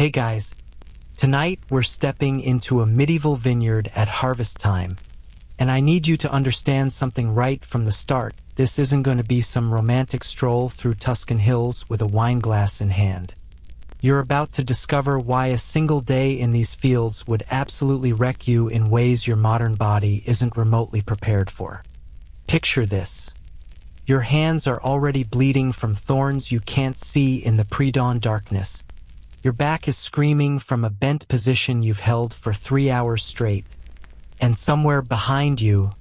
Hey guys, tonight we're stepping into a medieval vineyard at harvest time, and I need you to understand something right from the start. This isn't going to be some romantic stroll through Tuscan hills with a wine glass in hand. You're about to discover why a single day in these fields would absolutely wreck you in ways your modern body isn't remotely prepared for. Picture this. Your hands are already bleeding from thorns you can't see in the pre-dawn darkness. Your back is screaming from a bent position you've held for 3 hours straight. And somewhere behind you,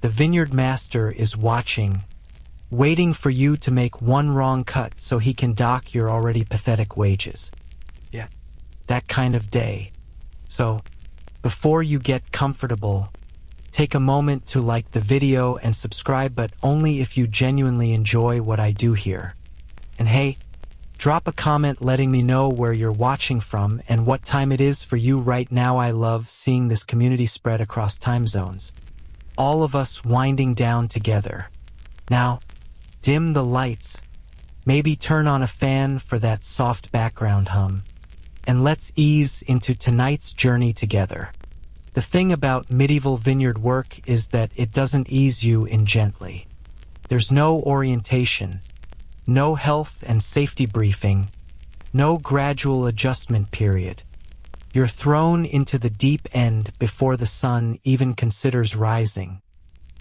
the vineyard master is watching, waiting for you to make one wrong cut so he can dock your already pathetic wages. Yeah, that kind of day. So, before you get comfortable, take a moment to like the video and subscribe, but only if you genuinely enjoy what I do here. And hey, drop a comment letting me know where you're watching from and what time it is for you right now. I love seeing this community spread across time zones. All of us winding down together. Now, dim the lights, maybe turn on a fan for that soft background hum, and let's ease into tonight's journey together. The thing about medieval vineyard work is that it doesn't ease you in gently. There's no orientation, no health and safety briefing, no gradual adjustment period. You're thrown into the deep end before the sun even considers rising.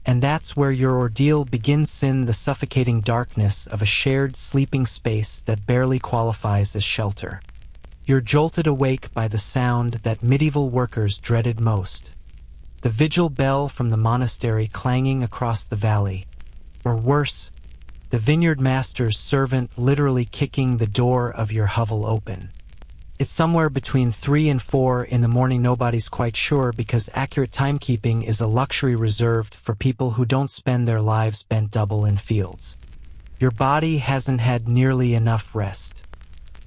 And that's where your ordeal begins, in the suffocating darkness of a shared sleeping space that barely qualifies as shelter. You're jolted awake by the sound that medieval workers dreaded most. The vigil bell from the monastery clanging across the valley. Or worse, the vineyard master's servant literally kicking the door of your hovel open. It's somewhere between 3 and 4 in the morning. Nobody's quite sure, because accurate timekeeping is a luxury reserved for people who don't spend their lives bent double in fields. Your body hasn't had nearly enough rest.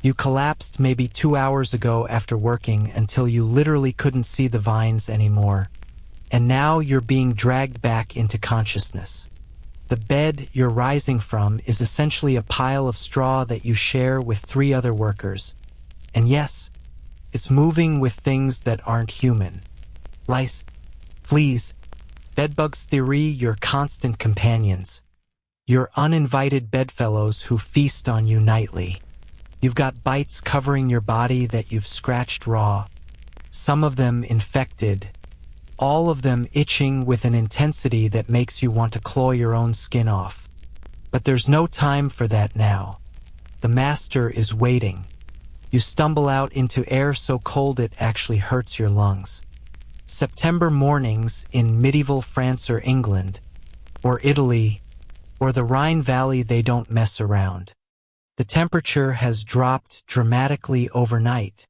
You collapsed maybe 2 hours ago after working until you literally couldn't see the vines anymore. And now you're being dragged back into consciousness. The bed you're rising from is essentially a pile of straw that you share with 3 other workers. And yes, it's moving with things that aren't human. Lice, fleas, bedbugs, your constant companions. Your uninvited bedfellows who feast on you nightly. You've got bites covering your body that you've scratched raw. Some of them infected. All of them itching with an intensity that makes you want to claw your own skin off. But there's no time for that now. The master is waiting. You stumble out into air so cold it actually hurts your lungs. September mornings in medieval France or England, or Italy, or the Rhine Valley, they don't mess around. The temperature has dropped dramatically overnight,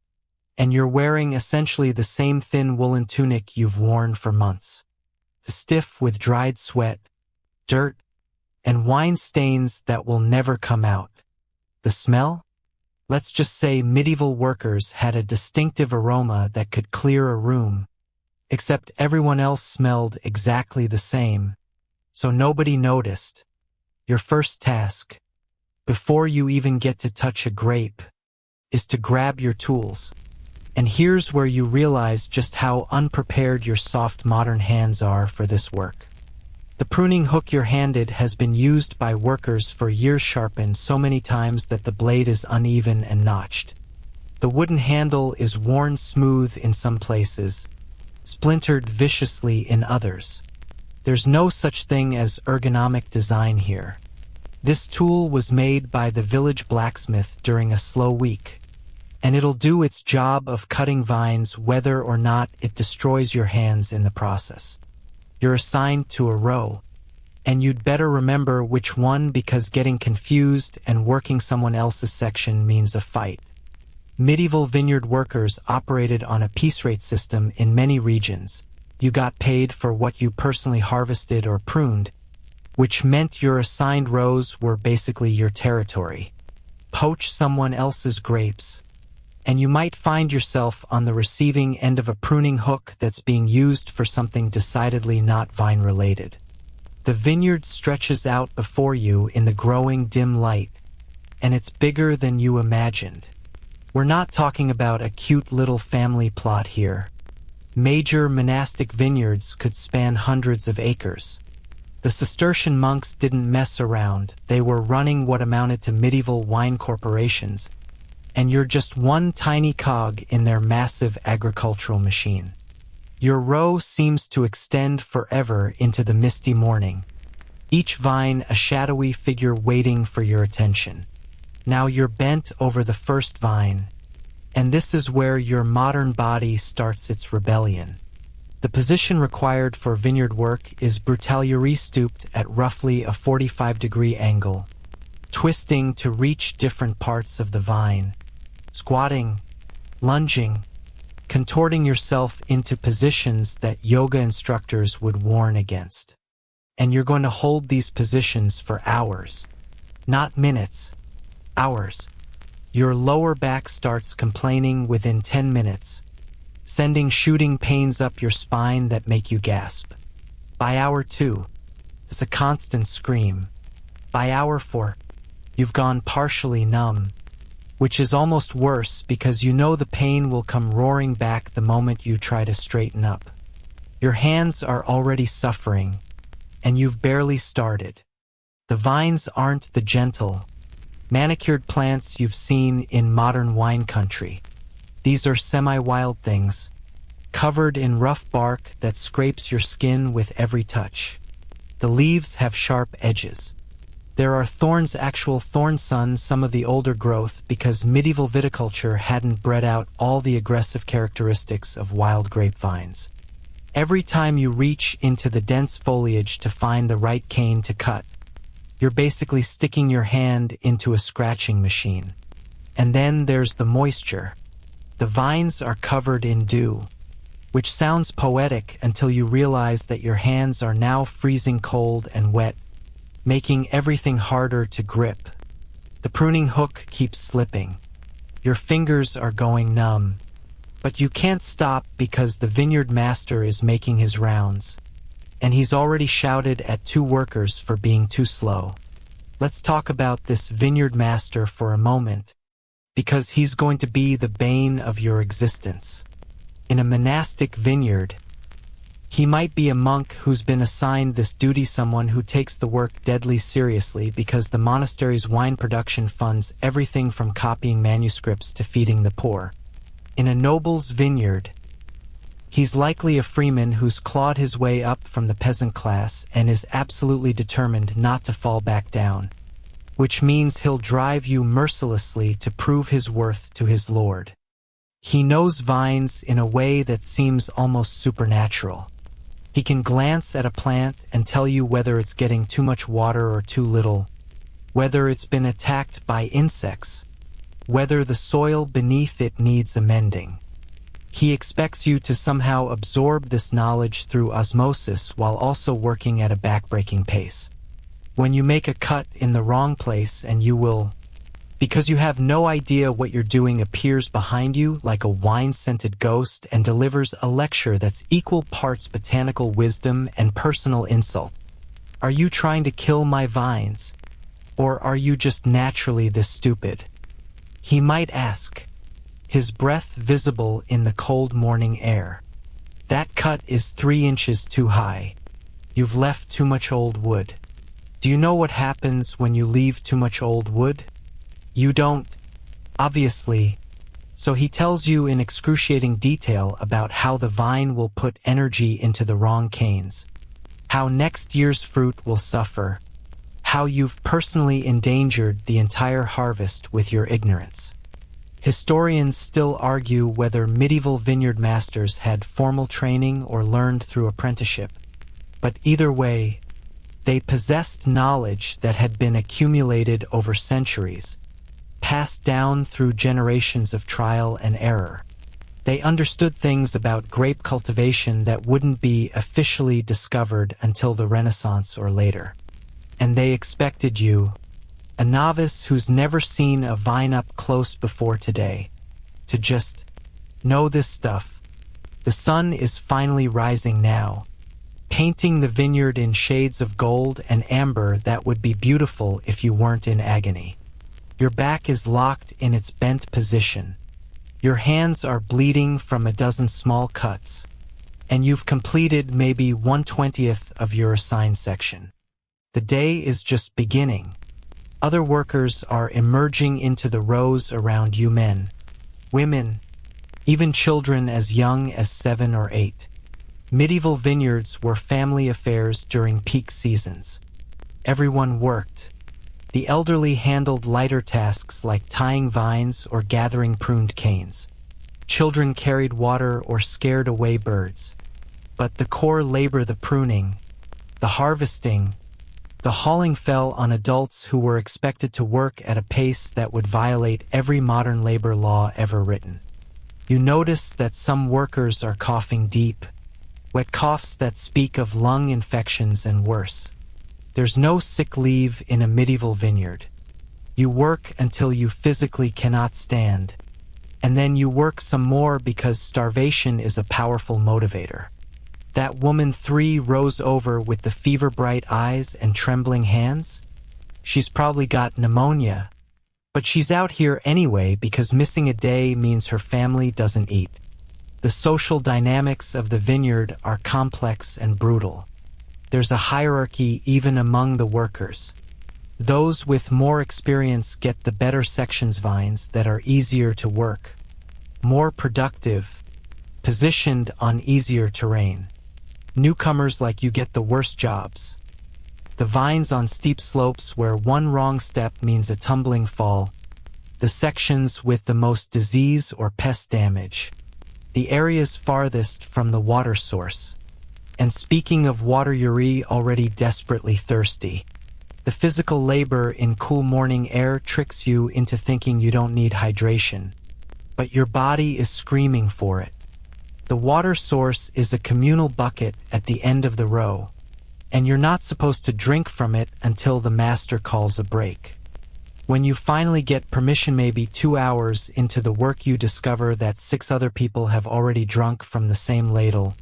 and you're wearing essentially the same thin woolen tunic you've worn for months. Stiff with dried sweat, dirt, and wine stains that will never come out. The smell? Let's just say medieval workers had a distinctive aroma that could clear a room, except everyone else smelled exactly the same, so nobody noticed. Your first task, before you even get to touch a grape, is to grab your tools. And here's where you realize just how unprepared your soft modern hands are for this work. The pruning hook you're handed has been used by workers for years, sharpened so many times that the blade is uneven and notched. The wooden handle is worn smooth in some places, splintered viciously in others. There's no such thing as ergonomic design here. This tool was made by the village blacksmith during a slow week, and it'll do its job of cutting vines whether or not it destroys your hands in the process. You're assigned to a row, and you'd better remember which one, because getting confused and working someone else's section means a fight. Medieval vineyard workers operated on a piece rate system in many regions. You got paid for what you personally harvested or pruned, which meant your assigned rows were basically your territory. Poach someone else's grapes, and you might find yourself on the receiving end of a pruning hook that's being used for something decidedly not vine-related. The vineyard stretches out before you in the growing dim light, and it's bigger than you imagined. We're not talking about a cute little family plot here. Major monastic vineyards could span hundreds of acres. The Cistercian monks didn't mess around. They were running what amounted to medieval wine corporations, and you're just one tiny cog in their massive agricultural machine. Your row seems to extend forever into the misty morning, each vine a shadowy figure waiting for your attention. Now you're bent over the first vine, and this is where your modern body starts its rebellion. The position required for vineyard work is brutalière stooped at roughly a 45-degree angle, twisting to reach different parts of the vine, squatting, lunging, contorting yourself into positions that yoga instructors would warn against. And you're going to hold these positions for hours, not minutes, hours. Your lower back starts complaining within 10 minutes, sending shooting pains up your spine that make you gasp. By hour 2, it's a constant scream. By hour 4, you've gone partially numb, which is almost worse because you know the pain will come roaring back the moment you try to straighten up. Your hands are already suffering, and you've barely started. The vines aren't the gentle, manicured plants you've seen in modern wine country. These are semi-wild things, covered in rough bark that scrapes your skin with every touch. The leaves have sharp edges. There are thorns, actual thorn suns, some of the older growth, because medieval viticulture hadn't bred out all the aggressive characteristics of wild grapevines. Every time you reach into the dense foliage to find the right cane to cut, you're basically sticking your hand into a scratching machine. And then there's the moisture. The vines are covered in dew, which sounds poetic until you realize that your hands are now freezing cold and wet, making everything harder to grip. The pruning hook keeps slipping. Your fingers are going numb, but you can't stop because the vineyard master is making his rounds, and he's already shouted at 2 workers for being too slow. Let's talk about this vineyard master for a moment, because he's going to be the bane of your existence. In a monastic vineyard, he might be a monk who's been assigned this duty, someone who takes the work deadly seriously because the monastery's wine production funds everything from copying manuscripts to feeding the poor. In a noble's vineyard, he's likely a freeman who's clawed his way up from the peasant class and is absolutely determined not to fall back down, which means he'll drive you mercilessly to prove his worth to his lord. He knows vines in a way that seems almost supernatural. He can glance at a plant and tell you whether it's getting too much water or too little, whether it's been attacked by insects, whether the soil beneath it needs amending. He expects you to somehow absorb this knowledge through osmosis while also working at a backbreaking pace. When you make a cut in the wrong place and you will, because you have no idea what you're doing, appears behind you like a wine-scented ghost and delivers a lecture that's equal parts botanical wisdom and personal insult. Are you trying to kill my vines? Or are you just naturally this stupid? He might ask, his breath visible in the cold morning air. That cut is 3 inches too high. You've left too much old wood. Do you know what happens when you leave too much old wood? You don't, obviously. So he tells you in excruciating detail about how the vine will put energy into the wrong canes, how next year's fruit will suffer, how you've personally endangered the entire harvest with your ignorance. Historians still argue whether medieval vineyard masters had formal training or learned through apprenticeship. But either way, they possessed knowledge that had been accumulated over centuries, passed down through generations of trial and error. They understood things about grape cultivation that wouldn't be officially discovered until the Renaissance or later. And they expected you, a novice who's never seen a vine up close before today, to just know this stuff. The sun is finally rising now, painting the vineyard in shades of gold and amber that would be beautiful if you weren't in agony. Your back is locked in its bent position, Your hands are bleeding from a dozen small cuts, and you've completed maybe 1/20th of your assigned section. The day is just beginning. Other workers are emerging into the rows around you, men, women, even children as young as 7 or 8. Medieval vineyards were family affairs during peak seasons. Everyone worked. The elderly handled lighter tasks like tying vines or gathering pruned canes. Children carried water or scared away birds. But the core labor, the pruning, the harvesting, the hauling fell on adults who were expected to work at a pace that would violate every modern labor law ever written. You notice that some workers are coughing deep, wet coughs that speak of lung infections and worse. There's no sick leave in a medieval vineyard. You work until you physically cannot stand, and then you work some more because starvation is a powerful motivator. That woman 3 rows over with the fever-bright eyes and trembling hands? She's probably got pneumonia, but she's out here anyway because missing a day means her family doesn't eat. The social dynamics of the vineyard are complex and brutal. There's a hierarchy even among the workers. Those with more experience get the better sections vines that are easier to work, more productive, positioned on easier terrain. Newcomers like you get the worst jobs. The vines on steep slopes where one wrong step means a tumbling fall. The sections with the most disease or pest damage. The areas farthest from the water source. And speaking of water, you're already desperately thirsty. The physical labor in cool morning air tricks you into thinking you don't need hydration. But your body is screaming for it. The water source is a communal bucket at the end of the row, and you're not supposed to drink from it until the master calls a break. When you finally get permission, maybe 2 hours into the work, you discover that 6 other people have already drunk from the same ladle,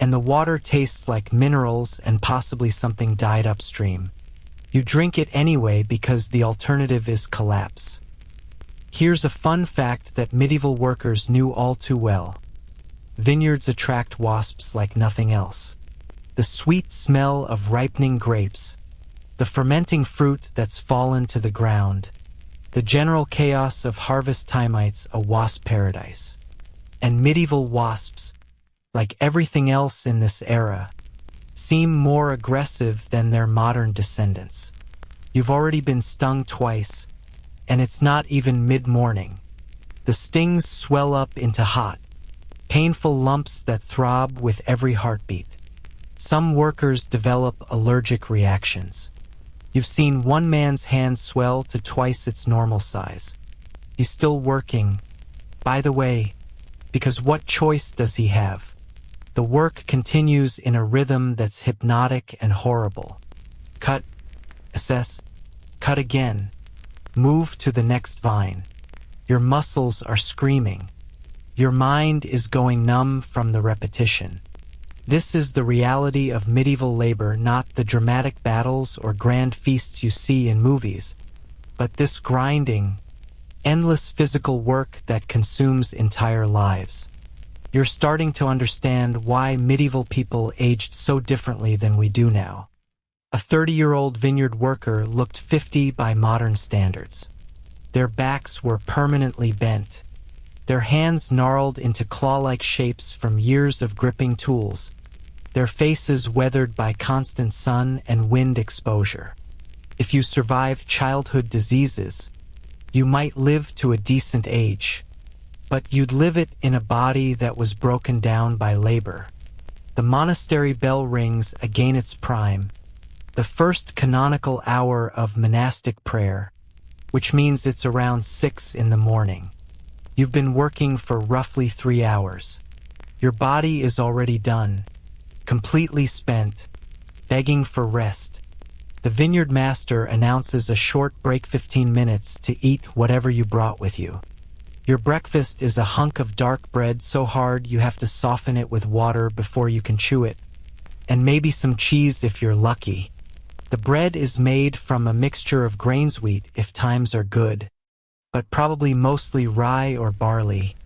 and the water tastes like minerals and possibly something died upstream. You drink it anyway because the alternative is collapse. Here's a fun fact that medieval workers knew all too well. Vineyards attract wasps like nothing else. The sweet smell of ripening grapes, the fermenting fruit that's fallen to the ground, the general chaos of harvest timeites, a wasp paradise. And medieval wasps, like everything else in this era, seem more aggressive than their modern descendants. You've already been stung twice, and it's not even mid-morning. The stings swell up into hot, painful lumps that throb with every heartbeat. Some workers develop allergic reactions. You've seen one man's hand swell to twice its normal size. He's still working, by the way, because what choice does he have? The work continues in a rhythm that's hypnotic and horrible. Cut, assess, cut again. Move to the next vine. Your muscles are screaming. Your mind is going numb from the repetition. This is the reality of medieval labor, not the dramatic battles or grand feasts you see in movies, but this grinding, endless physical work that consumes entire lives. You're starting to understand why medieval people aged so differently than we do now. A 30-year-old vineyard worker looked 50 by modern standards. Their backs were permanently bent, their hands gnarled into claw-like shapes from years of gripping tools, their faces weathered by constant sun and wind exposure. If you survived childhood diseases, you might live to a decent age, but you'd live it in a body that was broken down by labor. The monastery bell rings again its prime, the first canonical hour of monastic prayer, which means it's around 6 in the morning. You've been working for roughly 3 hours. Your body is already done, completely spent, begging for rest. The vineyard master announces a short break, 15 minutes, to eat whatever you brought with you. Your breakfast is a hunk of dark bread so hard you have to soften it with water before you can chew it, and maybe some cheese if you're lucky. The bread is made from a mixture of grains, wheat if times are good, but probably mostly rye or barley.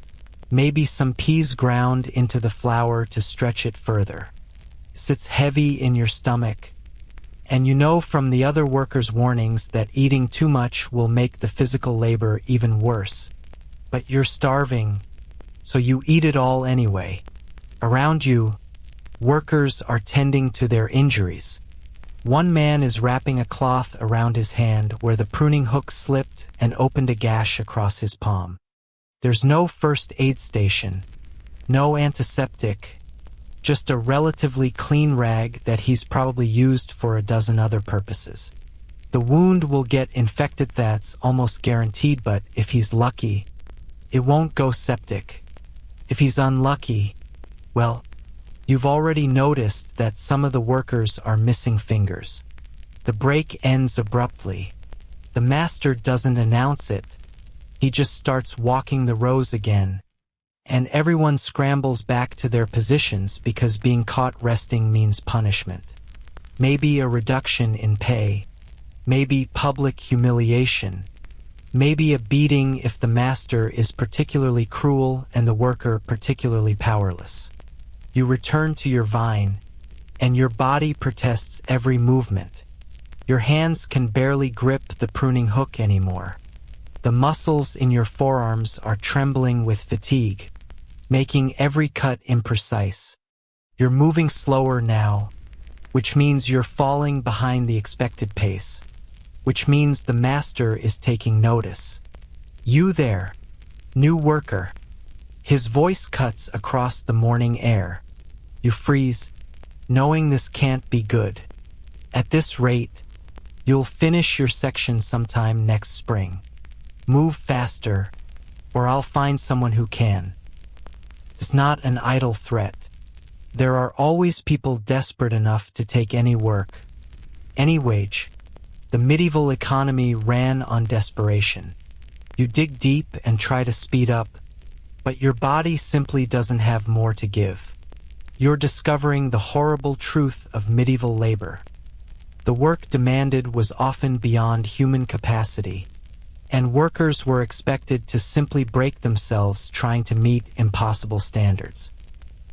maybe some peas ground into the flour to stretch it further. It sits heavy in your stomach, and you know from the other workers' warnings that eating too much will make the physical labor even worse. But you're starving, so you eat it all anyway. Around you, workers are tending to their injuries. One man is wrapping a cloth around his hand where the pruning hook slipped and opened a gash across his palm. There's no first aid station, no antiseptic, just a relatively clean rag that he's probably used for a dozen other purposes. The wound will get infected, that's almost guaranteed, but if he's lucky, it won't go septic. If he's unlucky, well, you've already noticed that some of the workers are missing fingers. The break ends abruptly. The master doesn't announce it. He just starts walking the rows again, and everyone scrambles back to their positions because being caught resting means punishment. Maybe a reduction in pay, maybe public humiliation, maybe a beating if the master is particularly cruel and the worker particularly powerless. You return to your vine, and your body protests every movement. Your hands can barely grip the pruning hook anymore. The muscles in your forearms are trembling with fatigue, making every cut imprecise. You're moving slower now, which means you're falling behind the expected pace, which means the master is taking notice. You there, new worker. His voice cuts across the morning air. You freeze, knowing this can't be good. At this rate, you'll finish your section sometime next spring. Move faster, or I'll find someone who can. It's not an idle threat. There are always people desperate enough to take any work, any wage. The medieval economy ran on desperation. You dig deep and try to speed up, but your body simply doesn't have more to give. You're discovering the horrible truth of medieval labor. The work demanded was often beyond human capacity, and workers were expected to simply break themselves trying to meet impossible standards.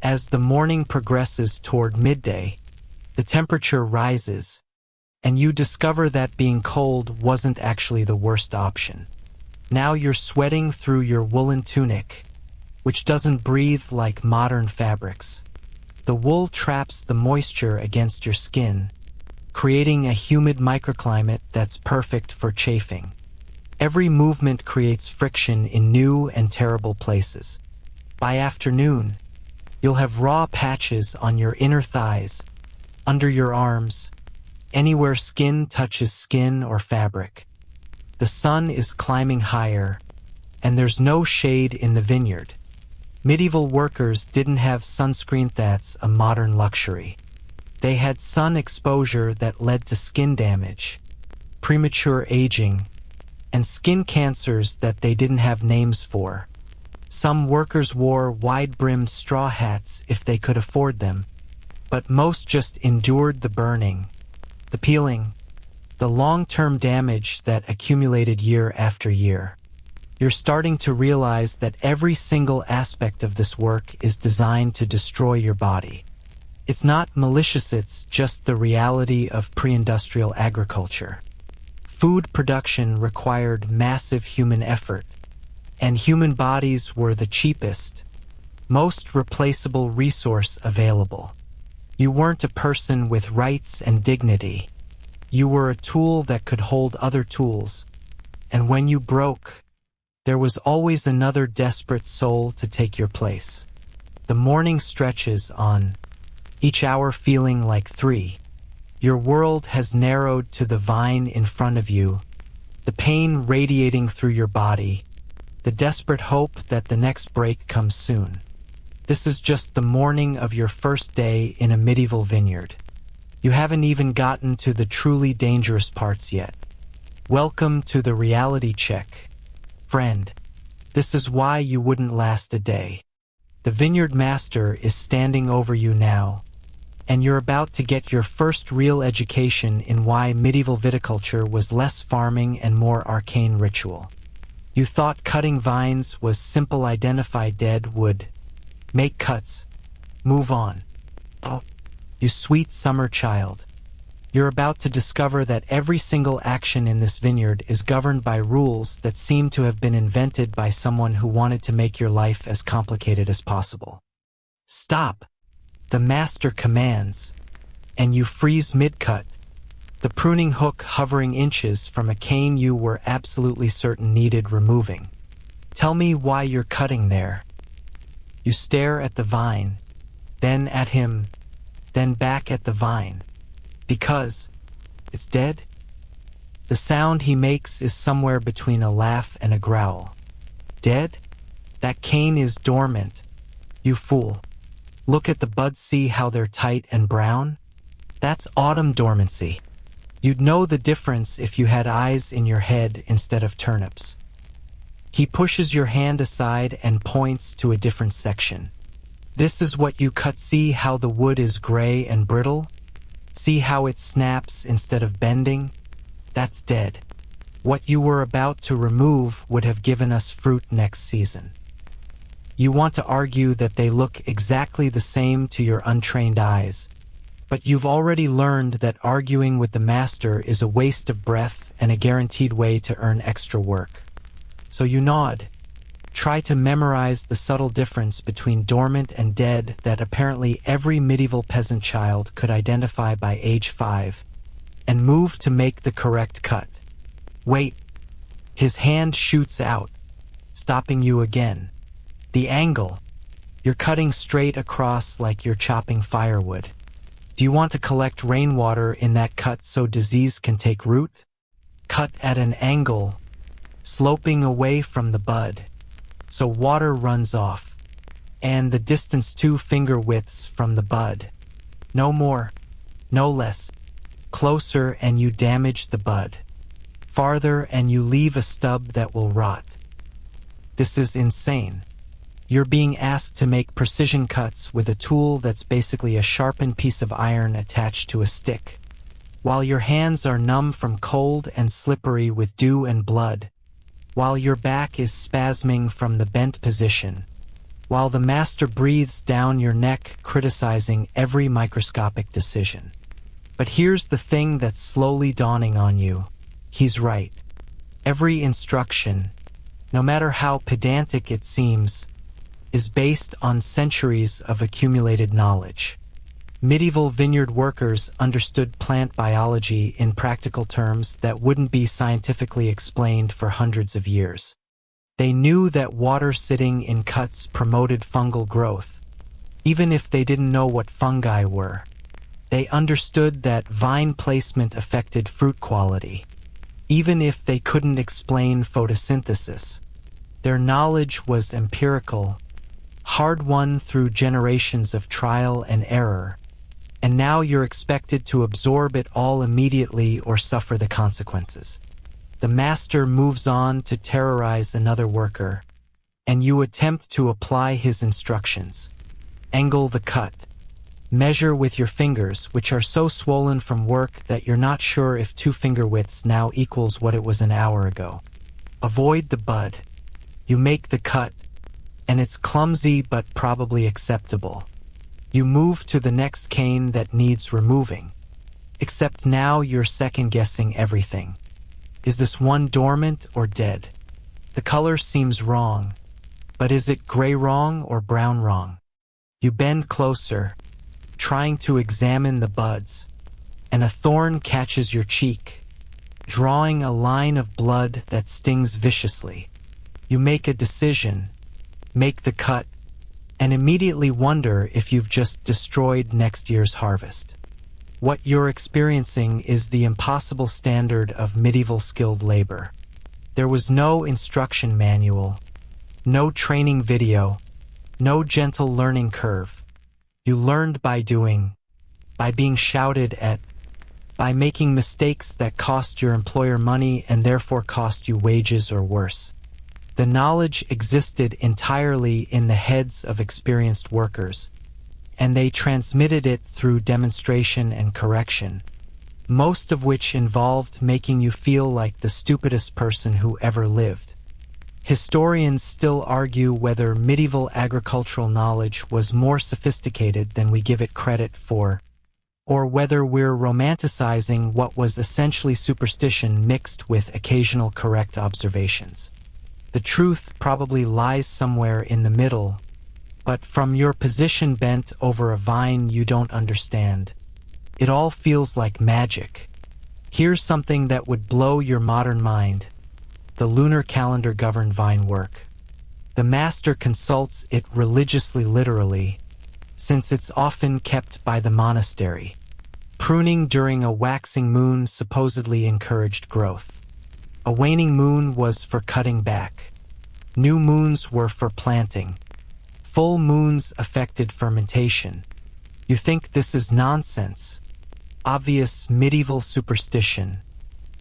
As the morning progresses toward midday, the temperature rises, and you discover that being cold wasn't actually the worst option. Now you're sweating through your woolen tunic, which doesn't breathe like modern fabrics. The wool traps the moisture against your skin, creating a humid microclimate that's perfect for chafing. Every movement creates friction in new and terrible places. By afternoon, you'll have raw patches on your inner thighs, under your arms, anywhere skin touches skin or fabric. The sun is climbing higher, and there's no shade in the vineyard. Medieval workers didn't have sunscreen, that's a modern luxury. They had sun exposure that led to skin damage, premature aging, and skin cancers that they didn't have names for. Some workers wore wide-brimmed straw hats if they could afford them, but most just endured the burning, the peeling, the long-term damage that accumulated year after year. You're starting to realize that every single aspect of this work is designed to destroy your body. It's not malicious, it's just the reality of pre-industrial agriculture. Food production required massive human effort, and human bodies were the cheapest, most replaceable resource available. You weren't a person with rights and dignity. You were a tool that could hold other tools, and when you broke, there was always another desperate soul to take your place. The morning stretches on, each hour feeling like 3. Your world has narrowed to the vine in front of you, the pain radiating through your body, the desperate hope that the next break comes soon. This is just the morning of your first day in a medieval vineyard. You haven't even gotten to the truly dangerous parts yet. Welcome to the reality check. Friend, this is why you wouldn't last a day. The vineyard master is standing over you now, and you're about to get your first real education in why medieval viticulture was less farming and more arcane ritual. You thought cutting vines was simple: identify dead wood, make cuts, move on. Oh, you sweet summer child. You're about to discover that every single action in this vineyard is governed by rules that seem to have been invented by someone who wanted to make your life as complicated as possible. Stop! The master commands, and you freeze mid-cut, the pruning hook hovering inches from a cane you were absolutely certain needed removing. Tell me why you're cutting there. You stare at the vine, then at him, then back at the vine. Because it's dead? The sound he makes is somewhere between a laugh and a growl. Dead? That cane is dormant. You fool. Look at the buds, see how they're tight and brown? That's autumn dormancy. You'd know the difference if you had eyes in your head instead of turnips. He pushes your hand aside and points to a different section. This is what you cut. See how the wood is gray and brittle? See how it snaps instead of bending? That's dead. What you were about to remove would have given us fruit next season. You want to argue that they look exactly the same to your untrained eyes, but you've already learned that arguing with the master is a waste of breath and a guaranteed way to earn extra work. So you nod. Try to memorize the subtle difference between dormant and dead that apparently every medieval peasant child could identify by age 5, and move to make the correct cut. Wait. His hand shoots out, stopping you again. The angle. You're cutting straight across like you're chopping firewood. Do you want to collect rainwater in that cut so disease can take root? Cut at an angle, sloping away from the bud, so water runs off, and the distance 2 finger widths from the bud. No more, no less. Closer and you damage the bud. Farther and you leave a stub that will rot. This is insane. You're being asked to make precision cuts with a tool that's basically a sharpened piece of iron attached to a stick. While your hands are numb from cold and slippery with dew and blood, while your back is spasming from the bent position, while the master breathes down your neck criticizing every microscopic decision. But here's the thing that's slowly dawning on you. He's right. Every instruction, no matter how pedantic it seems, is based on centuries of accumulated knowledge. Medieval vineyard workers understood plant biology in practical terms that wouldn't be scientifically explained for hundreds of years. They knew that water sitting in cuts promoted fungal growth, even if they didn't know what fungi were. They understood that vine placement affected fruit quality, even if they couldn't explain photosynthesis. Their knowledge was empirical, hard-won through generations of trial and error, and now you're expected to absorb it all immediately or suffer the consequences. The master moves on to terrorize another worker, and you attempt to apply his instructions. Angle the cut. Measure with your fingers, which are so swollen from work that you're not sure if 2 finger widths now equals what it was an hour ago. Avoid the bud. You make the cut, and it's clumsy but probably acceptable. You move to the next cane that needs removing. Except now you're second-guessing everything. Is this one dormant or dead? The color seems wrong, but is it gray wrong or brown wrong? You bend closer, trying to examine the buds, and a thorn catches your cheek, drawing a line of blood that stings viciously. You make a decision, make the cut, and immediately wonder if you've just destroyed next year's harvest. What you're experiencing is the impossible standard of medieval skilled labor. There was no instruction manual, no training video, no gentle learning curve. You learned by doing, by being shouted at, by making mistakes that cost your employer money and therefore cost you wages or worse. The knowledge existed entirely in the heads of experienced workers, and they transmitted it through demonstration and correction, most of which involved making you feel like the stupidest person who ever lived. Historians still argue whether medieval agricultural knowledge was more sophisticated than we give it credit for, or whether we're romanticizing what was essentially superstition mixed with occasional correct observations. The truth probably lies somewhere in the middle, but from your position bent over a vine you don't understand. It all feels like magic. Here's something that would blow your modern mind. The lunar calendar governed vine work. The master consults it religiously literally, since it's often kept by the monastery. Pruning during a waxing moon supposedly encouraged growth. A waning moon was for cutting back. New moons were for planting. Full moons affected fermentation. You think this is nonsense? Obvious medieval superstition.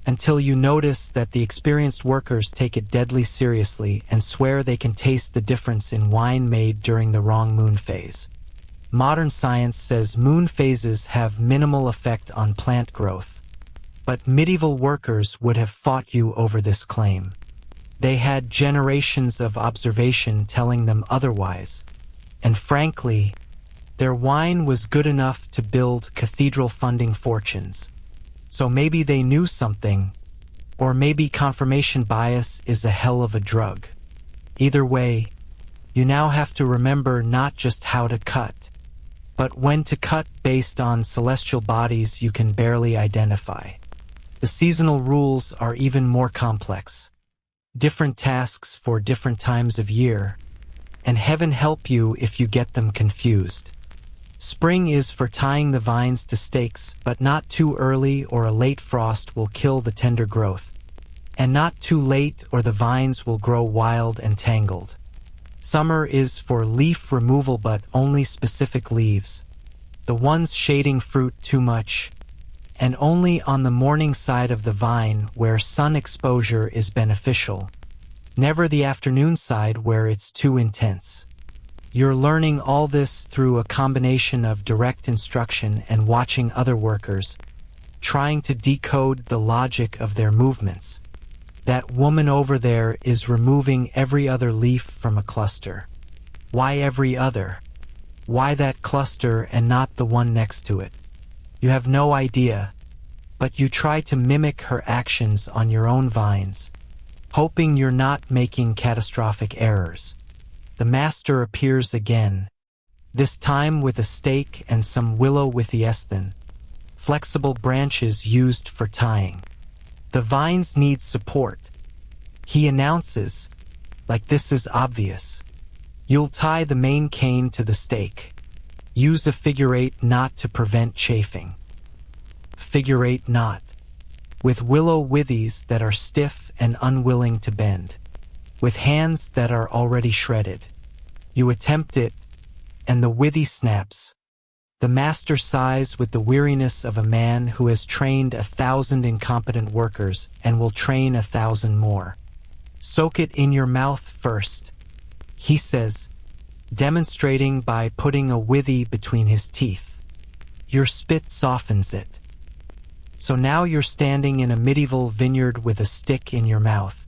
Until you notice that the experienced workers take it deadly seriously and swear they can taste the difference in wine made during the wrong moon phase. Modern science says moon phases have minimal effect on plant growth, but medieval workers would have fought you over this claim. They had generations of observation telling them otherwise, and frankly, their wine was good enough to build cathedral-funding fortunes. So maybe they knew something, or maybe confirmation bias is a hell of a drug. Either way, you now have to remember not just how to cut, but when to cut based on celestial bodies you can barely identify. The seasonal rules are even more complex. Different tasks for different times of year, and heaven help you if you get them confused. Spring is for tying the vines to stakes, but not too early or a late frost will kill the tender growth. And not too late or the vines will grow wild and tangled. Summer is for leaf removal but only specific leaves. The ones shading fruit too much, and only on the morning side of the vine where sun exposure is beneficial. Never the afternoon side where it's too intense. You're learning all this through a combination of direct instruction and watching other workers, trying to decode the logic of their movements. That woman over there is removing every other leaf from a cluster. Why every other? Why that cluster and not the one next to it? You have no idea, but you try to mimic her actions on your own vines, hoping you're not making catastrophic errors. The master appears again, this time with a stake and some willow withiesthin, flexible branches used for tying. The vines need support. He announces, like this is obvious. You'll tie the main cane to the stake. Use a figure 8 knot to prevent chafing. Figure 8 knot, with willow withies that are stiff and unwilling to bend, with hands that are already shredded. You attempt it, and the withy snaps. The master sighs with the weariness of a man who has trained 1,000 incompetent workers and will train 1,000 more. Soak it in your mouth first, he says, demonstrating by putting a withy between his teeth. Your spit softens it. So now you're standing in a medieval vineyard with a stick in your mouth,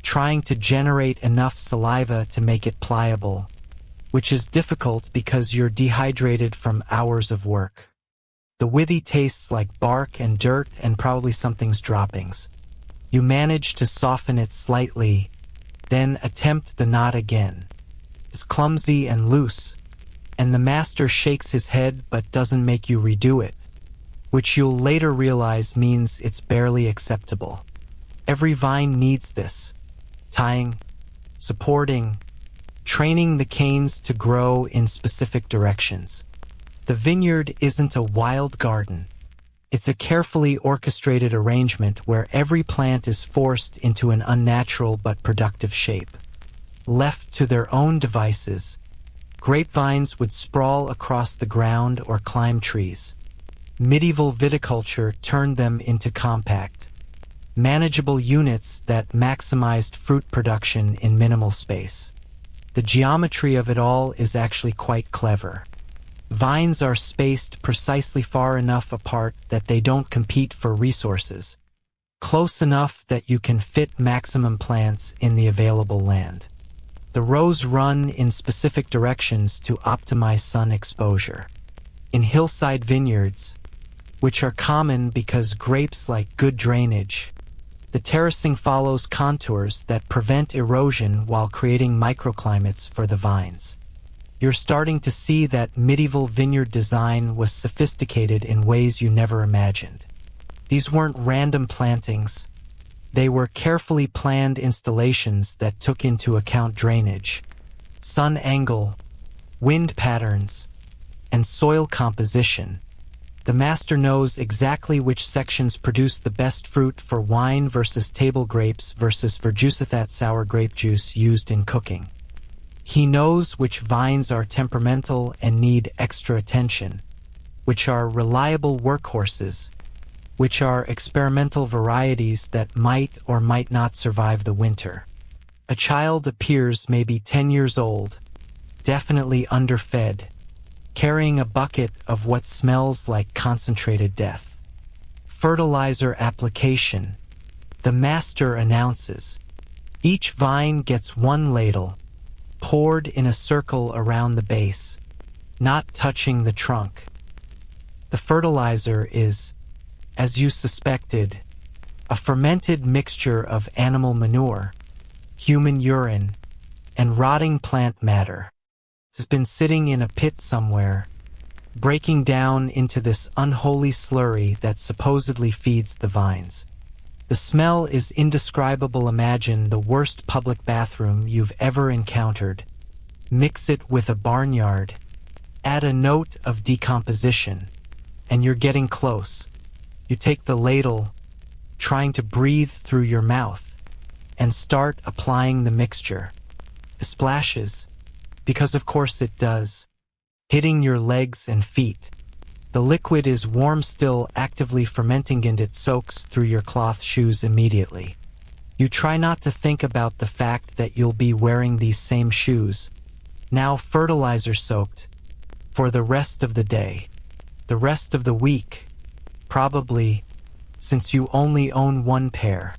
trying to generate enough saliva to make it pliable, which is difficult because you're dehydrated from hours of work. The withy tastes like bark and dirt and probably something's droppings. You manage to soften it slightly, then attempt the knot again. It's clumsy and loose, and the master shakes his head but doesn't make you redo it, which you'll later realize means it's barely acceptable. Every vine needs this. Tying, supporting, training the canes to grow in specific directions. The vineyard isn't a wild garden. It's a carefully orchestrated arrangement where every plant is forced into an unnatural but productive shape. Left to their own devices, grapevines would sprawl across the ground or climb trees. Medieval viticulture turned them into compact, manageable units that maximized fruit production in minimal space. The geometry of it all is actually quite clever. Vines are spaced precisely far enough apart that they don't compete for resources. close enough that you can fit maximum plants in the available land. The rows run in specific directions to optimize sun exposure. In hillside vineyards, which are common because grapes like good drainage, the terracing follows contours that prevent erosion while creating microclimates for the vines. You're starting to see that medieval vineyard design was sophisticated in ways you never imagined. These weren't random plantings. They were carefully planned installations that took into account drainage, sun angle, wind patterns, and soil composition. The master knows exactly which sections produce the best fruit for wine versus table grapes versus Verjuicethat sour grape juice used in cooking. He knows which vines are temperamental and need extra attention, which are reliable workhorses, which are experimental varieties that might or might not survive the winter. A child appears maybe 10 years old, definitely underfed, carrying a bucket of what smells like concentrated death. Fertilizer application. The master announces. Each vine gets one ladle, poured in a circle around the base, not touching the trunk. The fertilizer is, as you suspected, a fermented mixture of animal manure, human urine, and rotting plant matter. It has been sitting in a pit somewhere, breaking down into this unholy slurry that supposedly feeds the vines. The smell is indescribable. Imagine the worst public bathroom you've ever encountered. Mix it with a barnyard. Add a note of decomposition, and you're getting close. You take the ladle, trying to breathe through your mouth, and start applying the mixture. It splashes, because of course it does, hitting your legs and feet. The liquid is warm still, actively fermenting, and it soaks through your cloth shoes immediately. You try not to think about the fact that you'll be wearing these same shoes, now fertilizer soaked, for the rest of the day, the rest of the week, probably, since you only own one pair.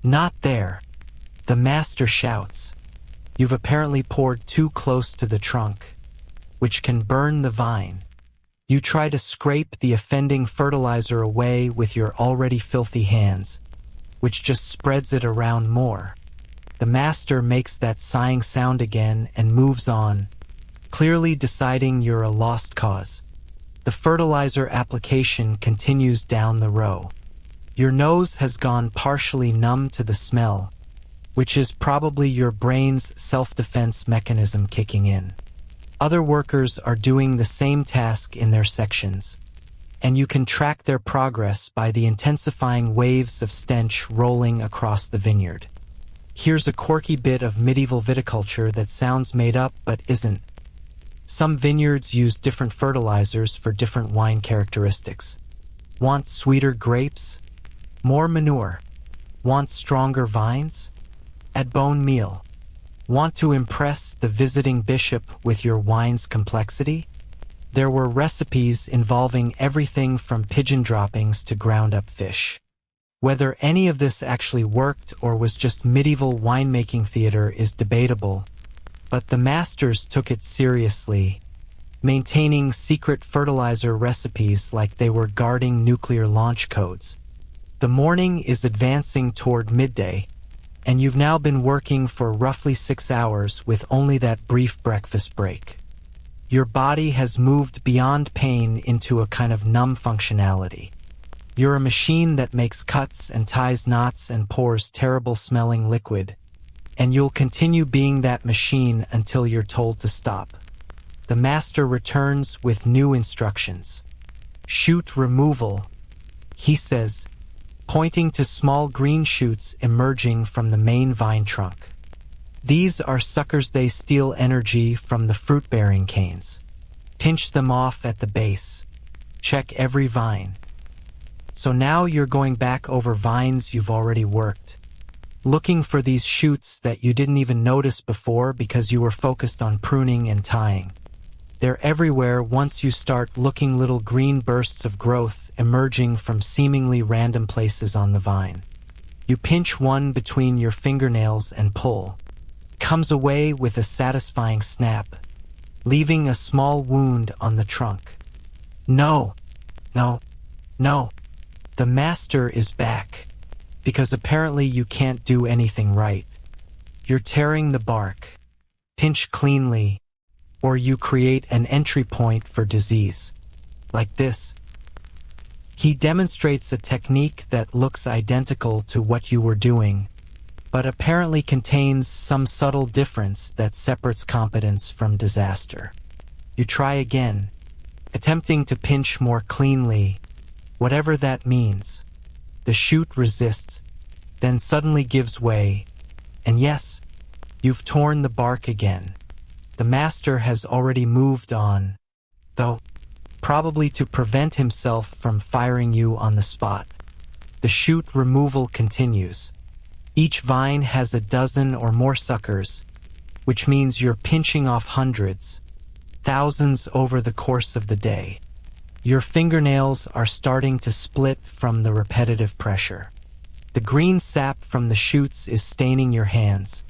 Not there. The master shouts. You've apparently poured too close to the trunk, which can burn the vine. You try to scrape the offending fertilizer away with your already filthy hands, which just spreads it around more. The master makes that sighing sound again and moves on, clearly deciding you're a lost cause. The fertilizer application continues down the row. Your nose has gone partially numb to the smell, which is probably your brain's self-defense mechanism kicking in. Other workers are doing the same task in their sections, and you can track their progress by the intensifying waves of stench rolling across the vineyard. Here's a quirky bit of medieval viticulture that sounds made up but isn't. Some vineyards use different fertilizers for different wine characteristics. Want sweeter grapes? More manure. Want stronger vines? Add bone meal. Want to impress the visiting bishop with your wine's complexity? There were recipes involving everything from pigeon droppings to ground-up fish. Whether any of this actually worked or was just medieval winemaking theater is debatable, but the masters took it seriously, maintaining secret fertilizer recipes like they were guarding nuclear launch codes. The morning is advancing toward midday, and you've now been working for roughly 6 hours with only that brief breakfast break. Your body has moved beyond pain into a kind of numb functionality. You're a machine that makes cuts and ties knots and pours terrible-smelling liquid, and you'll continue being that machine until you're told to stop. The master returns with new instructions. Shoot removal, he says, pointing to small green shoots emerging from the main vine trunk. These are suckers. They steal energy from the fruit-bearing canes. Pinch them off at the base. Check every vine. So now you're going back over vines you've already worked, looking for these shoots that you didn't even notice before because you were focused on pruning and tying. They're everywhere once you start looking, little green bursts of growth emerging from seemingly random places on the vine. You pinch one between your fingernails and pull. Comes away with a satisfying snap, leaving a small wound on the trunk. No, no, no. The master is back, because apparently you can't do anything right. You're tearing the bark. Pinch cleanly, or you create an entry point for disease. Like this. He demonstrates a technique that looks identical to what you were doing, but apparently contains some subtle difference that separates competence from disaster. You try again, attempting to pinch more cleanly, whatever that means. The shoot resists, then suddenly gives way, and yes, you've torn the bark again. The master has already moved on, though probably to prevent himself from firing you on the spot. The shoot removal continues. Each vine has a dozen or more suckers, which means you're pinching off hundreds, thousands over the course of the day. Your fingernails are starting to split from the repetitive pressure. The green sap from the shoots is staining your hands,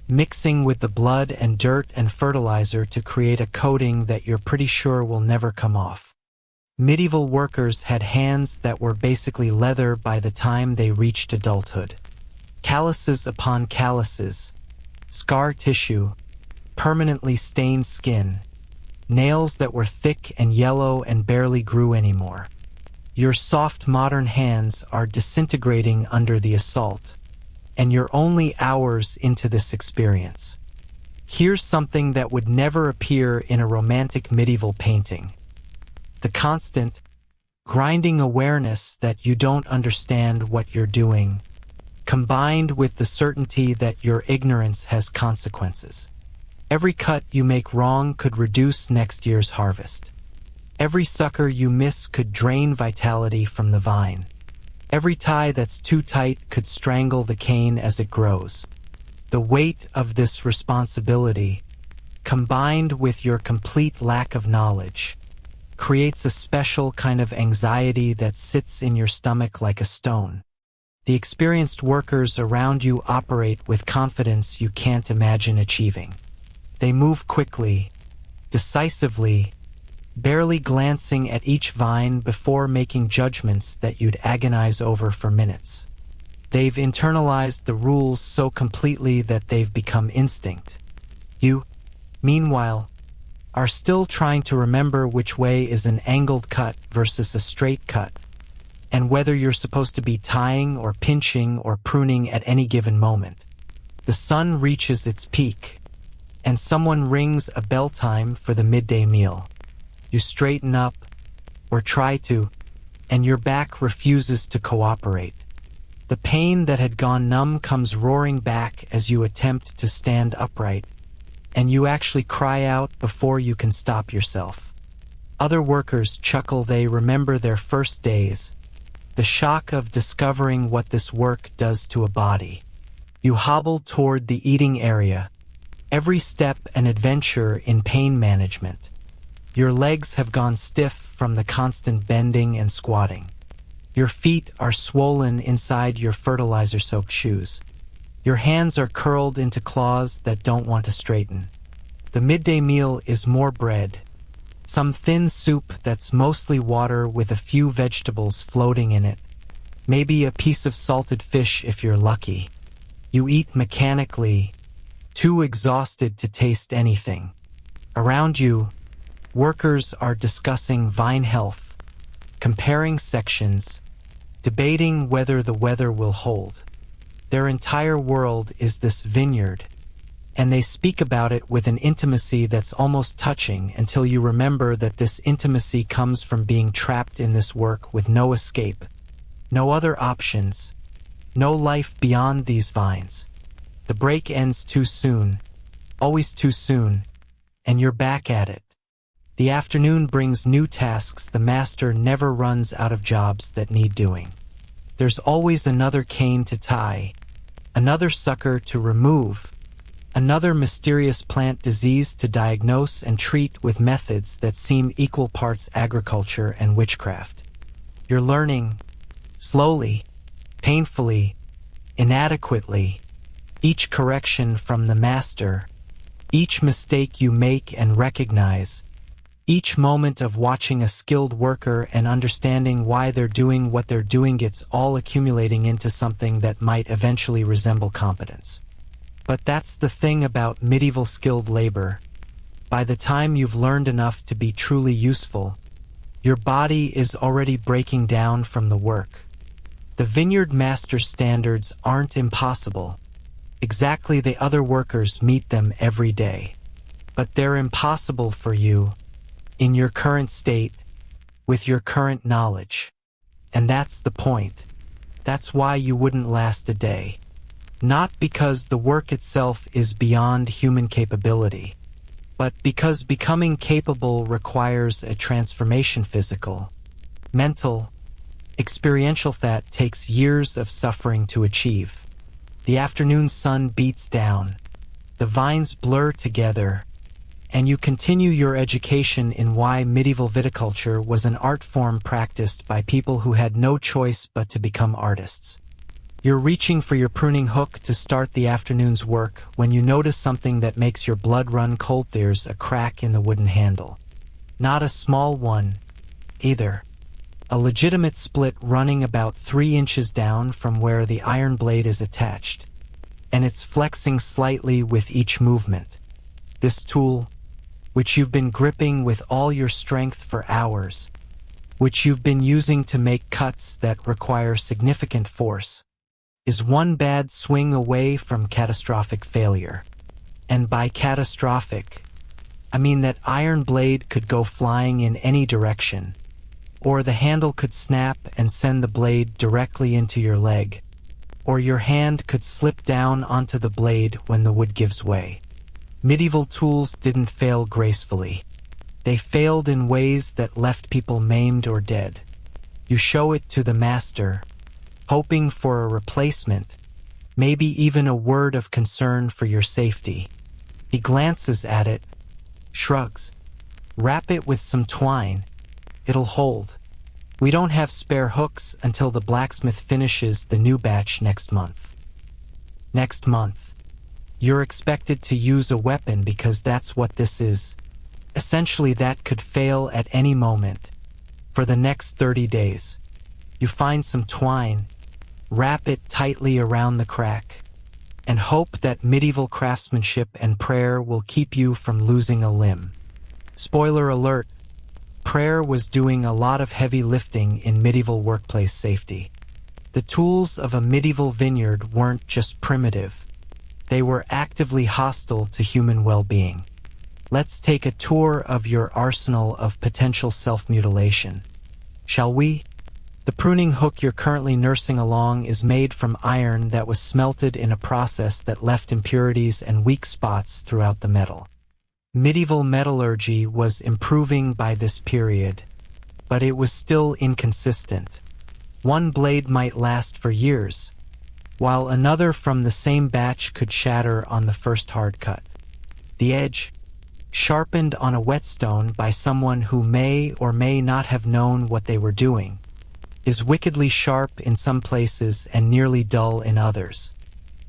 mixing with the blood and dirt and fertilizer to create a coating that you're pretty sure will never come off. Medieval workers had hands that were basically leather by the time they reached adulthood. Calluses upon calluses, scar tissue, permanently stained skin, nails that were thick and yellow and barely grew anymore. Your soft modern hands are disintegrating under the assault, and you're only hours into this experience. Here's something that would never appear in a romantic medieval painting. The constant, grinding awareness that you don't understand what you're doing, combined with the certainty that your ignorance has consequences. Every cut you make wrong could reduce next year's harvest. Every sucker you miss could drain vitality from the vine. Every tie that's too tight could strangle the cane as it grows. The weight of this responsibility, combined with your complete lack of knowledge, creates a special kind of anxiety that sits in your stomach like a stone. The experienced workers around you operate with confidence you can't imagine achieving. They move quickly, decisively, barely glancing at each vine before making judgments that you'd agonize over for minutes. They've internalized the rules so completely that they've become instinct. You, meanwhile, are still trying to remember which way is an angled cut versus a straight cut, and whether you're supposed to be tying or pinching or pruning at any given moment. The sun reaches its peak, and someone rings a bell time for the midday meal. You straighten up, or try to, and your back refuses to cooperate. The pain that had gone numb comes roaring back as you attempt to stand upright, and you actually cry out before you can stop yourself. Other workers chuckle. They remember their first days, the shock of discovering what this work does to a body. You hobble toward the eating area, every step an adventure in pain management. Your legs have gone stiff from the constant bending and squatting. Your feet are swollen inside your fertilizer-soaked shoes. Your hands are curled into claws that don't want to straighten. The midday meal is more bread, some thin soup that's mostly water with a few vegetables floating in it, maybe a piece of salted fish if you're lucky. You eat mechanically, too exhausted to taste anything. Around you, workers are discussing vine health, comparing sections, debating whether the weather will hold. Their entire world is this vineyard, and they speak about it with an intimacy that's almost touching until you remember that this intimacy comes from being trapped in this work with no escape, no other options, no life beyond these vines. The break ends too soon, always too soon, and you're back at it. The afternoon brings new tasks. The master never runs out of jobs that need doing. There's always another cane to tie, another sucker to remove, another mysterious plant disease to diagnose and treat with methods that seem equal parts agriculture and witchcraft. You're learning, slowly, painfully, inadequately, each correction from the master, each mistake you make and recognize, each moment of watching a skilled worker and understanding why they're doing what they're doing gets all accumulating into something that might eventually resemble competence. But that's the thing about medieval skilled labor. By the time you've learned enough to be truly useful, your body is already breaking down from the work. The vineyard master standards aren't impossible. Exactly, the other workers meet them every day. But they're impossible for you, in your current state, with your current knowledge. And that's the point. That's why you wouldn't last a day. Not because the work itself is beyond human capability, but because becoming capable requires a transformation, physical, mental, experiential, that takes years of suffering to achieve. The afternoon sun beats down, the vines blur together, and you continue your education in why medieval viticulture was an art form practiced by people who had no choice but to become artists. You're reaching for your pruning hook to start the afternoon's work when you notice something that makes your blood run cold. There's a crack in the wooden handle. Not a small one, either. A legitimate split running about 3 inches down from where the iron blade is attached, and it's flexing slightly with each movement. This tool, which you've been gripping with all your strength for hours, which you've been using to make cuts that require significant force, is one bad swing away from catastrophic failure. And by catastrophic, I mean that iron blade could go flying in any direction, or the handle could snap and send the blade directly into your leg, or your hand could slip down onto the blade when the wood gives way. Medieval tools didn't fail gracefully. They failed in ways that left people maimed or dead. You show it to the master, hoping for a replacement, maybe even a word of concern for your safety. He glances at it, shrugs. Wrap it with some twine. It'll hold. We don't have spare hooks until the blacksmith finishes the new batch next month. Next month. You're expected to use a weapon because that's what this is. Essentially, that could fail at any moment. For the next 30 days. You find some twine, wrap it tightly around the crack, and hope that medieval craftsmanship and prayer will keep you from losing a limb. Spoiler alert, prayer was doing a lot of heavy lifting in medieval workplace safety. The tools of a medieval vineyard weren't just primitive. They were actively hostile to human well-being. Let's take a tour of your arsenal of potential self-mutilation. Shall we? The pruning hook you're currently nursing along is made from iron that was smelted in a process that left impurities and weak spots throughout the metal. Medieval metallurgy was improving by this period, but it was still inconsistent. One blade might last for years, while another from the same batch could shatter on the first hard cut. The edge, sharpened on a whetstone by someone who may or may not have known what they were doing, is wickedly sharp in some places and nearly dull in others.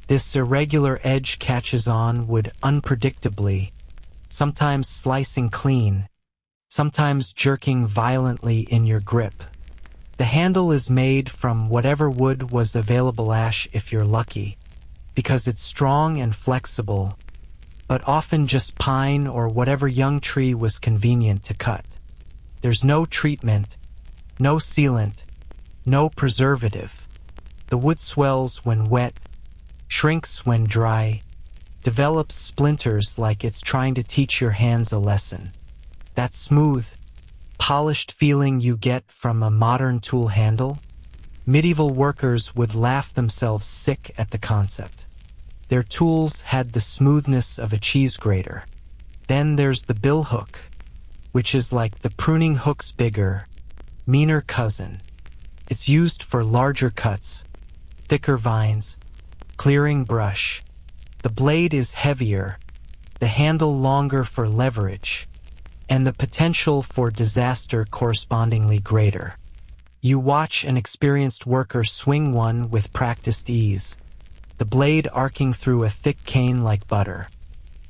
This irregular edge catches on wood unpredictably, sometimes slicing clean, sometimes jerking violently in your grip. The handle is made from whatever wood was available, ash if you're lucky, because it's strong and flexible, but often just pine or whatever young tree was convenient to cut. There's no treatment, no sealant, no preservative. The wood swells when wet, shrinks when dry, develops splinters like it's trying to teach your hands a lesson. That smooth, polished feeling you get from a modern tool handle? Medieval workers would laugh themselves sick at the concept. Their tools had the smoothness of a cheese grater. Then there's the bill hook, which is like the pruning hook's bigger, meaner cousin. It's used for larger cuts, thicker vines, clearing brush. The blade is heavier, the handle longer for leverage, and the potential for disaster correspondingly greater. You watch an experienced worker swing one with practiced ease, the blade arcing through a thick cane like butter.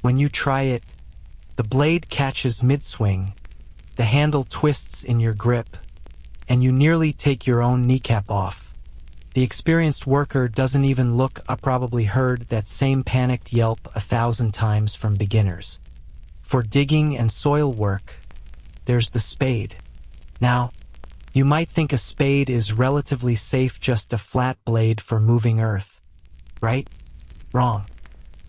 When you try it, the blade catches mid-swing, the handle twists in your grip, and you nearly take your own kneecap off. The experienced worker doesn't even look up, probably heard that same panicked yelp 1,000 times from beginners. For digging and soil work, there's the spade. Now, you might think a spade is relatively safe, just a flat blade for moving earth, right? Wrong.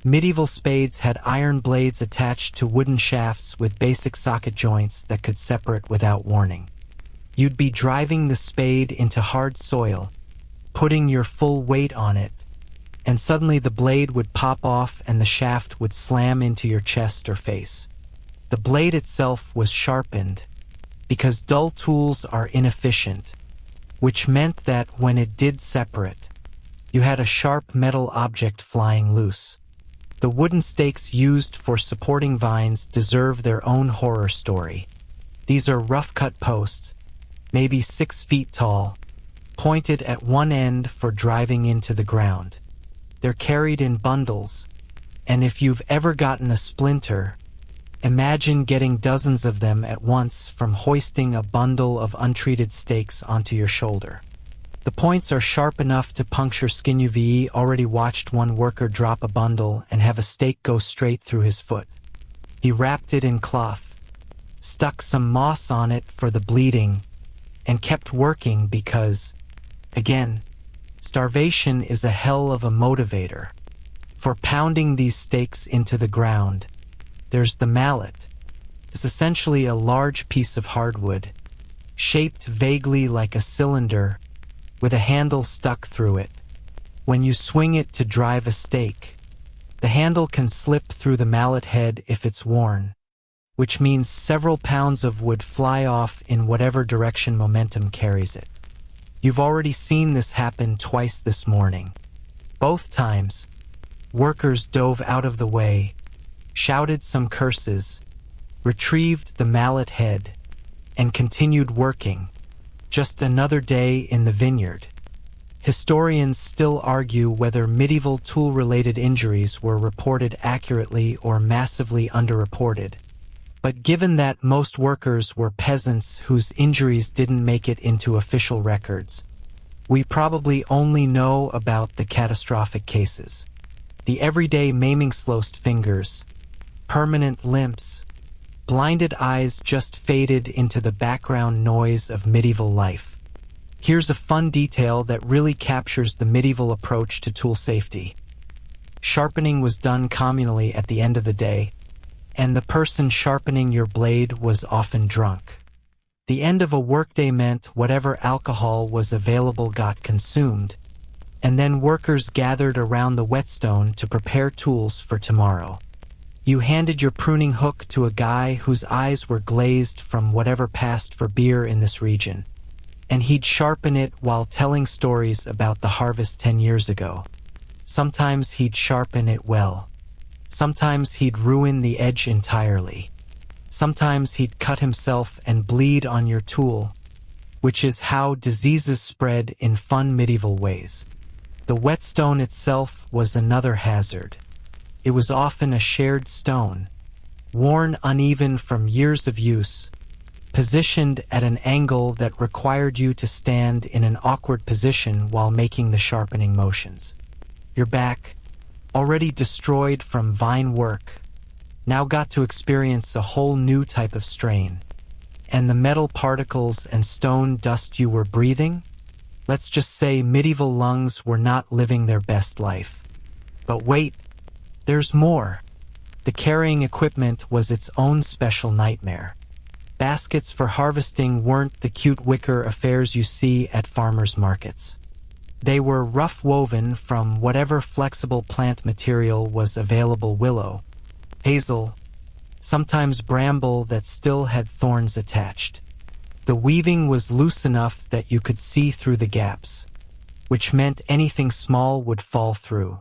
Medieval spades had iron blades attached to wooden shafts with basic socket joints that could separate without warning. You'd be driving the spade into hard soil, putting your full weight on it, and suddenly the blade would pop off and the shaft would slam into your chest or face. The blade itself was sharpened because dull tools are inefficient, which meant that when it did separate, you had a sharp metal object flying loose. The wooden stakes used for supporting vines deserve their own horror story. These are rough-cut posts, maybe 6 feet tall, pointed at one end for driving into the ground. They're carried in bundles, and if you've ever gotten a splinter, imagine getting dozens of them at once from hoisting a bundle of untreated stakes onto your shoulder. The points are sharp enough to puncture skin. You've already watched one worker drop a bundle and have a stake go straight through his foot. He wrapped it in cloth, stuck some moss on it for the bleeding, and kept working because, again, starvation is a hell of a motivator. For pounding these stakes into the ground, there's the mallet. It's essentially a large piece of hardwood, shaped vaguely like a cylinder, with a handle stuck through it. When you swing it to drive a stake, the handle can slip through the mallet head if it's worn, which means several pounds of wood fly off in whatever direction momentum carries it. You've already seen this happen twice this morning. Both times, workers dove out of the way, shouted some curses, retrieved the mallet head, and continued working. Just another day in the vineyard. Historians still argue whether medieval tool-related injuries were reported accurately or massively underreported. But given that most workers were peasants whose injuries didn't make it into official records, we probably only know about the catastrophic cases. The everyday maiming, slosed fingers, permanent limps, blinded eyes just faded into the background noise of medieval life. Here's a fun detail that really captures the medieval approach to tool safety. Sharpening was done communally at the end of the day, and the person sharpening your blade was often drunk. The end of a workday meant whatever alcohol was available got consumed, and then workers gathered around the whetstone to prepare tools for tomorrow. You handed your pruning hook to a guy whose eyes were glazed from whatever passed for beer in this region, and he'd sharpen it while telling stories about the harvest 10 years ago. Sometimes he'd sharpen it well. Sometimes he'd ruin the edge entirely. Sometimes he'd cut himself and bleed on your tool, which is how diseases spread in fun medieval ways. The whetstone itself was another hazard. It was often a shared stone, worn uneven from years of use, positioned at an angle that required you to stand in an awkward position while making the sharpening motions. Your back, already destroyed from vine work, now got to experience a whole new type of strain. And the metal particles and stone dust you were breathing? Let's just say medieval lungs were not living their best life. But wait, there's more. The carrying equipment was its own special nightmare. Baskets for harvesting weren't the cute wicker affairs you see at farmers' markets. They were rough woven from whatever flexible plant material was available: willow, hazel, sometimes bramble that still had thorns attached. The weaving was loose enough that you could see through the gaps, which meant anything small would fall through.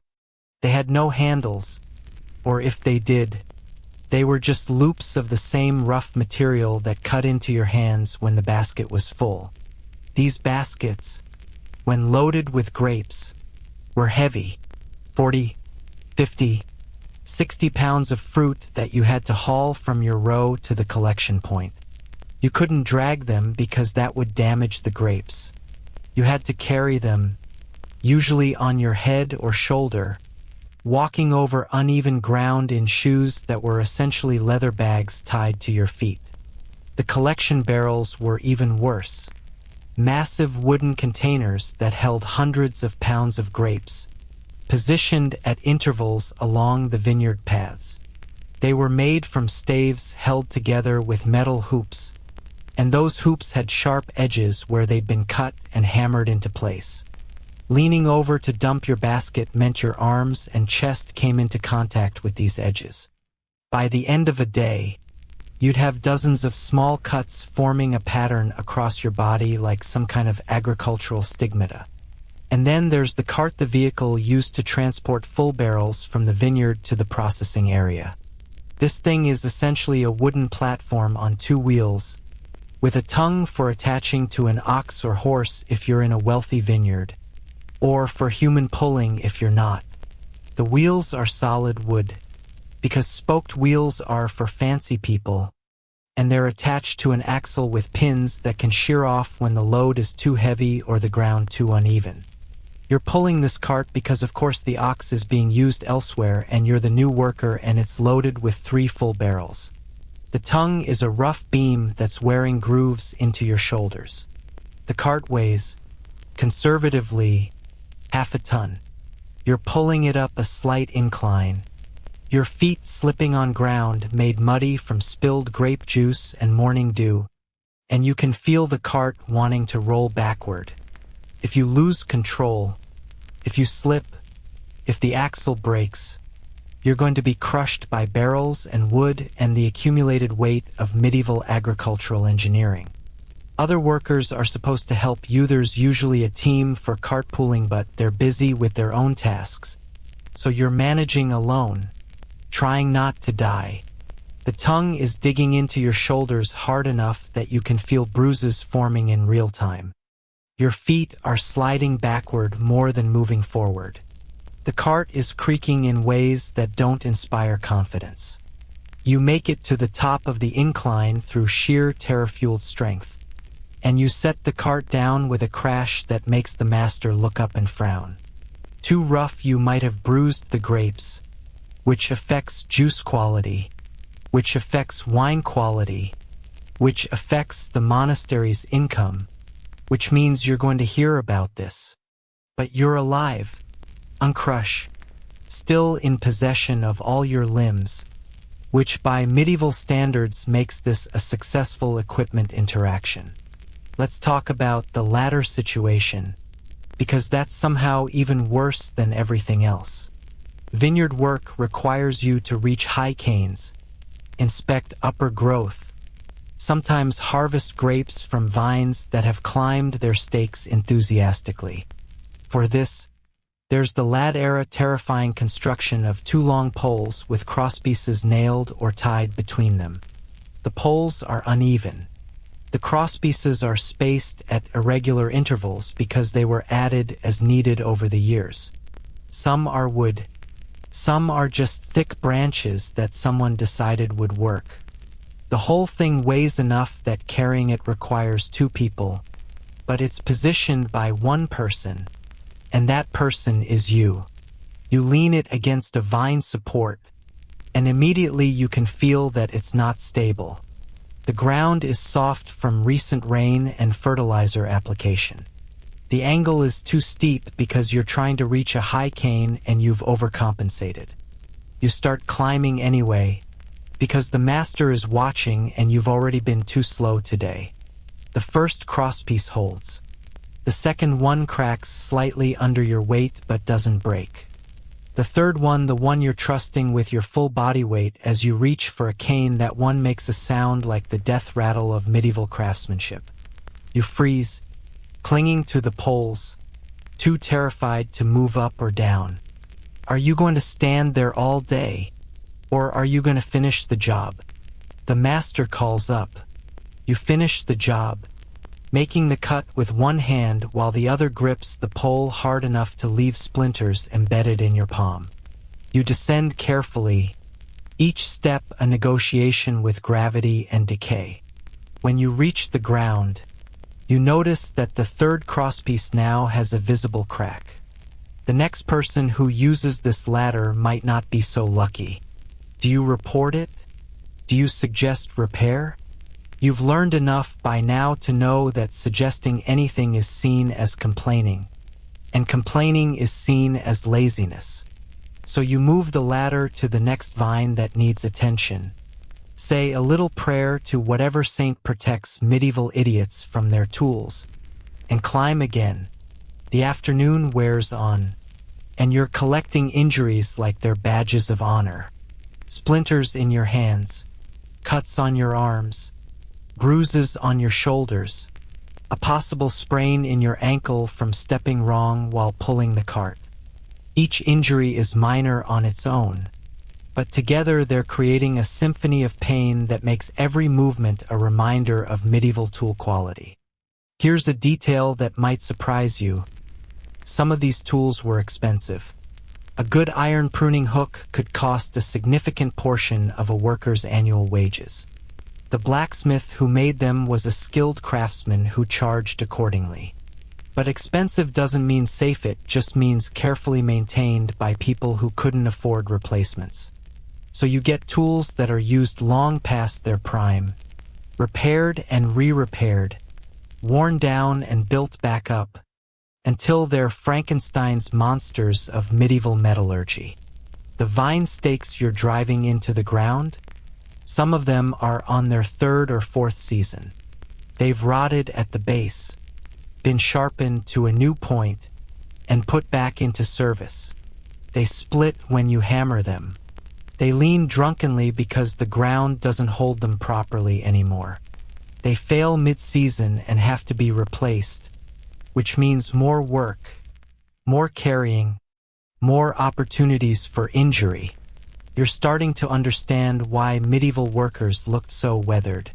They had no handles, or if they did, they were just loops of the same rough material that cut into your hands when the basket was full. These baskets, when loaded with grapes, were heavy. 40, 50, 60 pounds of fruit that you had to haul from your row to the collection point. You couldn't drag them because that would damage the grapes. You had to carry them, usually on your head or shoulder, walking over uneven ground in shoes that were essentially leather bags tied to your feet. The collection barrels were even worse. Massive wooden containers that held hundreds of pounds of grapes, positioned at intervals along the vineyard paths. They were made from staves held together with metal hoops, and those hoops had sharp edges where they'd been cut and hammered into place. Leaning over to dump your basket meant your arms and chest came into contact with these edges. By the end of a day, you'd have dozens of small cuts forming a pattern across your body like some kind of agricultural stigmata. And then there's the cart, the vehicle used to transport full barrels from the vineyard to the processing area. This thing is essentially a wooden platform on two wheels, with a tongue for attaching to an ox or horse if you're in a wealthy vineyard, or for human pulling if you're not. The wheels are solid wood, because spoked wheels are for fancy people, and they're attached to an axle with pins that can shear off when the load is too heavy or the ground too uneven. You're pulling this cart because of course the ox is being used elsewhere and you're the new worker and it's loaded with 3 full barrels. The tongue is a rough beam that's wearing grooves into your shoulders. The cart weighs, conservatively, half a ton. You're pulling it up a slight incline, your feet slipping on ground made muddy from spilled grape juice and morning dew, and you can feel the cart wanting to roll backward. If you lose control, if you slip, if the axle breaks, you're going to be crushed by barrels and wood and the accumulated weight of medieval agricultural engineering. Other workers are supposed to help you. There's usually a team for cart pulling, but they're busy with their own tasks. So you're managing alone, trying not to die. The tongue is digging into your shoulders hard enough that you can feel bruises forming in real time. Your feet are sliding backward more than moving forward. The cart is creaking in ways that don't inspire confidence. You make it to the top of the incline through sheer terror-fueled strength, and you set the cart down with a crash that makes the master look up and frown. Too rough, you might have bruised the grapes, which affects juice quality, which affects wine quality, which affects the monastery's income, which means you're going to hear about this. But you're alive, uncrushed, still in possession of all your limbs, which by medieval standards makes this a successful equipment interaction. Let's talk about the latter situation, because that's somehow even worse than everything else. Vineyard work requires you to reach high canes, inspect upper growth, sometimes harvest grapes from vines that have climbed their stakes enthusiastically. For this, there's the lad-era terrifying construction of 2 long poles with crosspieces nailed or tied between them. The poles are uneven. The crosspieces are spaced at irregular intervals because they were added as needed over the years. Some are wood. Some are just thick branches that someone decided would work. The whole thing weighs enough that carrying it requires 2 people, but it's positioned by one person, and that person is you. You lean it against a vine support, and immediately you can feel that it's not stable. The ground is soft from recent rain and fertilizer application. The angle is too steep because you're trying to reach a high cane and you've overcompensated. You start climbing anyway, because the master is watching and you've already been too slow today. The first crosspiece holds. The second one cracks slightly under your weight but doesn't break. The third one, the one you're trusting with your full body weight as you reach for a cane, that one makes a sound like the death rattle of medieval craftsmanship. You freeze, clinging to the poles, too terrified to move up or down. Are you going to stand there all day? Or are you going to finish the job? The master calls up. You finish the job, making the cut with one hand while the other grips the pole hard enough to leave splinters embedded in your palm. You descend carefully, each step a negotiation with gravity and decay. When you reach the ground, you notice that the third crosspiece now has a visible crack. The next person who uses this ladder might not be so lucky. Do you report it? Do you suggest repair? You've learned enough by now to know that suggesting anything is seen as complaining, and complaining is seen as laziness. So you move the ladder to the next vine that needs attention. Say a little prayer to whatever saint protects medieval idiots from their tools, and climb again. The afternoon wears on, and you're collecting injuries like they're badges of honor. Splinters in your hands, cuts on your arms, bruises on your shoulders, a possible sprain in your ankle from stepping wrong while pulling the cart. Each injury is minor on its own, but together they're creating a symphony of pain that makes every movement a reminder of medieval tool quality. Here's a detail that might surprise you. Some of these tools were expensive. A good iron pruning hook could cost a significant portion of a worker's annual wages. The blacksmith who made them was a skilled craftsman who charged accordingly. But expensive doesn't mean safe, it just means carefully maintained by people who couldn't afford replacements. So you get tools that are used long past their prime, repaired and re-repaired, worn down and built back up, until they're Frankenstein's monsters of medieval metallurgy. The vine stakes you're driving into the ground, some of them are on their third or fourth season. They've rotted at the base, been sharpened to a new point, and put back into service. They split when you hammer them. They lean drunkenly because the ground doesn't hold them properly anymore. They fail mid-season and have to be replaced, which means more work, more carrying, more opportunities for injury. You're starting to understand why medieval workers looked so weathered.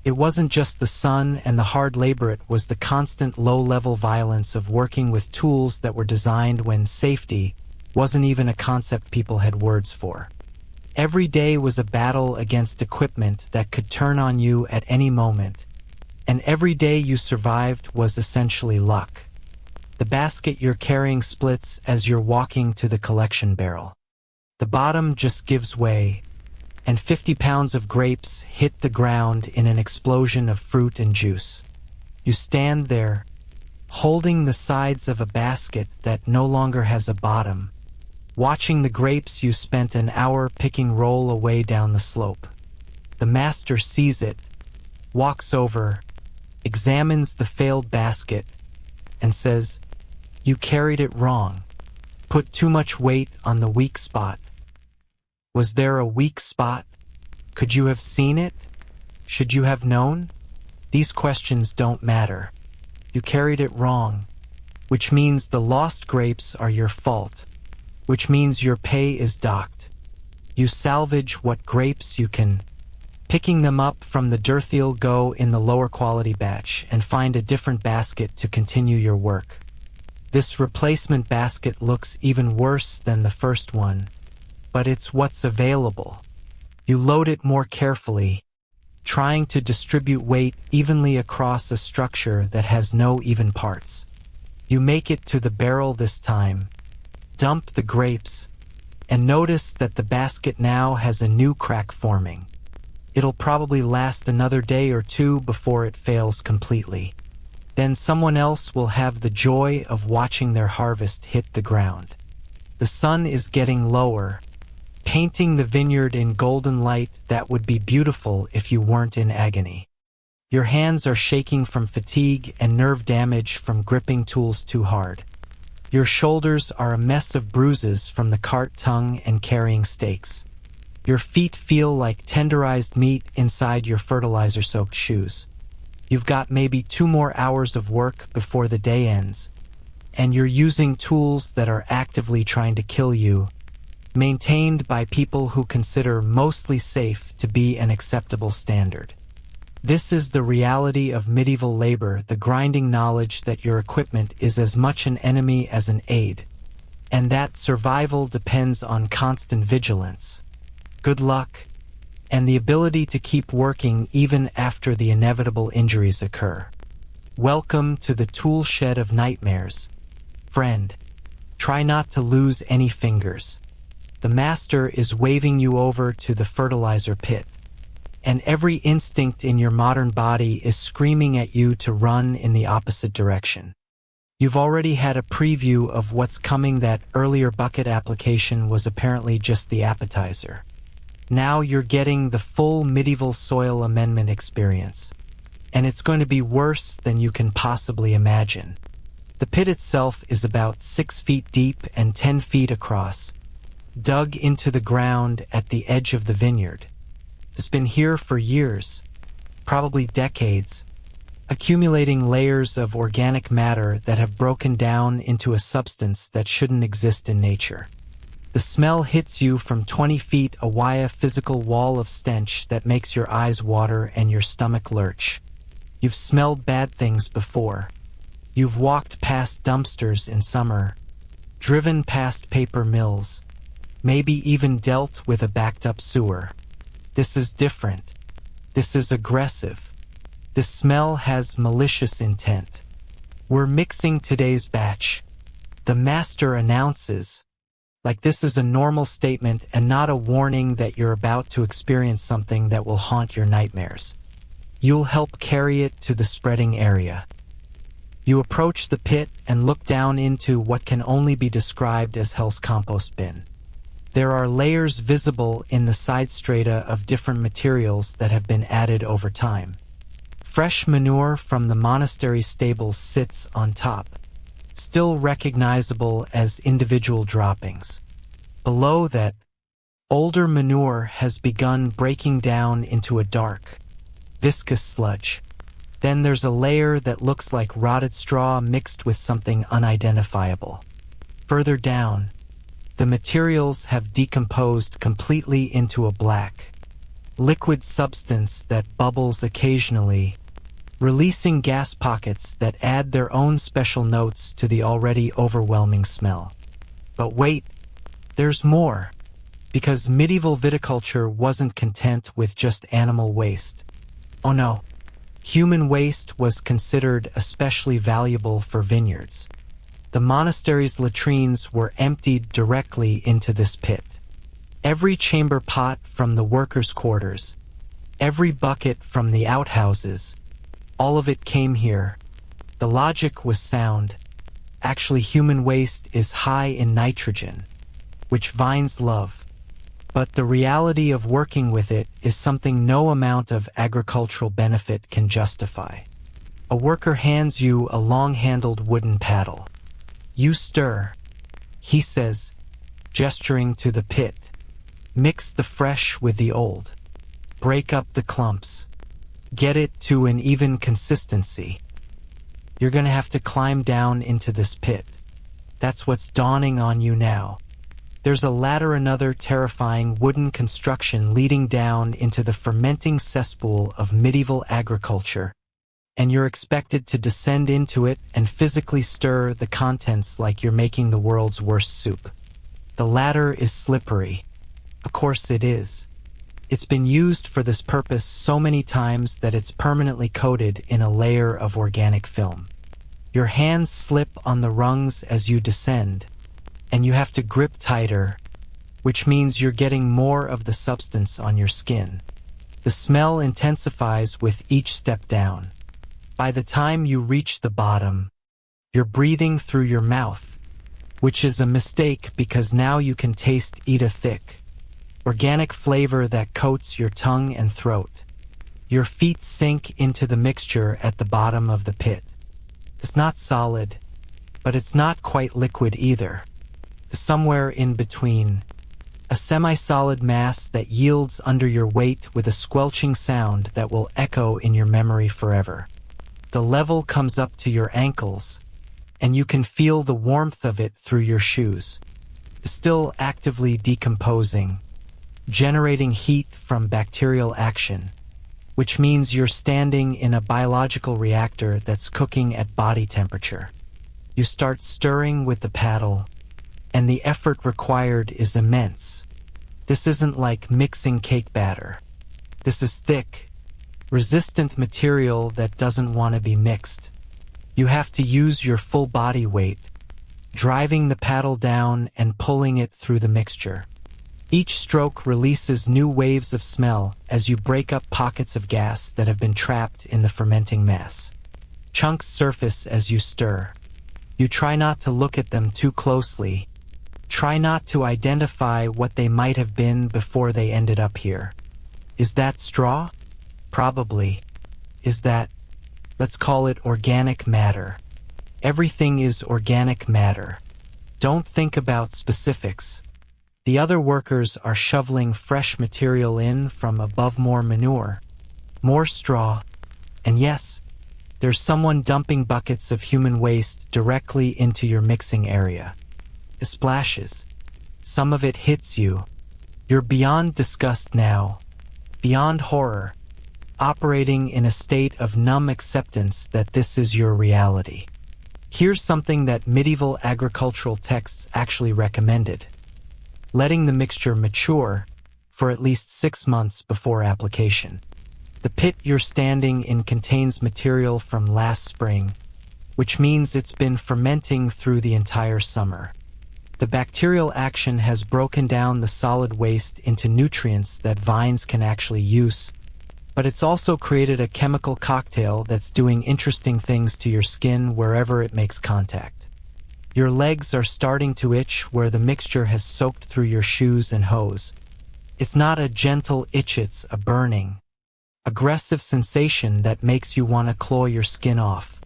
It wasn't just the sun and the hard labor, it was the constant low-level violence of working with tools that were designed when safety wasn't even a concept people had words for. Every day was a battle against equipment that could turn on you at any moment, and every day you survived was essentially luck. The basket you're carrying splits as you're walking to the collection barrel. The bottom just gives way, and 50 pounds of grapes hit the ground in an explosion of fruit and juice. You stand there, holding the sides of a basket that no longer has a bottom, watching the grapes you spent an hour picking roll away down the slope. The master sees it, walks over, examines the failed basket, and says, "You carried it wrong. Put too much weight on the weak spot." Was there a weak spot? Could you have seen it? Should you have known? These questions don't matter. You carried it wrong, which means the lost grapes are your fault, which means your pay is docked. You salvage what grapes you can, picking them up from the dirt. You'll go in the lower quality batch and find a different basket to continue your work. This replacement basket looks even worse than the first one, but it's what's available. You load it more carefully, trying to distribute weight evenly across a structure that has no even parts. You make it to the barrel this time, dump the grapes, and notice that the basket now has a new crack forming. It'll probably last another day or two before it fails completely. Then someone else will have the joy of watching their harvest hit the ground. The sun is getting lower, painting the vineyard in golden light that would be beautiful if you weren't in agony. Your hands are shaking from fatigue and nerve damage from gripping tools too hard. Your shoulders are a mess of bruises from the cart tongue and carrying stakes. Your feet feel like tenderized meat inside your fertilizer-soaked shoes. You've got maybe 2 more hours of work before the day ends, and you're using tools that are actively trying to kill you, maintained by people who consider mostly safe to be an acceptable standard. This is the reality of medieval labor, the grinding knowledge that your equipment is as much an enemy as an aid, and that survival depends on constant vigilance, good luck, and the ability to keep working even after the inevitable injuries occur. Welcome to the tool shed of nightmares. Friend, try not to lose any fingers. The master is waving you over to the fertilizer pit, and every instinct in your modern body is screaming at you to run in the opposite direction. You've already had a preview of what's coming. That earlier bucket application was apparently just the appetizer. Now you're getting the full medieval soil amendment experience, and it's going to be worse than you can possibly imagine. The pit itself is about 6 feet deep and 10 feet across, dug into the ground at the edge of the vineyard. It's been here for years, probably decades, accumulating layers of organic matter that have broken down into a substance that shouldn't exist in nature. The smell hits you from 20 feet away, a physical wall of stench that makes your eyes water and your stomach lurch. You've smelled bad things before. You've walked past dumpsters in summer, driven past paper mills, maybe even dealt with a backed-up sewer. This is different. This is aggressive. This smell has malicious intent. We're mixing today's batch. The master announces, like this is a normal statement and not a warning that you're about to experience something that will haunt your nightmares. You'll help carry it to the spreading area. You approach the pit and look down into what can only be described as hell's compost bin. There are layers visible in the side strata of different materials that have been added over time. Fresh manure from the monastery stables sits on top, still recognizable as individual droppings. Below that, older manure has begun breaking down into a dark, viscous sludge. Then there's a layer that looks like rotted straw mixed with something unidentifiable. Further down, the materials have decomposed completely into a black, liquid substance that bubbles occasionally, releasing gas pockets that add their own special notes to the already overwhelming smell. But wait, there's more, because medieval viticulture wasn't content with just animal waste. Oh no, human waste was considered especially valuable for vineyards. The monastery's latrines were emptied directly into this pit. Every chamber pot from the workers' quarters, every bucket from the outhouses, all of it came here. The logic was sound. Actually, human waste is high in nitrogen, which vines love. But the reality of working with it is something no amount of agricultural benefit can justify. A worker hands you a long-handled wooden paddle. You stir, he says, gesturing to the pit. Mix the fresh with the old. Break up the clumps. Get it to an even consistency. You're going to have to climb down into this pit. That's what's dawning on you now. There's a ladder, another terrifying wooden construction leading down into the fermenting cesspool of medieval agriculture, and you're expected to descend into it and physically stir the contents like you're making the world's worst soup. The ladder is slippery. Of course it is. It's been used for this purpose so many times that it's permanently coated in a layer of organic film. Your hands slip on the rungs as you descend, and you have to grip tighter, which means you're getting more of the substance on your skin. The smell intensifies with each step down. By the time you reach the bottom, you're breathing through your mouth, which is a mistake because now you can taste a thick, organic flavor that coats your tongue and throat. Your feet sink into the mixture at the bottom of the pit. It's not solid, but it's not quite liquid either. Somewhere in between, a semi-solid mass that yields under your weight with a squelching sound that will echo in your memory forever. The level comes up to your ankles, and you can feel the warmth of it through your shoes. Still actively decomposing, generating heat from bacterial action. which means you're standing in a biological reactor that's cooking at body temperature. You start stirring with the paddle, and the effort required is immense. This isn't like mixing cake batter. This is thick, resistant material that doesn't want to be mixed. You have to use your full body weight, driving the paddle down and pulling it through the mixture. Each stroke releases new waves of smell as you break up pockets of gas that have been trapped in the fermenting mass. Chunks surface as you stir. You try not to look at them too closely. Try not to identify what they might have been before they ended up here. Is that straw? Probably. Is that, let's call it organic matter. Everything is organic matter. Don't think about specifics. The other workers are shoveling fresh material in from above, more manure, more straw, and yes, there's someone dumping buckets of human waste directly into your mixing area. It splashes. Some of it hits you. You're beyond disgust now, beyond horror, operating in a state of numb acceptance that this is your reality. Here's something that medieval agricultural texts actually recommended: letting the mixture mature for at least 6 months before application. The pit you're standing in contains material from last spring, which means it's been fermenting through the entire summer. The bacterial action has broken down the solid waste into nutrients that vines can actually use, but it's also created a chemical cocktail that's doing interesting things to your skin wherever it makes contact. Your legs are starting to itch where the mixture has soaked through your shoes and hose. It's not a gentle itch, it's a burning, aggressive sensation that makes you want to claw your skin off.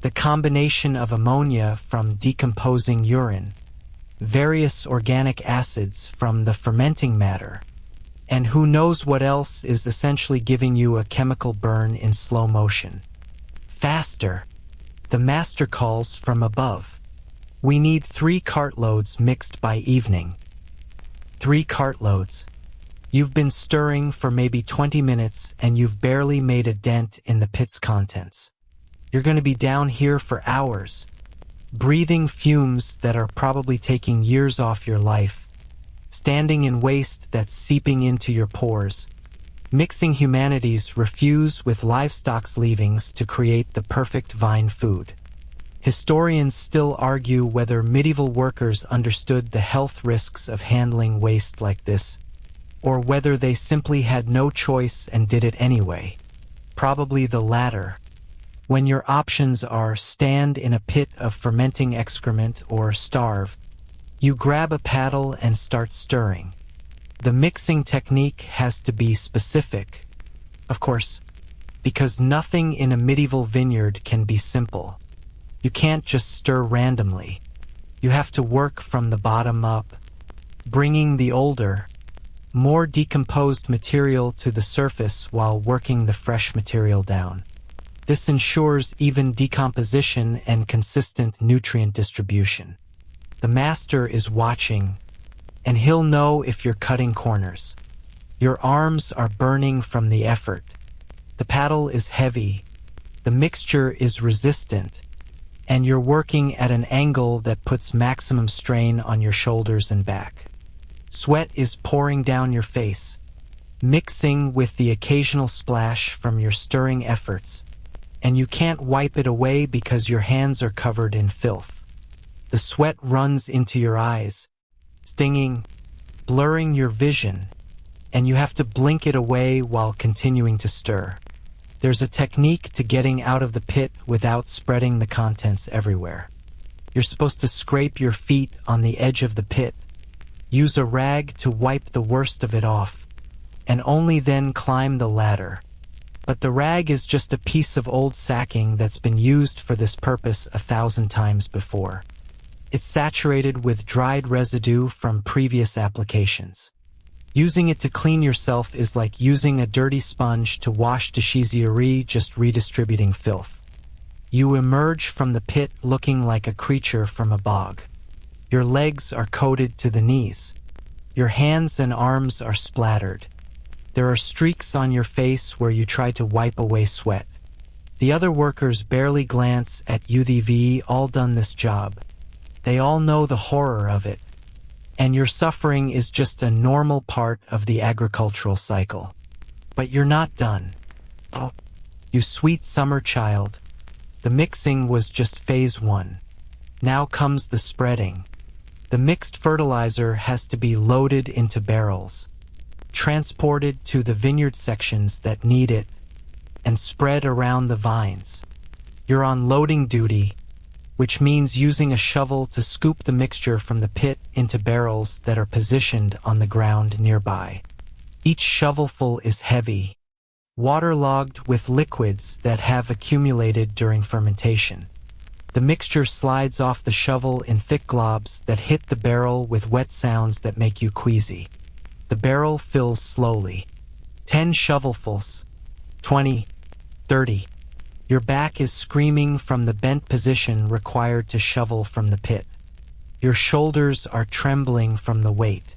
The combination of ammonia from decomposing urine, various organic acids from the fermenting matter, and who knows what else is essentially giving you a chemical burn in slow motion. Faster! The master calls from above. We need 3 cartloads mixed by evening. 3 cartloads. You've been stirring for maybe 20 minutes and you've barely made a dent in the pit's contents. You're going to be down here for hours, breathing fumes that are probably taking years off your life, standing in waste that's seeping into your pores, mixing humanity's refuse with livestock's leavings to create the perfect vine food. Historians still argue whether medieval workers understood the health risks of handling waste like this, or whether they simply had no choice and did it anyway. Probably the latter. When your options are stand in a pit of fermenting excrement or starve, you grab a paddle and start stirring. The mixing technique has to be specific, of course, because nothing in a medieval vineyard can be simple. You can't just stir randomly. You have to work from the bottom up, bringing the older, more decomposed material to the surface while working the fresh material down. This ensures even decomposition and consistent nutrient distribution. The master is watching, and he'll know if you're cutting corners. Your arms are burning from the effort. The paddle is heavy. The mixture is resistant, and you're working at an angle that puts maximum strain on your shoulders and back. Sweat is pouring down your face, mixing with the occasional splash from your stirring efforts, and you can't wipe it away because your hands are covered in filth. The sweat runs into your eyes, stinging, blurring your vision, and you have to blink it away while continuing to stir. There's a technique to getting out of the pit without spreading the contents everywhere. You're supposed to scrape your feet on the edge of the pit, use a rag to wipe the worst of it off, and only then climb the ladder. But the rag is just a piece of old sacking that's been used for this purpose 1,000 times before. It's saturated with dried residue from previous applications. Using it to clean yourself is like using a dirty sponge to wash dishes, just redistributing filth. You emerge from the pit looking like a creature from a bog. Your legs are coated to the knees. Your hands and arms are splattered. There are streaks on your face where you try to wipe away sweat. The other workers barely glance at you. They've all done this job. They all know the horror of it. And your suffering is just a normal part of the agricultural cycle. But you're not done. Oh, you sweet summer child. The mixing was just phase 1. Now comes the spreading. The mixed fertilizer has to be loaded into barrels, transported to the vineyard sections that need it, and spread around the vines. You're on loading duty, which means using a shovel to scoop the mixture from the pit into barrels that are positioned on the ground nearby. Each shovelful is heavy, waterlogged with liquids that have accumulated during fermentation. The mixture slides off the shovel in thick globs that hit the barrel with wet sounds that make you queasy. The barrel fills slowly. 10 shovelfuls, 20, 30. Your back is screaming from the bent position required to shovel from the pit. Your shoulders are trembling from the weight.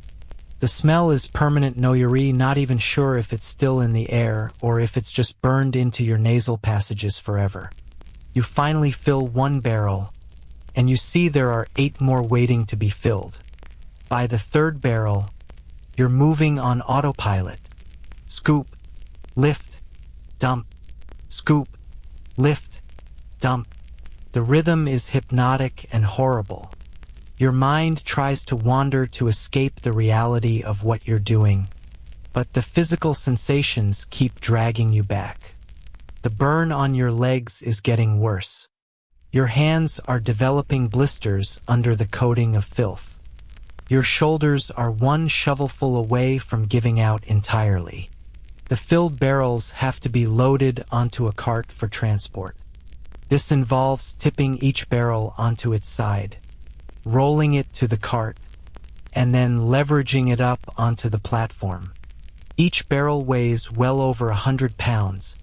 The smell is permanent. No, you're not even sure if it's still in the air or if it's just burned into your nasal passages forever. You finally fill 1 barrel, and you see there are 8 more waiting to be filled. By the 3rd barrel, you're moving on autopilot. Scoop, lift, dump, scoop, lift, dump. The rhythm is hypnotic and horrible. Your mind tries to wander to escape the reality of what you're doing, but the physical sensations keep dragging you back. The burn on your legs is getting worse. Your hands are developing blisters under the coating of filth. Your shoulders are 1 shovelful away from giving out entirely. The filled barrels have to be loaded onto a cart for transport. This involves tipping each barrel onto its side, rolling it to the cart, and then leveraging it up onto the platform. Each barrel weighs well over 100 pounds,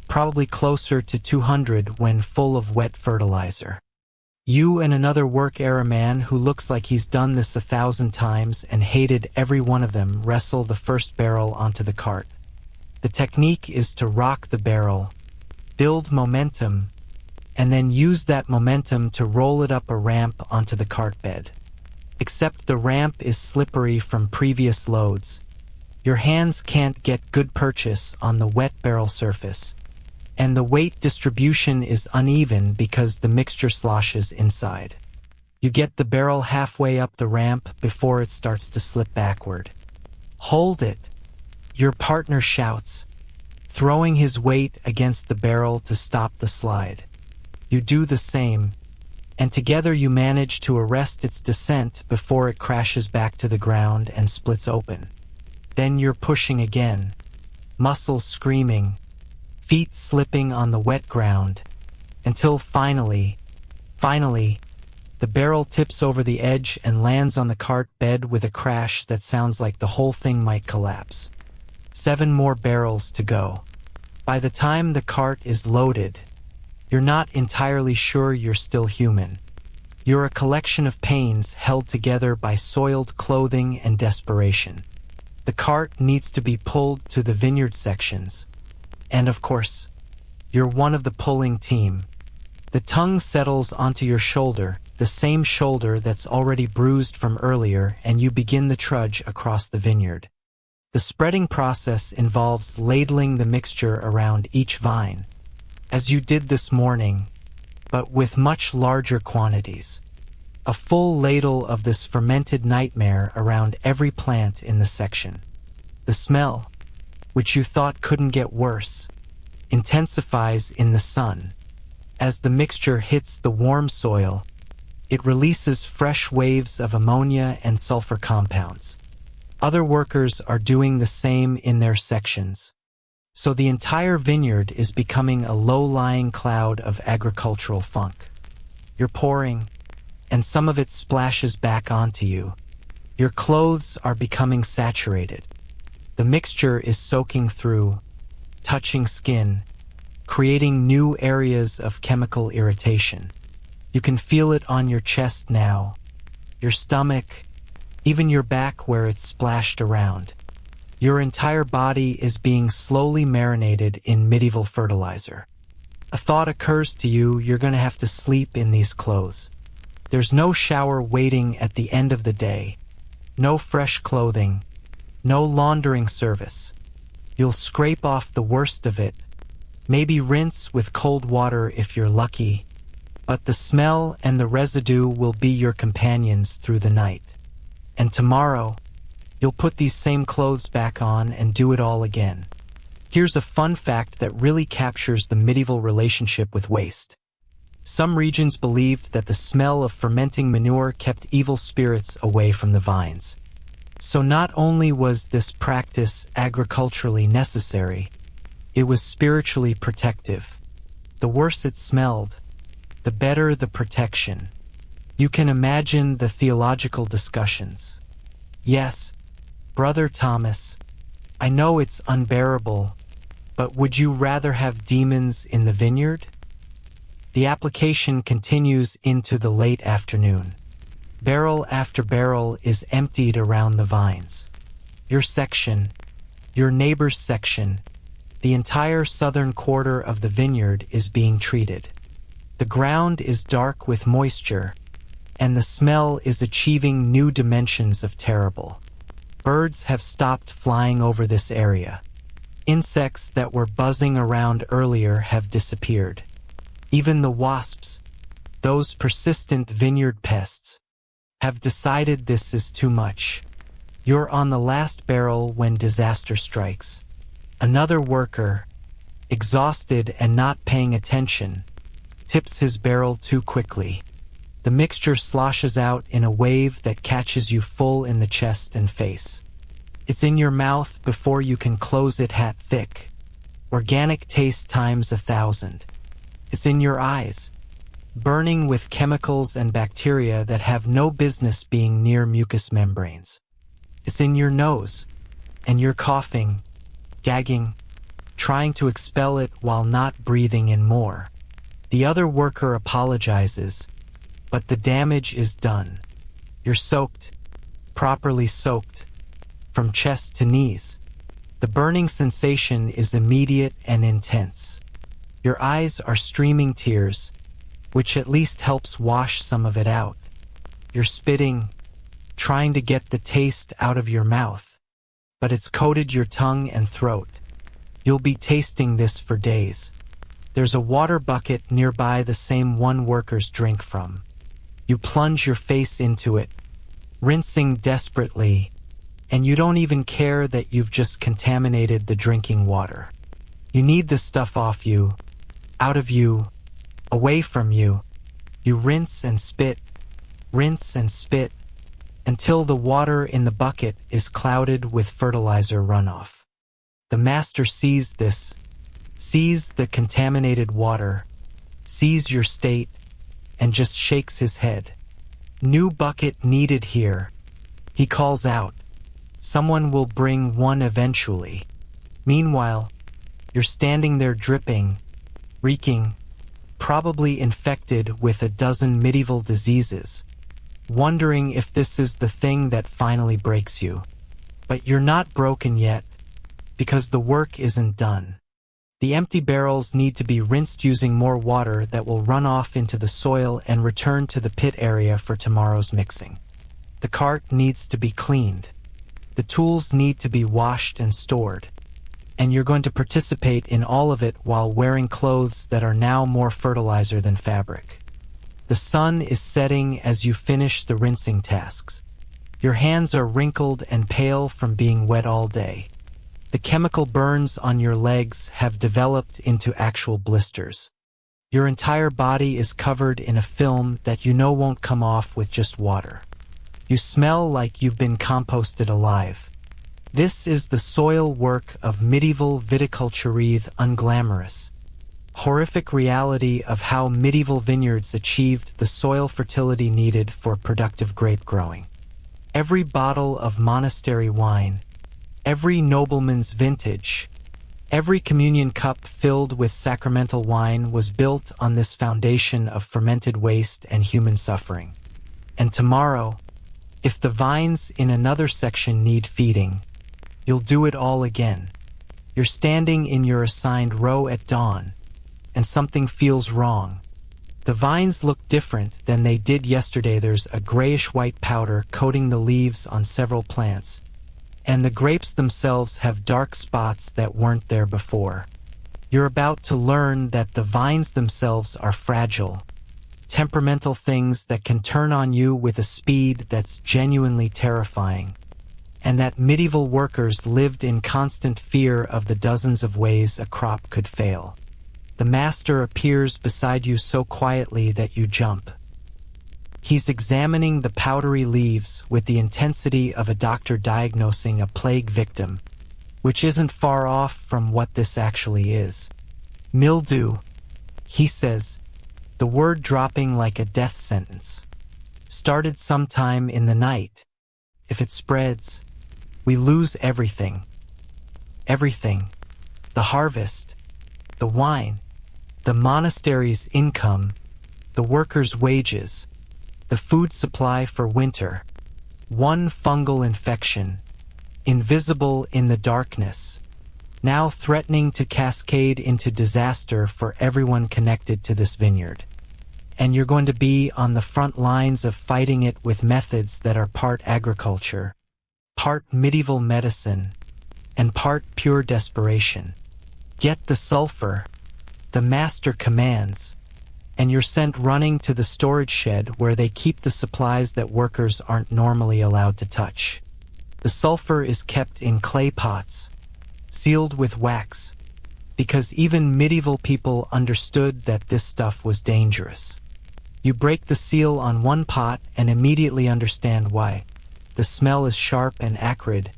probably closer to 200 when full of wet fertilizer. You and another work-era man who looks like he's done this 1,000 times and hated every one of them wrestle the first barrel onto the cart. The technique is to rock the barrel, build momentum, and then use that momentum to roll it up a ramp onto the cart bed. Except the ramp is slippery from previous loads. Your hands can't get good purchase on the wet barrel surface, and the weight distribution is uneven because the mixture sloshes inside. You get the barrel halfway up the ramp before it starts to slip backward. Hold it, your partner shouts, throwing his weight against the barrel to stop the slide. You do the same, and together you manage to arrest its descent before it crashes back to the ground and splits open. Then you're pushing again, muscles screaming, feet slipping on the wet ground, until finally, the barrel tips over the edge and lands on the cart bed with a crash that sounds like the whole thing might collapse. 7 more barrels to go. By the time the cart is loaded, you're not entirely sure you're still human. You're a collection of pains held together by soiled clothing and desperation. The cart needs to be pulled to the vineyard sections. And of course, you're one of the pulling team. The tongue settles onto your shoulder, the same shoulder that's already bruised from earlier, and you begin the trudge across the vineyard. The spreading process involves ladling the mixture around each vine, as you did this morning, but with much larger quantities. A full ladle of this fermented nightmare around every plant in the section. The smell, which you thought couldn't get worse, intensifies in the sun. As the mixture hits the warm soil, it releases fresh waves of ammonia and sulfur compounds. Other workers are doing the same in their sections. So the entire vineyard is becoming a low-lying cloud of agricultural funk. You're pouring, and some of it splashes back onto you. Your clothes are becoming saturated. The mixture is soaking through, touching skin, creating new areas of chemical irritation. You can feel it on your chest now, your stomach, even your back where it's splashed around. Your entire body is being slowly marinated in medieval fertilizer. A thought occurs to you, you're going to have to sleep in these clothes. There's no shower waiting at the end of the day, no fresh clothing, no laundering service. You'll scrape off the worst of it, maybe rinse with cold water if you're lucky, but the smell and the residue will be your companions through the night. And tomorrow, you'll put these same clothes back on and do it all again. Here's a fun fact that really captures the medieval relationship with waste. Some regions believed that the smell of fermenting manure kept evil spirits away from the vines. So not only was this practice agriculturally necessary, it was spiritually protective. The worse it smelled, the better the protection. You can imagine the theological discussions. Yes, Brother Thomas, I know it's unbearable, but would you rather have demons in the vineyard? The application continues into the late afternoon. Barrel after barrel is emptied around the vines. Your section, your neighbor's section, the entire southern quarter of the vineyard is being treated. The ground is dark with moisture, and the smell is achieving new dimensions of terrible. Birds have stopped flying over this area. Insects that were buzzing around earlier have disappeared. Even the wasps, those persistent vineyard pests, have decided this is too much. You're on the last barrel when disaster strikes. Another worker, exhausted and not paying attention, tips his barrel too quickly. The mixture sloshes out in a wave that catches you full in the chest and face. It's in your mouth before you can close it hat thick. Organic taste times 1,000. It's in your eyes, burning with chemicals and bacteria that have no business being near mucous membranes. It's in your nose, and you're coughing, gagging, trying to expel it while not breathing in more. The other worker apologizes, but the damage is done. You're soaked, properly soaked, from chest to knees. The burning sensation is immediate and intense. Your eyes are streaming tears, which at least helps wash some of it out. You're spitting, trying to get the taste out of your mouth, but it's coated your tongue and throat. You'll be tasting this for days. There's a water bucket nearby, the same one workers drink from. You plunge your face into it, rinsing desperately, and you don't even care that you've just contaminated the drinking water. You need the stuff off you, out of you, away from you. You rinse and spit, until the water in the bucket is clouded with fertilizer runoff. The master sees this, sees the contaminated water, sees your state, and just shakes his head. New bucket needed here. He calls out. Someone will bring one eventually. Meanwhile, you're standing there dripping, reeking, probably infected with a dozen medieval diseases, wondering if this is the thing that finally breaks you. But you're not broken yet, because the work isn't done. The empty barrels need to be rinsed using more water that will run off into the soil and return to the pit area for tomorrow's mixing. The cart needs to be cleaned. The tools need to be washed and stored. And you're going to participate in all of it while wearing clothes that are now more fertilizer than fabric. The sun is setting as you finish the rinsing tasks. Your hands are wrinkled and pale from being wet all day. The chemical burns on your legs have developed into actual blisters. Your entire body is covered in a film that you know won't come off with just water. You smell like you've been composted alive. This is the soil work of medieval viticulture, unglamorous. Horrific reality of how medieval vineyards achieved the soil fertility needed for productive grape growing. Every bottle of monastery wine, every nobleman's vintage, every communion cup filled with sacramental wine was built on this foundation of fermented waste and human suffering. And tomorrow, if the vines in another section need feeding, You'll do it all again. You're standing in your assigned row at dawn, and something feels wrong. The vines look different than they did yesterday. There's a grayish-white powder coating the leaves on several plants, and the grapes themselves have dark spots that weren't there before. You're about to learn that the vines themselves are fragile, temperamental things that can turn on you with a speed that's genuinely terrifying, and that medieval workers lived in constant fear of the dozens of ways a crop could fail. The master appears beside you so quietly that you jump. He's examining the powdery leaves with the intensity of a doctor diagnosing a plague victim, which isn't far off from what this actually is. Mildew, he says, the word dropping like a death sentence. Started sometime in the night. If it spreads, we lose everything. Everything. The harvest, the wine, the monastery's income, the workers' wages, the food supply for winter. One fungal infection, invisible in the darkness, now threatening to cascade into disaster for everyone connected to this vineyard. And you're going to be on the front lines of fighting it with methods that are part agriculture, part medieval medicine, and part pure desperation. Get the sulfur, the master commands, and you're sent running to the storage shed where they keep the supplies that workers aren't normally allowed to touch. The sulfur is kept in clay pots, sealed with wax, because even medieval people understood that this stuff was dangerous. You break the seal on one pot and immediately understand why. The smell is sharp and acrid,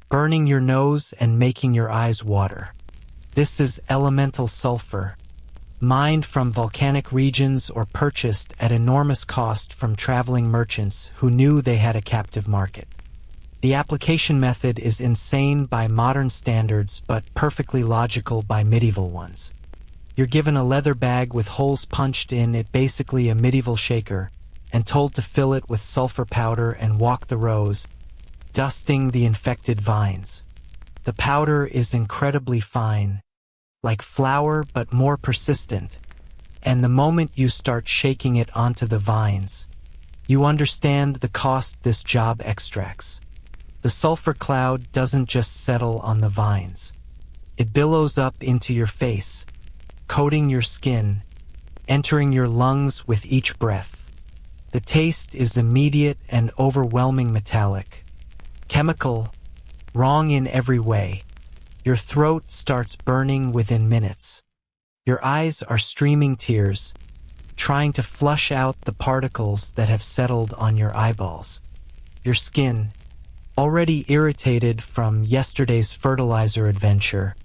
burning your nose and making your eyes water. This is elemental sulfur, mined from volcanic regions or purchased at enormous cost from traveling merchants who knew they had a captive market. The application method is insane by modern standards, but perfectly logical by medieval ones. You're given a leather bag with holes punched in it, basically a medieval shaker, and told to fill it with sulfur powder and walk the rows, dusting the infected vines. The powder is incredibly fine, like flour but more persistent, and the moment you start shaking it onto the vines, you understand the cost this job extracts. The sulfur cloud doesn't just settle on the vines. It billows up into your face, coating your skin, entering your lungs with each breath. The taste is immediate and overwhelming, metallic, chemical, wrong in every way. Your throat starts burning within minutes. Your eyes are streaming tears, trying to flush out the particles that have settled on your eyeballs. Your skin, already irritated from yesterday's fertilizer adventure,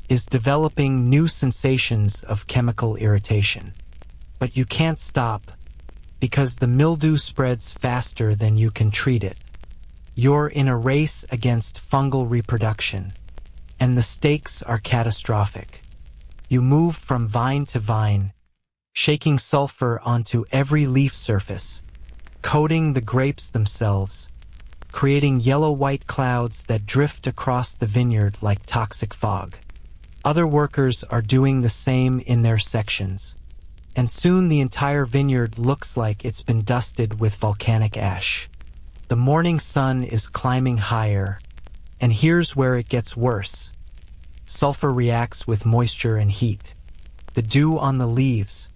is developing new sensations of chemical irritation. But you can't stop, because the mildew spreads faster than you can treat it. You're in a race against fungal reproduction, and the stakes are catastrophic. You move from vine to vine, shaking sulfur onto every leaf surface, coating the grapes themselves, creating yellow-white clouds that drift across the vineyard like toxic fog. Other workers are doing the same in their sections, and soon the entire vineyard looks like it's been dusted with volcanic ash. The morning sun is climbing higher, and here's where it gets worse. Sulfur reacts with moisture and heat. The dew on the leaves,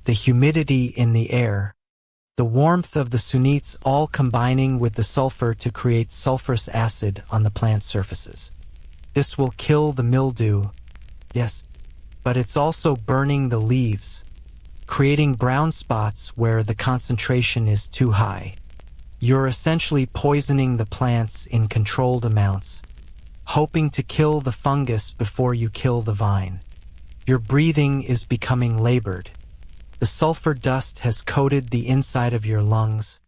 the humidity in the air, the warmth of the sunnites all combining with the sulfur to create sulfurous acid on the plant surfaces. This will kill the mildew, yes, but it's also burning the leaves, creating brown spots where the concentration is too high. You're essentially poisoning the plants in controlled amounts, hoping to kill the fungus before you kill the vine. Your breathing is becoming labored. The sulfur dust has coated the inside of your lungs,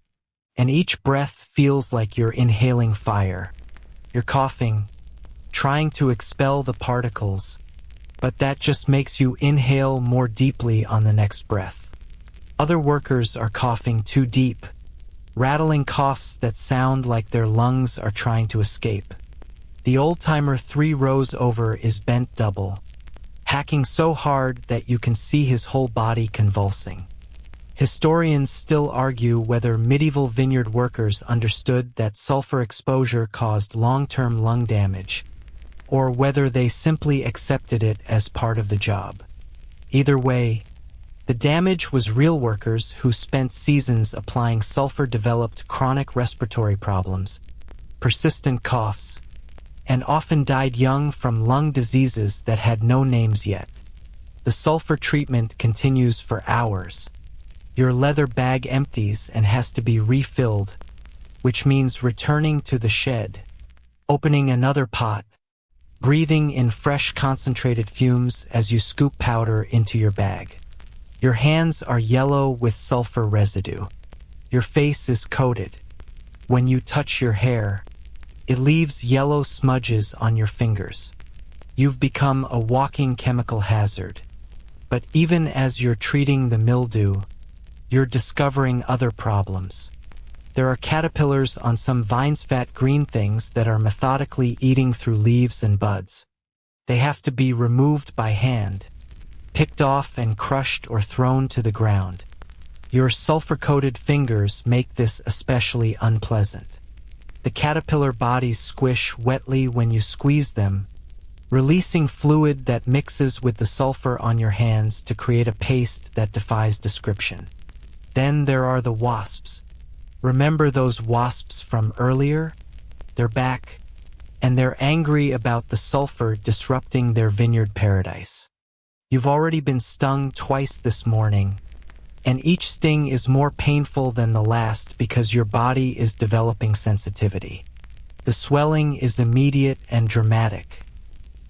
and each breath feels like you're inhaling fire. You're coughing, trying to expel the particles, but that just makes you inhale more deeply on the next breath. Other workers are coughing too deep, rattling coughs that sound like their lungs are trying to escape. The old-timer 3 rows over is bent double, hacking so hard that you can see his whole body convulsing. Historians still argue whether medieval vineyard workers understood that sulfur exposure caused long-term lung damage, or whether they simply accepted it as part of the job. Either way, the damage was real. Workers who spent seasons applying sulfur developed chronic respiratory problems, persistent coughs, and often died young from lung diseases that had no names yet. The sulfur treatment continues for hours. Your leather bag empties and has to be refilled, which means returning to the shed, opening another pot, breathing in fresh concentrated fumes as you scoop powder into your bag. Your hands are yellow with sulfur residue. Your face is coated. When you touch your hair, it leaves yellow smudges on your fingers. You've become a walking chemical hazard. But even as you're treating the mildew, you're discovering other problems. There are caterpillars on some vines, fat green things that are methodically eating through leaves and buds. They have to be removed by hand, picked off and crushed or thrown to the ground. Your sulfur-coated fingers make this especially unpleasant. The caterpillar bodies squish wetly when you squeeze them, releasing fluid that mixes with the sulfur on your hands to create a paste that defies description. Then there are the wasps. Remember those wasps from earlier? They're back, and they're angry about the sulfur disrupting their vineyard paradise. You've already been stung twice this morning, and each sting is more painful than the last because your body is developing sensitivity. The swelling is immediate and dramatic.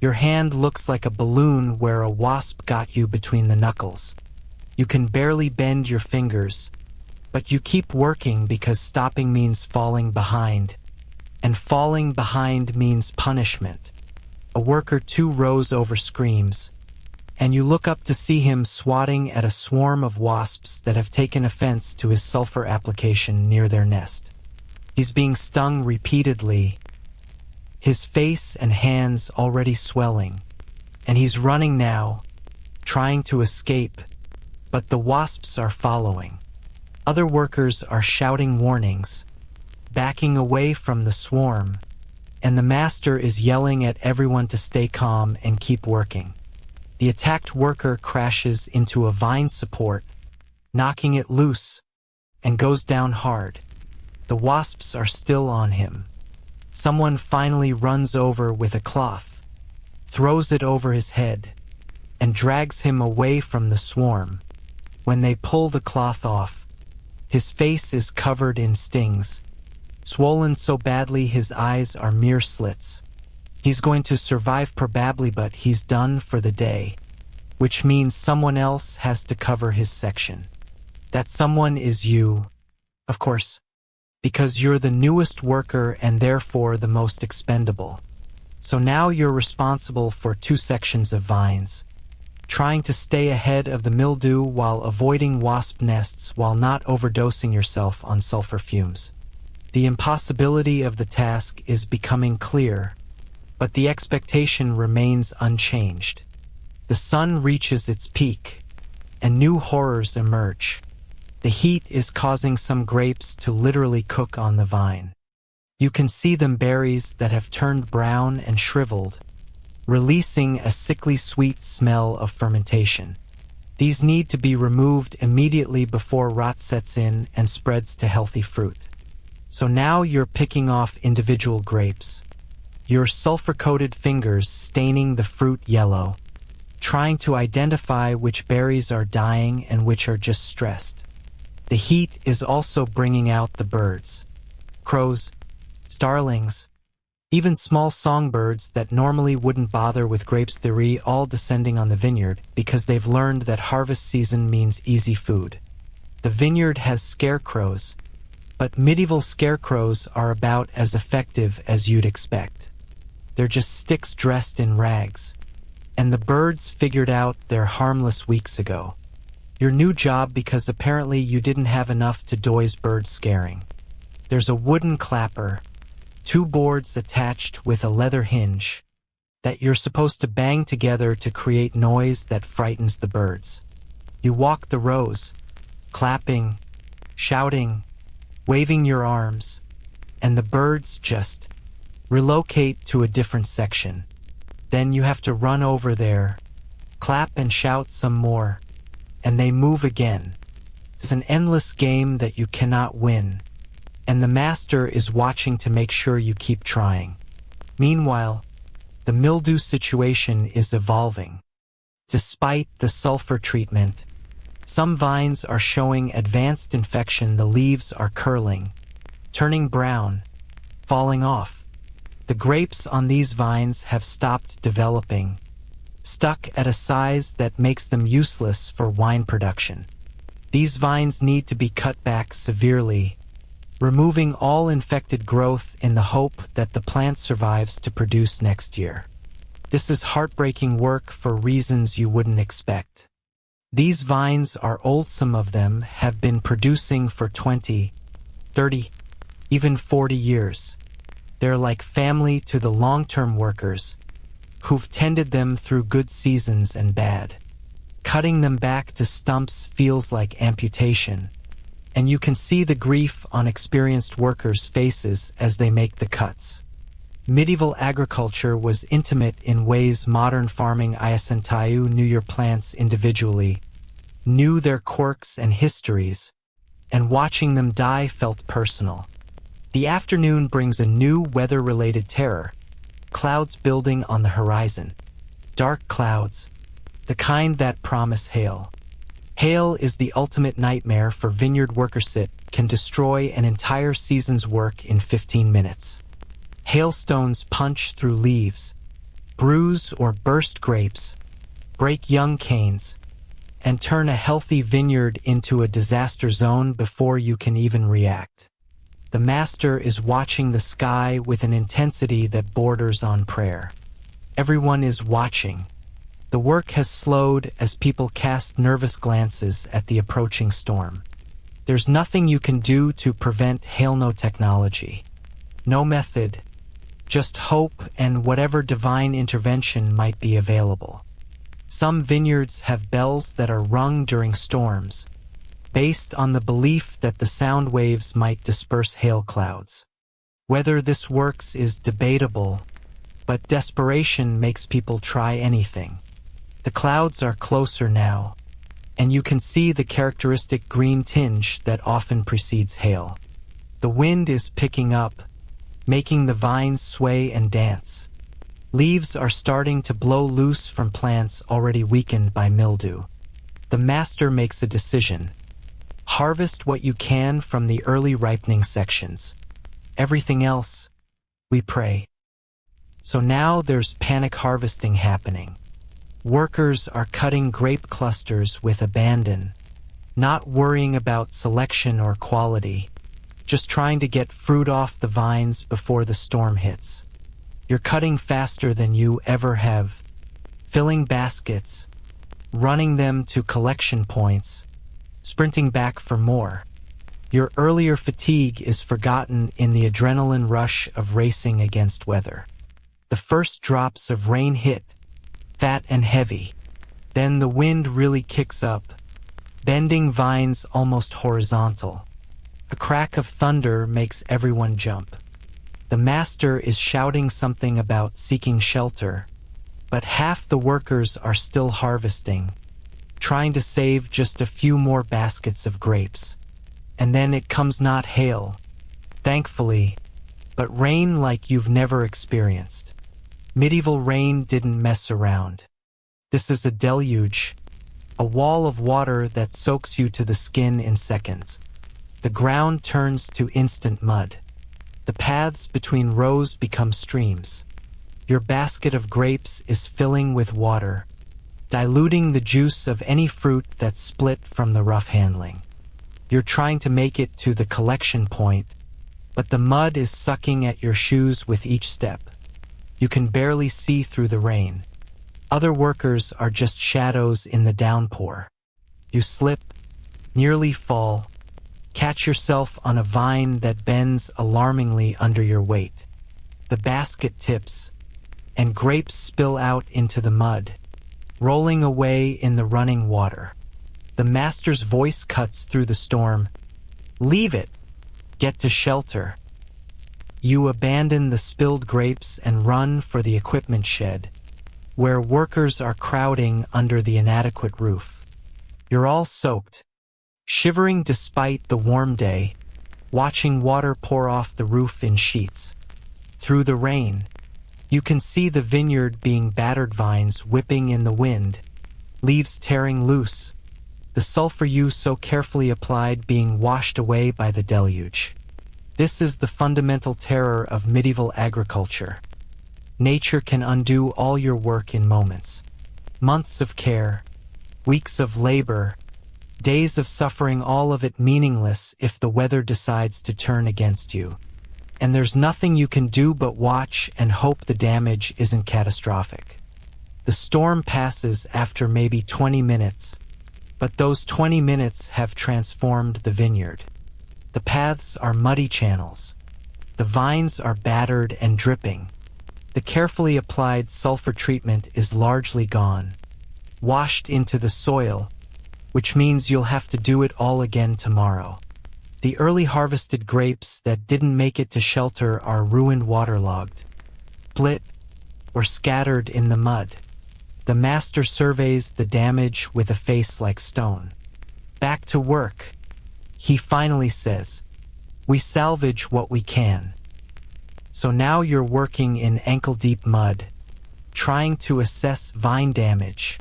Your hand looks like a balloon where a wasp got you between the knuckles. You can barely bend your fingers, but you keep working because stopping means falling behind, and falling behind means punishment. A worker 2 rows over screams, and you look up to see him swatting at a swarm of wasps that have taken offense to his sulfur application near their nest. He's being stung repeatedly, his face and hands already swelling, and he's running now, trying to escape, but the wasps are following. Other workers are shouting warnings, backing away from the swarm, and the master is yelling at everyone to stay calm and keep working. The attacked worker crashes into a vine support, knocking it loose, and goes down hard. The wasps are still on him. Someone finally runs over with a cloth, throws it over his head, and drags him away from the swarm. When they pull the cloth off, his face is covered in stings, swollen so badly his eyes are mere slits. He's going to survive probably, but he's done for the day, which means someone else has to cover his section. That someone is you, of course, because you're the newest worker and therefore the most expendable. So now you're responsible for 2 sections of vines, trying to stay ahead of the mildew while avoiding wasp nests while not overdosing yourself on sulfur fumes. The impossibility of the task is becoming clear, but the expectation remains unchanged. The sun reaches its peak, and new horrors emerge. The heat is causing some grapes to literally cook on the vine. You can see them berries that have turned brown and shriveled, releasing a sickly sweet smell of fermentation. These need to be removed immediately before rot sets in and spreads to healthy fruit. So now you're picking off individual grapes, your sulfur-coated fingers staining the fruit yellow, trying to identify which berries are dying and which are just stressed. The heat is also bringing out the birds. Crows, starlings, even small songbirds that normally wouldn't bother with grapes, they're all descending on the vineyard because they've learned that harvest season means easy food. The vineyard has scarecrows, but medieval scarecrows are about as effective as you'd expect. They're just sticks dressed in rags. And the birds figured out they're harmless weeks ago. Your new job, because apparently you didn't have enough to doise bird scaring. There's a wooden clapper, Two boards attached with a leather hinge that you're supposed to bang together to create noise that frightens the birds. You walk the rows, clapping, shouting, waving your arms, and the birds just relocate to a different section. Then you have to run over there, clap and shout some more, and they move again. It's an endless game that you cannot win, and the master is watching to make sure you keep trying. Meanwhile, the mildew situation is evolving. Despite the sulfur treatment, some vines are showing advanced infection. The leaves are curling, turning brown, falling off. The grapes on these vines have stopped developing, stuck at a size that makes them useless for wine production. These vines need to be cut back severely, removing all infected growth in the hope that the plant survives to produce next year. This is heartbreaking work for reasons you wouldn't expect. These vines are old. Some of them have been producing for 20, 30, even 40 years. They're like family to the long-term workers who've tended them through good seasons and bad. Cutting them back to stumps feels like amputation, and you can see the grief on experienced workers' faces as they make the cuts. Medieval agriculture was intimate in ways modern farming isn't. Knew your plants individually, knew their quirks and histories, and watching them die felt personal. The afternoon brings a new weather-related terror. Clouds building on the horizon. Dark clouds, the kind that promise hail. Hail is the ultimate nightmare for vineyard workers. It can destroy an entire season's work in 15 minutes. Hailstones punch through leaves, bruise or burst grapes, break young canes, and turn a healthy vineyard into a disaster zone before you can even react. The master is watching the sky with an intensity that borders on prayer. Everyone is watching. The work has slowed as people cast nervous glances at the approaching storm. There's nothing you can do to prevent hail. No technology, no method, just hope and whatever divine intervention might be available. Some vineyards have bells that are rung during storms, based on the belief that the sound waves might disperse hail clouds. Whether this works is debatable, but desperation makes people try anything. The clouds are closer now, and you can see the characteristic green tinge that often precedes hail. The wind is picking up, making the vines sway and dance. Leaves are starting to blow loose from plants already weakened by mildew. The master makes a decision. Harvest what you can from the early ripening sections. Everything else, we pray. So now there's panic harvesting happening. Workers are cutting grape clusters with abandon, not worrying about selection or quality, just trying to get fruit off the vines before the storm hits. You're cutting faster than you ever have, filling baskets, running them to collection points, sprinting back for more. Your earlier fatigue is forgotten in the adrenaline rush of racing against weather. The first drops of rain hit, fat and heavy. Then the wind really kicks up, bending vines almost horizontal. A crack of thunder makes everyone jump. The master is shouting something about seeking shelter, but half the workers are still harvesting, trying to save just a few more baskets of grapes. And then it comes not hail, thankfully, but rain like you've never experienced. Medieval rain didn't mess around. This is a deluge, a wall of water that soaks you to the skin in seconds. The ground turns to instant mud. The paths between rows become streams. Your basket of grapes is filling with water, diluting the juice of any fruit that's split from the rough handling. You're trying to make it to the collection point, but the mud is sucking at your shoes with each step. You can barely see through the rain. Other workers are just shadows in the downpour. You slip, nearly fall, catch yourself on a vine that bends alarmingly under your weight. the basket tips, and grapes spill out into the mud, rolling away in the running water. The master's voice cuts through the storm. Leave it. Get to shelter. You abandon the spilled grapes and run for the equipment shed, where workers are crowding under the inadequate roof. You're all soaked, shivering despite the warm day, watching water pour off the roof in sheets. Through the rain, you can see the vineyard being battered, vines whipping in the wind, leaves tearing loose, the sulfur you so carefully applied being washed away by the deluge. This is the fundamental terror of medieval agriculture. Nature can undo all your work in moments. Months of care, weeks of labor, days of suffering, all of it meaningless if the weather decides to turn against you. And there's nothing you can do but watch and hope the damage isn't catastrophic. The storm passes after maybe 20 minutes, but those 20 minutes have transformed the vineyard. The paths are muddy channels. The vines are battered and dripping. The carefully applied sulfur treatment is largely gone, washed into the soil, which means you'll have to do it all again tomorrow. The early harvested grapes that didn't make it to shelter are ruined, waterlogged, split, or scattered in the mud. The master surveys the damage with a face like stone. Back to work, he finally says. We salvage what we can. So now you're working in ankle-deep mud, trying to assess vine damage,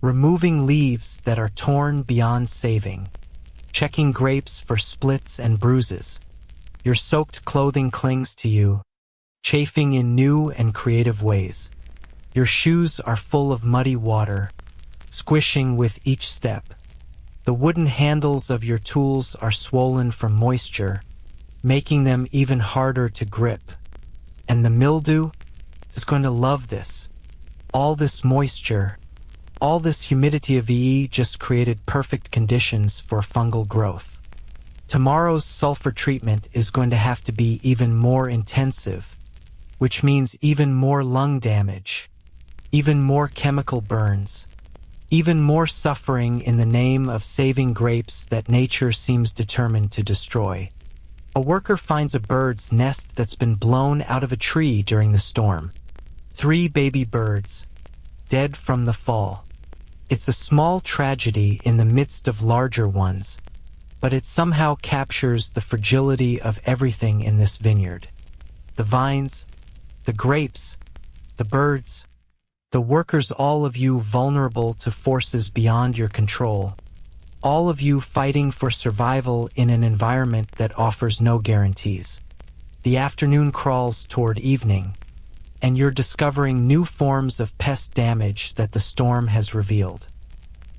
removing leaves that are torn beyond saving, checking grapes for splits and bruises. Your soaked clothing clings to you, chafing in new and creative ways. Your shoes are full of muddy water, squishing with each step. The wooden handles of your tools are swollen from moisture, making them even harder to grip. And the mildew is going to love this. All this moisture, all this humidity of EE just created perfect conditions for fungal growth. Tomorrow's sulfur treatment is going to have to be even more intensive, which means even more lung damage, even more chemical burns, even more suffering in the name of saving grapes that nature seems determined to destroy. A worker finds a bird's nest that's been blown out of a tree during the storm. 3 baby birds, dead from the fall. It's a small tragedy in the midst of larger ones, but it somehow captures the fragility of everything in this vineyard. The vines, the grapes, the birds, the workers, all of you vulnerable to forces beyond your control. All of you fighting for survival in an environment that offers no guarantees. The afternoon crawls toward evening, and you're discovering new forms of pest damage that the storm has revealed.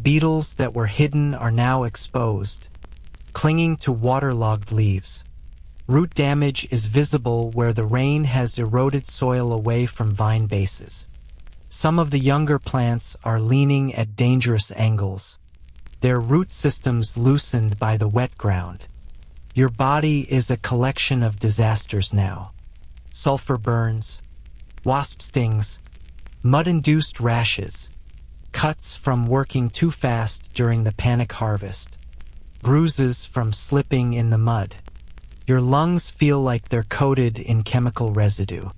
Beetles that were hidden are now exposed, clinging to waterlogged leaves. Root damage is visible where the rain has eroded soil away from vine bases. Some of the younger plants are leaning at dangerous angles, their root systems loosened by the wet ground. Your body is a collection of disasters now. Sulfur burns, wasp stings, mud-induced rashes, cuts from working too fast during the panic harvest, bruises from slipping in the mud. Your lungs feel like they're coated in chemical residue.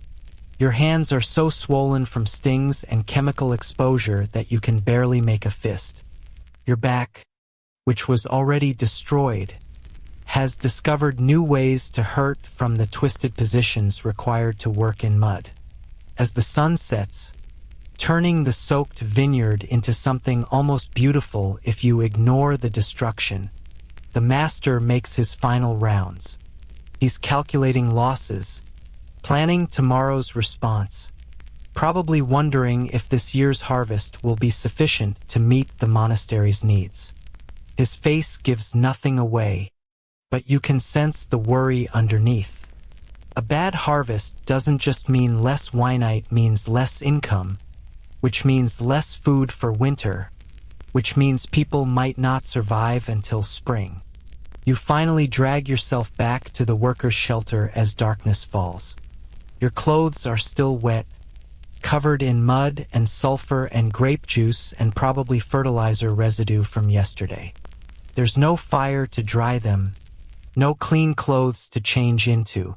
Your hands are so swollen from stings and chemical exposure that you can barely make a fist. Your back, which was already destroyed, has discovered new ways to hurt from the twisted positions required to work in mud. As the sun sets, turning the soaked vineyard into something almost beautiful if you ignore the destruction, the master makes his final rounds. He's calculating losses, planning tomorrow's response, probably wondering if this year's harvest will be sufficient to meet the monastery's needs. His face gives nothing away, but you can sense the worry underneath. A bad harvest doesn't just mean less wine, it means less income, which means less food for winter, which means people might not survive until spring. You finally drag yourself back to the workers' shelter as darkness falls. Your clothes are still wet, covered in mud and sulfur and grape juice and probably fertilizer residue from yesterday. There's no fire to dry them, no clean clothes to change into.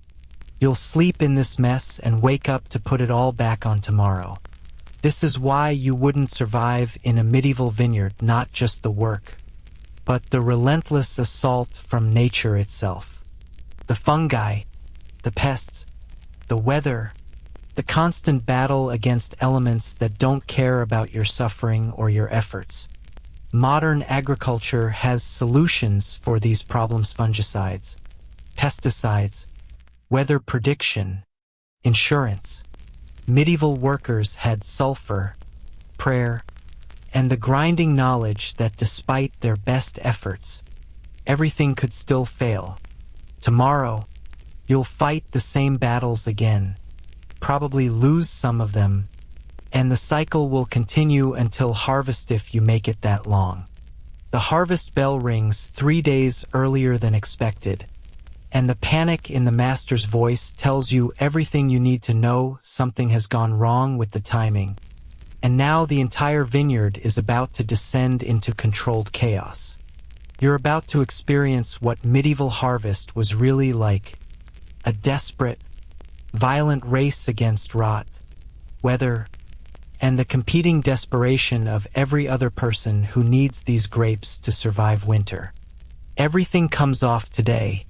You'll sleep in this mess and wake up to put it all back on tomorrow. This is why you wouldn't survive in a medieval vineyard, not just the work, but the relentless assault from nature itself. The fungi, the pests, the weather, the constant battle against elements that don't care about your suffering or your efforts. Modern agriculture has solutions for these problems: fungicides, pesticides, weather prediction, insurance. Medieval workers had sulfur, prayer, and the grinding knowledge that despite their best efforts, everything could still fail. Tomorrow, you'll fight the same battles again, probably lose some of them, and the cycle will continue until harvest if you make it that long. The harvest bell rings 3 days earlier than expected, and the panic in the master's voice tells you everything you need to know. Something has gone wrong with the timing, and now the entire vineyard is about to descend into controlled chaos. You're about to experience what medieval harvest was really like: a desperate, violent race against rot, weather, and the competing desperation of every other person who needs these grapes to survive winter. Everything comes off today,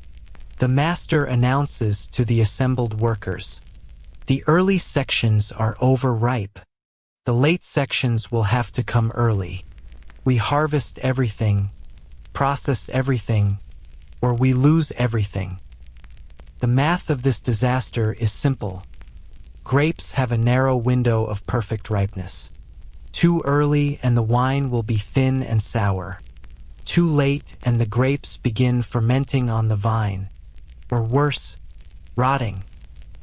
the master announces to the assembled workers. The early sections are overripe. The late sections will have to come early. We harvest everything, process everything, or we lose everything. The math of this disaster is simple. Grapes have a narrow window of perfect ripeness. Too early and the wine will be thin and sour. Too late and the grapes begin fermenting on the vine, or worse, rotting.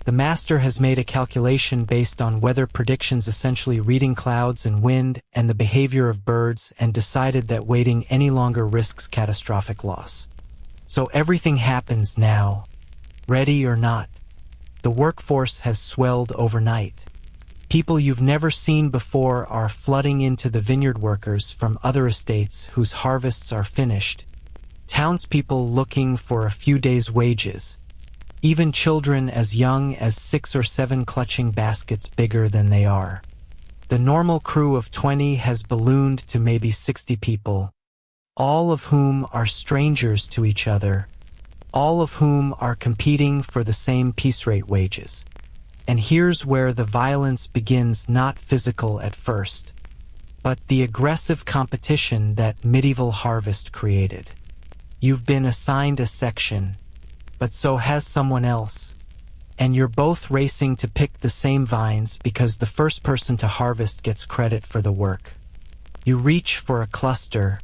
The master has made a calculation based on weather predictions, essentially reading clouds and wind and the behavior of birds, and decided that waiting any longer risks catastrophic loss. So everything happens now, ready or not. The workforce has swelled overnight. People you've never seen before are flooding into the vineyard, workers from other estates whose harvests are finished, townspeople looking for a few days' wages, even children as young as 6 or 7 clutching baskets bigger than they are. The normal crew of 20 has ballooned to maybe 60 people, all of whom are strangers to each other, all of whom are competing for the same piece rate wages. And here's where the violence begins: not physical at first, but the aggressive competition that medieval harvest created. You've been assigned a section, but so has someone else, and you're both racing to pick the same vines because the first person to harvest gets credit for the work. You reach for a cluster,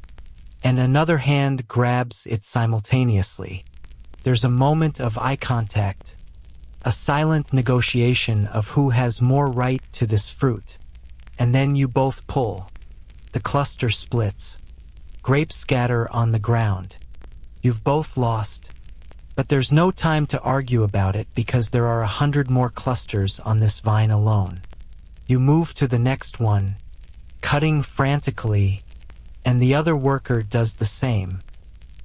and another hand grabs it simultaneously. There's a moment of eye contact, a silent negotiation of who has more right to this fruit, and then you both pull. The cluster splits. Grapes scatter on the ground. You've both lost, but there's no time to argue about it because there are 100 more clusters on this vine alone. You move to the next one, cutting frantically, and the other worker does the same.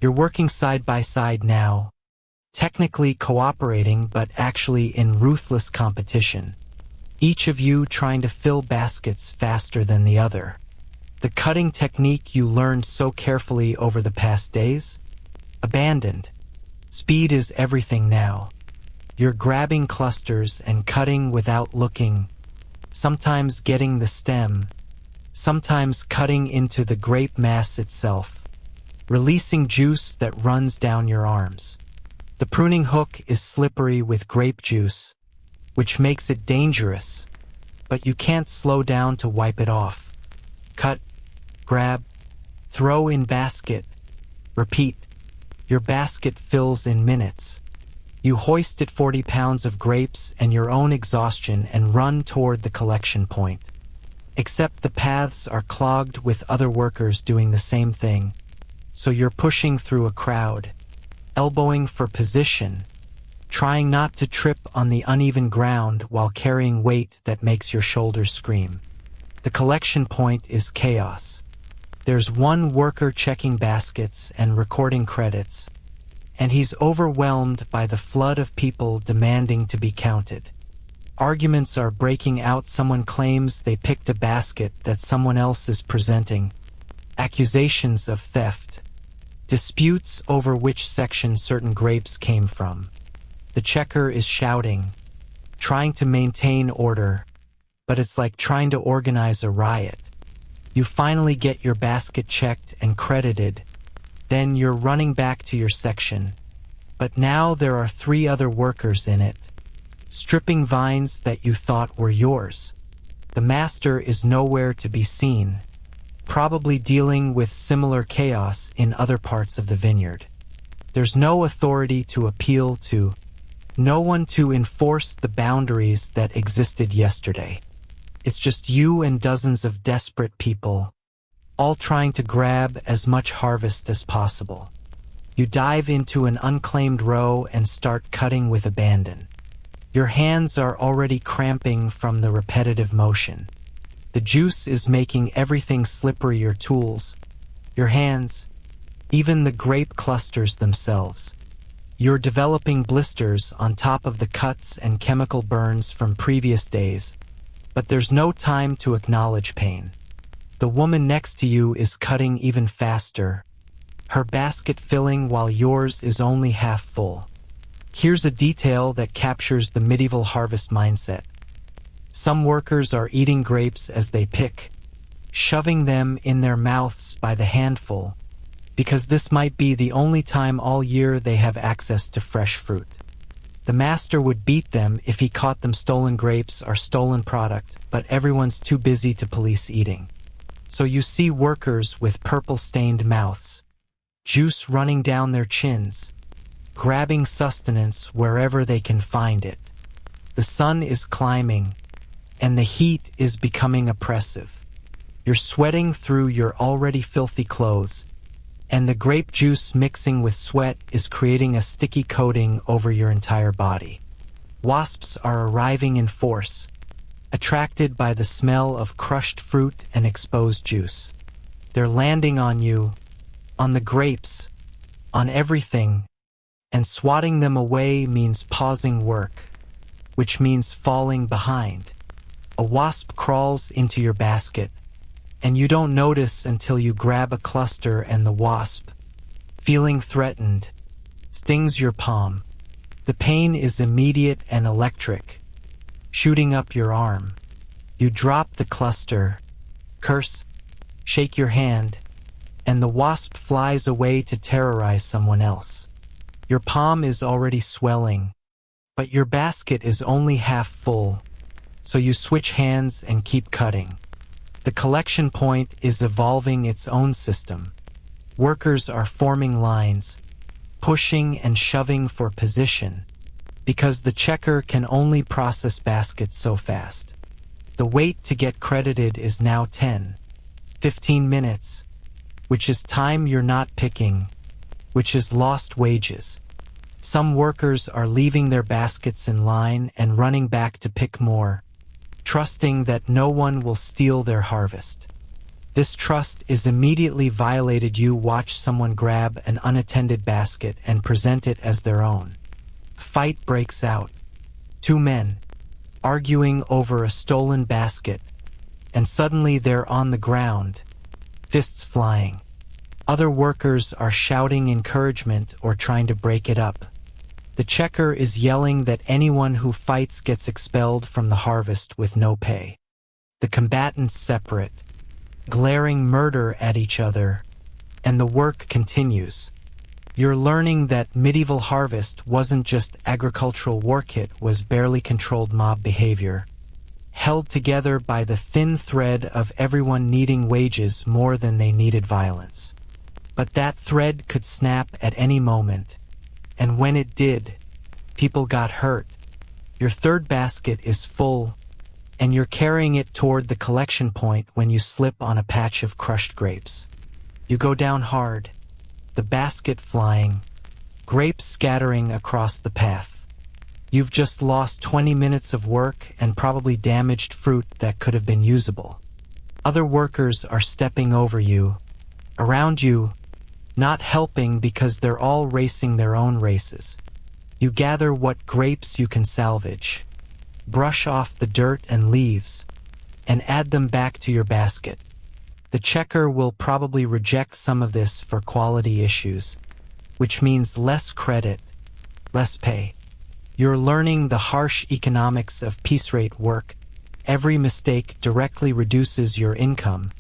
You're working side by side now, technically cooperating but actually in ruthless competition, each of you trying to fill baskets faster than the other. The cutting technique you learned so carefully over the past days? Abandoned. Speed is everything now. You're grabbing clusters and cutting without looking, sometimes getting the stem, sometimes cutting into the grape mass itself, releasing juice that runs down your arms. The pruning hook is slippery with grape juice, which makes it dangerous, but you can't slow down to wipe it off. Cut, grab, throw in basket, repeat. Your basket fills in minutes. You hoist it 40 pounds of grapes and your own exhaustion and run toward the collection point. Except the paths are clogged with other workers doing the same thing, so you're pushing through a crowd, elbowing for position, trying not to trip on the uneven ground while carrying weight that makes your shoulders scream. The collection point is chaos. There's one worker checking baskets and recording credits, and he's overwhelmed by the flood of people demanding to be counted. Arguments are breaking out. Someone claims they picked a basket that someone else is presenting. Accusations of theft. Disputes over which section certain grapes came from. The checker is shouting, trying to maintain order, but it's like trying to organize a riot. You finally get your basket checked and credited, then you're running back to your section. But now there are 3 other workers in it, stripping vines that you thought were yours. The master is nowhere to be seen, probably dealing with similar chaos in other parts of the vineyard. There's no authority to appeal to, no one to enforce the boundaries that existed yesterday. It's just you and dozens of desperate people, all trying to grab as much harvest as possible. You dive into an unclaimed row and start cutting with abandon. Your hands are already cramping from the repetitive motion. The juice is making everything slippery: your tools, your hands, even the grape clusters themselves. You're developing blisters on top of the cuts and chemical burns from previous days, but there's no time to acknowledge pain. The woman next to you is cutting even faster, her basket filling while yours is only half full. Here's a detail that captures the medieval harvest mindset. Some workers are eating grapes as they pick, shoving them in their mouths by the handful, because this might be the only time all year they have access to fresh fruit. The master would beat them if he caught them stolen grapes or stolen product, but everyone's too busy to police eating. So you see workers with purple-stained mouths, juice running down their chins, grabbing sustenance wherever they can find it. The sun is climbing, and the heat is becoming oppressive. You're sweating through your already filthy clothes, and the grape juice mixing with sweat is creating a sticky coating over your entire body. Wasps are arriving in force, attracted by the smell of crushed fruit and exposed juice. They're landing on you, on the grapes, on everything, and swatting them away means pausing work, which means falling behind. A wasp crawls into your basket, and you don't notice until you grab a cluster and the wasp, feeling threatened, stings your palm. The pain is immediate and electric, shooting up your arm. You drop the cluster, curse, shake your hand, and the wasp flies away to terrorize someone else. Your palm is already swelling, but your basket is only half full, so you switch hands and keep cutting. The collection point is evolving its own system. Workers are forming lines, pushing and shoving for position, because the checker can only process baskets so fast. The wait to get credited is now 10, 15 minutes, which is time you're not picking, which is lost wages. Some workers are leaving their baskets in line and running back to pick more, trusting that no one will steal their harvest. This trust is immediately violated. You watch someone grab an unattended basket and present it as their own. Fight breaks out. 2 men, arguing over a stolen basket, and suddenly they're on the ground, fists flying. Other workers are shouting encouragement or trying to break it up. The checker is yelling that anyone who fights gets expelled from the harvest with no pay. The combatants separate, glaring murder at each other, and the work continues. You're learning that medieval harvest wasn't just agricultural work, it was barely controlled mob behavior, held together by the thin thread of everyone needing wages more than they needed violence. But that thread could snap at any moment, and when it did, people got hurt. Your third basket is full, and you're carrying it toward the collection point when you slip on a patch of crushed grapes. You go down hard, the basket flying, grapes scattering across the path. You've just lost 20 minutes of work and probably damaged fruit that could have been usable. Other workers are stepping over you, around you, not helping because they're all racing their own races. You gather what grapes you can salvage, brush off the dirt and leaves, and add them back to your basket. The checker will probably reject some of this for quality issues, which means less credit, less pay. You're learning the harsh economics of piece rate work. Every mistake directly reduces your income,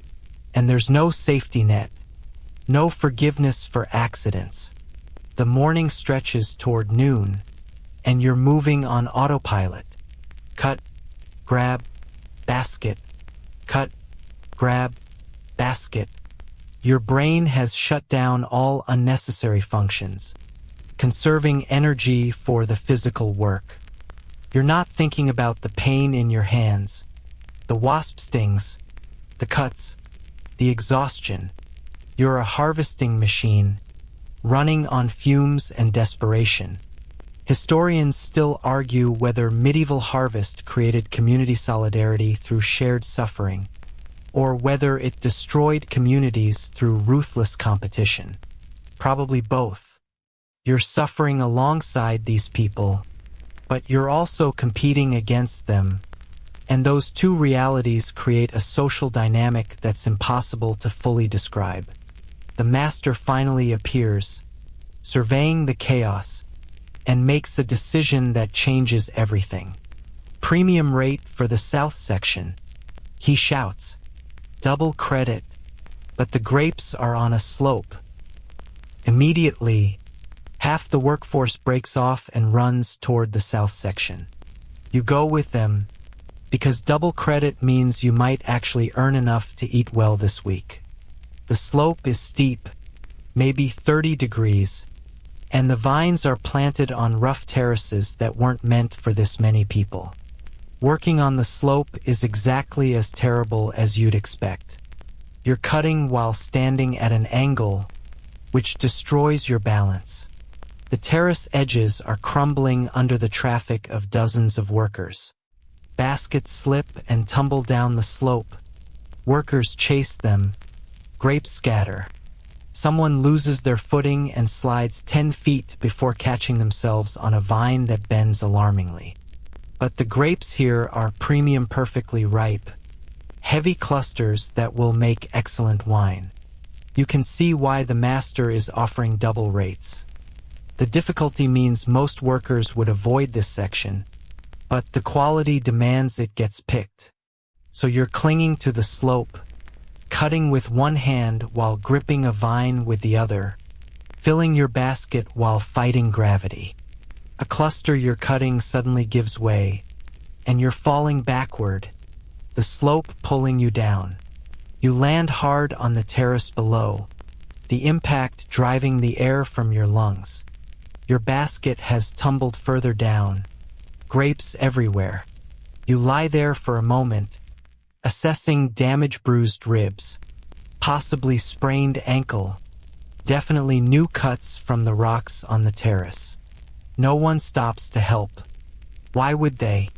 and there's no safety net, no forgiveness for accidents. The morning stretches toward noon, and you're moving on autopilot. Cut, grab, basket. Cut, grab, basket. Your brain has shut down all unnecessary functions, conserving energy for the physical work. You're not thinking about the pain in your hands, the wasp stings, the cuts, the exhaustion. You're a harvesting machine, running on fumes and desperation. Historians still argue whether medieval harvest created community solidarity through shared suffering, or whether it destroyed communities through ruthless competition. Probably both. You're suffering alongside these people, but you're also competing against them, and those two realities create a social dynamic that's impossible to fully describe. The master finally appears, surveying the chaos, and makes a decision that changes everything. Premium rate for the south section. He shouts, double credit, but the grapes are on a slope. Immediately, half the workforce breaks off and runs toward the south section. You go with them, because double credit means you might actually earn enough to eat well this week. The slope is steep, maybe 30 degrees, and the vines are planted on rough terraces that weren't meant for this many people. Working on the slope is exactly as terrible as you'd expect. You're cutting while standing at an angle, which destroys your balance. The terrace edges are crumbling under the traffic of dozens of workers. Baskets slip and tumble down the slope. Workers chase them. Grapes scatter. Someone loses their footing and slides 10 feet before catching themselves on a vine that bends alarmingly. But the grapes here are premium, perfectly ripe, heavy clusters that will make excellent wine. You can see why the master is offering double rates. The difficulty means most workers would avoid this section, but the quality demands it gets picked. So you're clinging to the slope, cutting with one hand while gripping a vine with the other, filling your basket while fighting gravity. A cluster you're cutting suddenly gives way, and you're falling backward, the slope pulling you down. You land hard on the terrace below, the impact driving the air from your lungs. Your basket has tumbled further down, grapes everywhere. You lie there for a moment, assessing damage-bruised ribs, possibly sprained ankle, definitely new cuts from the rocks on the terrace. No one stops to help. Why would they?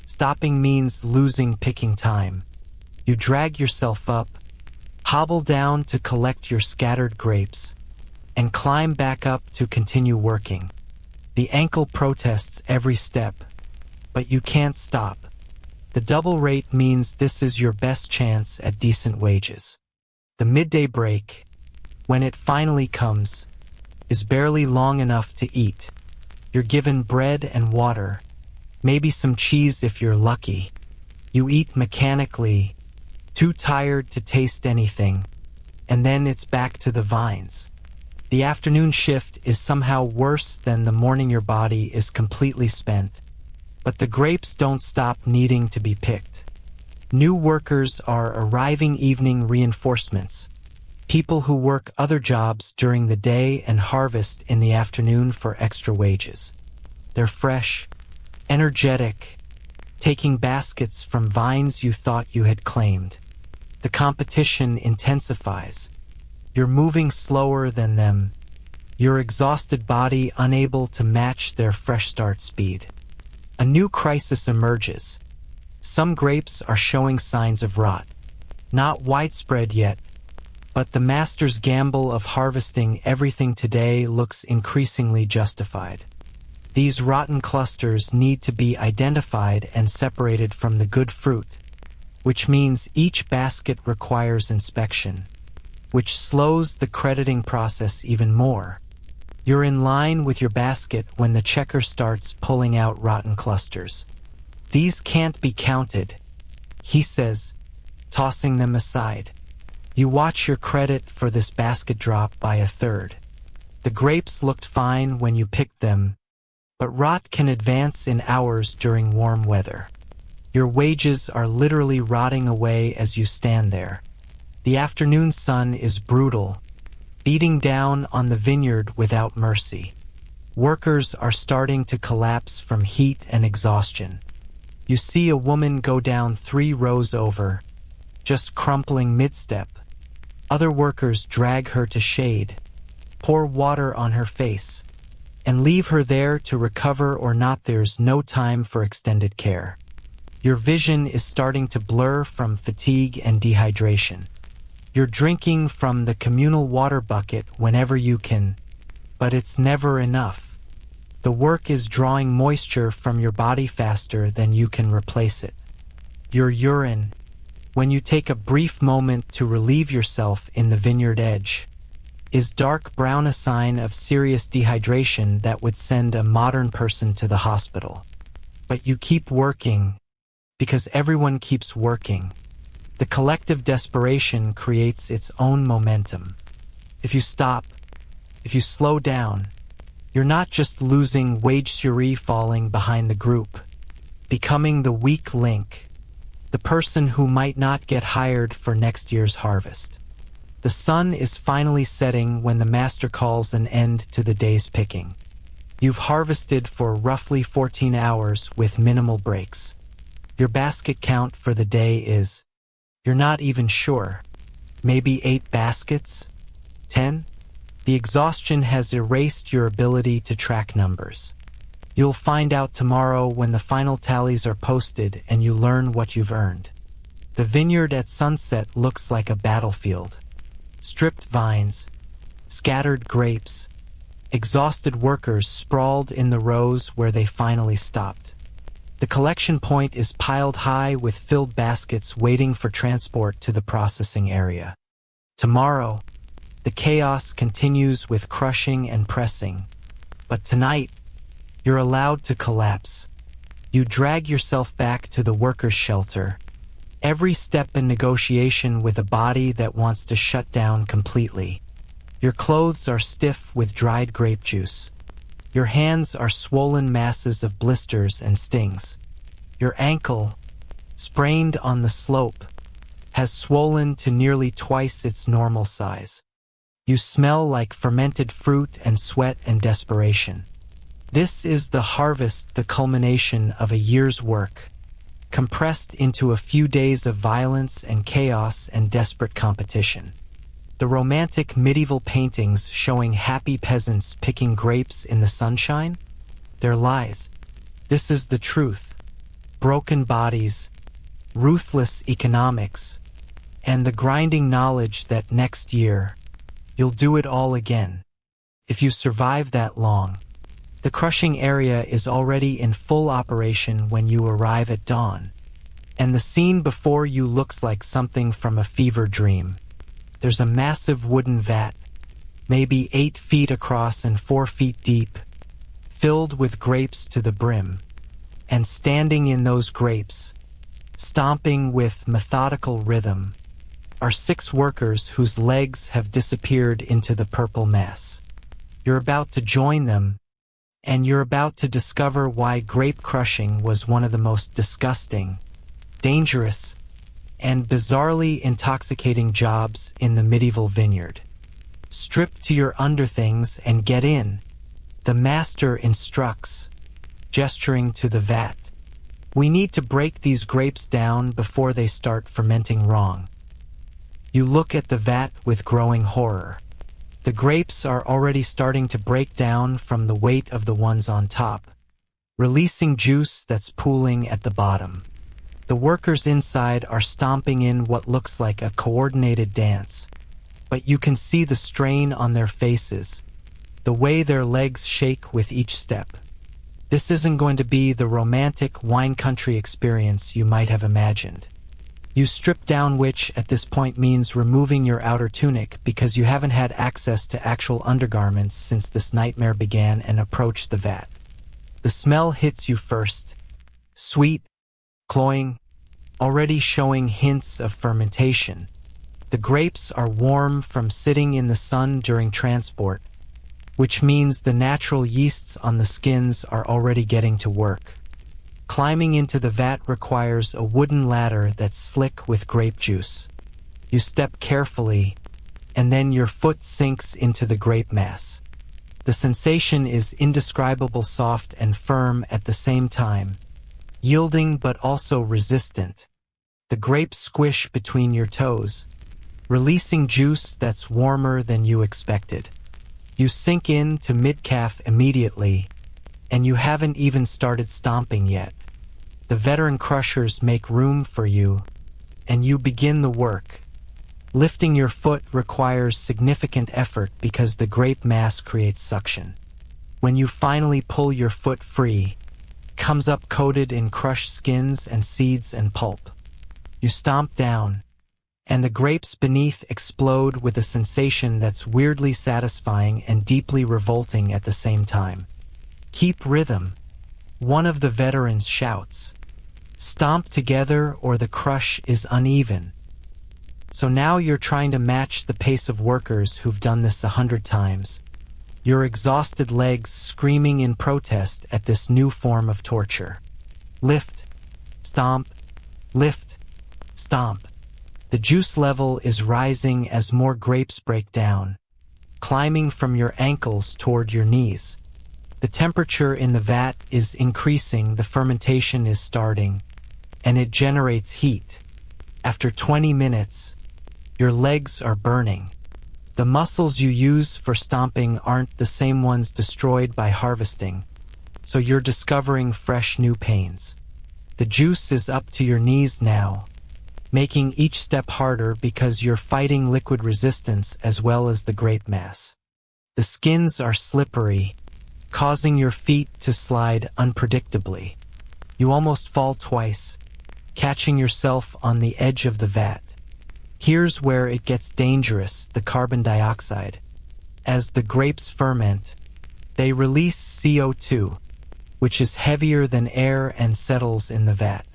Stopping means losing picking time. You drag yourself up, hobble down to collect your scattered grapes, and climb back up to continue working. The ankle protests every step, but you can't stop. The double rate means this is your best chance at decent wages. The midday break, when it finally comes, is barely long enough to eat. You're given bread and water, maybe some cheese if you're lucky. You eat mechanically, too tired to taste anything, and then it's back to the vines. The afternoon shift is somehow worse than the morning. Your body is completely spent, but the grapes don't stop needing to be picked. New workers are arriving, evening reinforcements, people who work other jobs during the day and harvest in the afternoon for extra wages. They're fresh, energetic, taking baskets from vines you thought you had claimed. The competition intensifies. You're moving slower than them, your exhausted body unable to match their fresh start speed. A new crisis emerges. Some grapes are showing signs of rot. Not widespread yet, but the master's gamble of harvesting everything today looks increasingly justified. These rotten clusters need to be identified and separated from the good fruit, which means each basket requires inspection, which slows the crediting process even more. You're in line with your basket when the checker starts pulling out rotten clusters. These can't be counted, he says, tossing them aside. You watch your credit for this basket drop by a third. The grapes looked fine when you picked them, but rot can advance in hours during warm weather. Your wages are literally rotting away as you stand there. The afternoon sun is brutal, beating down on the vineyard without mercy. Workers are starting to collapse from heat and exhaustion. You see a woman go down 3 rows over, just crumpling mid-step. Other workers drag her to shade, pour water on her face, and leave her there to recover or not. There's no time for extended care. Your vision is starting to blur from fatigue and dehydration. You're drinking from the communal water bucket whenever you can, but it's never enough. The work is drawing moisture from your body faster than you can replace it. Your urine, when you take a brief moment to relieve yourself in the vineyard edge, is dark brown, a sign of serious dehydration that would send a modern person to the hospital. But you keep working, because everyone keeps working. The collective desperation creates its own momentum. If you stop, if you slow down, you're not just losing wage, you're falling behind the group, becoming the weak link, the person who might not get hired for next year's harvest. The sun is finally setting when the master calls an end to the day's picking. You've harvested for roughly 14 hours with minimal breaks. Your basket count for the day is, you're not even sure, maybe 8 baskets? 10? The exhaustion has erased your ability to track numbers. You'll find out tomorrow when the final tallies are posted and you learn what you've earned. The vineyard at sunset looks like a battlefield. Stripped vines, scattered grapes, exhausted workers sprawled in the rows where they finally stopped. The collection point is piled high with filled baskets waiting for transport to the processing area. Tomorrow, the chaos continues with crushing and pressing, but tonight, you're allowed to collapse. You drag yourself back to the workers' shelter, every step in negotiation with a body that wants to shut down completely. Your clothes are stiff with dried grape juice. Your hands are swollen masses of blisters and stings. Your ankle, sprained on the slope, has swollen to nearly twice its normal size. You smell like fermented fruit and sweat and desperation. This is the harvest, the culmination of a year's work, compressed into a few days of violence and chaos and desperate competition. The romantic medieval paintings showing happy peasants picking grapes in the sunshine? They're lies. This is the truth. Broken bodies, ruthless economics, and the grinding knowledge that next year, you'll do it all again. If you survive that long. The crushing area is already in full operation when you arrive at dawn, and the scene before you looks like something from a fever dream. There's a massive wooden vat, maybe 8 feet across and 4 feet deep, filled with grapes to the brim, and standing in those grapes, stomping with methodical rhythm, are 6 workers whose legs have disappeared into the purple mass. You're about to join them, and you're about to discover why grape crushing was one of the most disgusting, dangerous, and bizarrely intoxicating jobs in the medieval vineyard. Strip to your underthings and get in. The master instructs, gesturing to the vat. We need to break these grapes down before they start fermenting wrong. You look at the vat with growing horror. The grapes are already starting to break down from the weight of the ones on top. releasing juice that's pooling at the bottom. The workers inside are stomping in what looks like a coordinated dance, but you can see the strain on their faces, the way their legs shake with each step. This isn't going to be the romantic wine country experience you might have imagined. You strip down, which at this point means removing your outer tunic because you haven't had access to actual undergarments since this nightmare began, and approach the vat. The smell hits you first. Sweet, cloying, already showing hints of fermentation. The grapes are warm from sitting in the sun during transport, which means the natural yeasts on the skins are already getting to work. Climbing into the vat requires a wooden ladder that's slick with grape juice. You step carefully, and then your foot sinks into the grape mass. The sensation is indescribable, soft and firm at the same time, yielding but also resistant. The grapes squish between your toes, releasing juice that's warmer than you expected. You sink in to mid-calf immediately, and you haven't even started stomping yet. The veteran crushers make room for you, and you begin the work. Lifting your foot requires significant effort because the grape mass creates suction. When you finally pull your foot free, it comes up coated in crushed skins and seeds and pulp. You stomp down, and the grapes beneath explode with a sensation that's weirdly satisfying and deeply revolting at the same time. "Keep rhythm," one of the veterans shouts. "Stomp together or the crush is uneven." So now you're trying to match the pace of workers who've done this 100 times. Your exhausted legs screaming in protest at this new form of torture. Lift, stomp, lift, stomp. The juice level is rising as more grapes break down, climbing from your ankles toward your knees. The temperature in the vat is increasing, the fermentation is starting, and it generates heat. After 20 minutes, your legs are burning. The muscles you use for stomping aren't the same ones destroyed by harvesting, so you're discovering fresh new pains. The juice is up to your knees now, making each step harder because you're fighting liquid resistance as well as the grape mass. The skins are slippery, causing your feet to slide unpredictably. You almost fall twice, catching yourself on the edge of the vat. Here's where it gets dangerous: the carbon dioxide. As the grapes ferment, they release CO2, which is heavier than air and settles in the vat.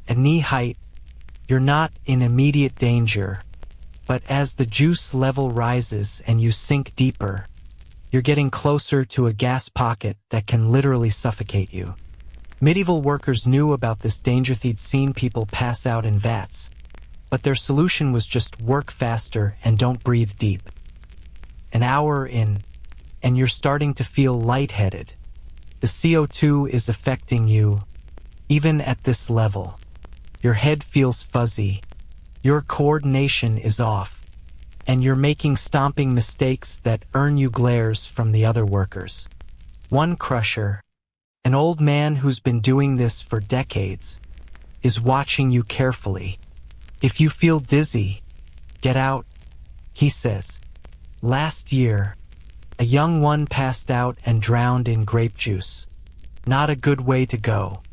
At knee height, you're not in immediate danger, but as the juice level rises and you sink deeper, you're getting closer to a gas pocket that can literally suffocate you. Medieval workers knew about this danger. They'd seen people pass out in vats, but their solution was just work faster and don't breathe deep. An hour in, and you're starting to feel lightheaded. The CO2 is affecting you, even at this level. Your head feels fuzzy, your coordination is off, and you're making stomping mistakes that earn you glares from the other workers. One crusher, an old man who's been doing this for decades, is watching you carefully. "If you feel dizzy, get out," he says. "Last year, a young one passed out and drowned in grape juice. Not a good way to go."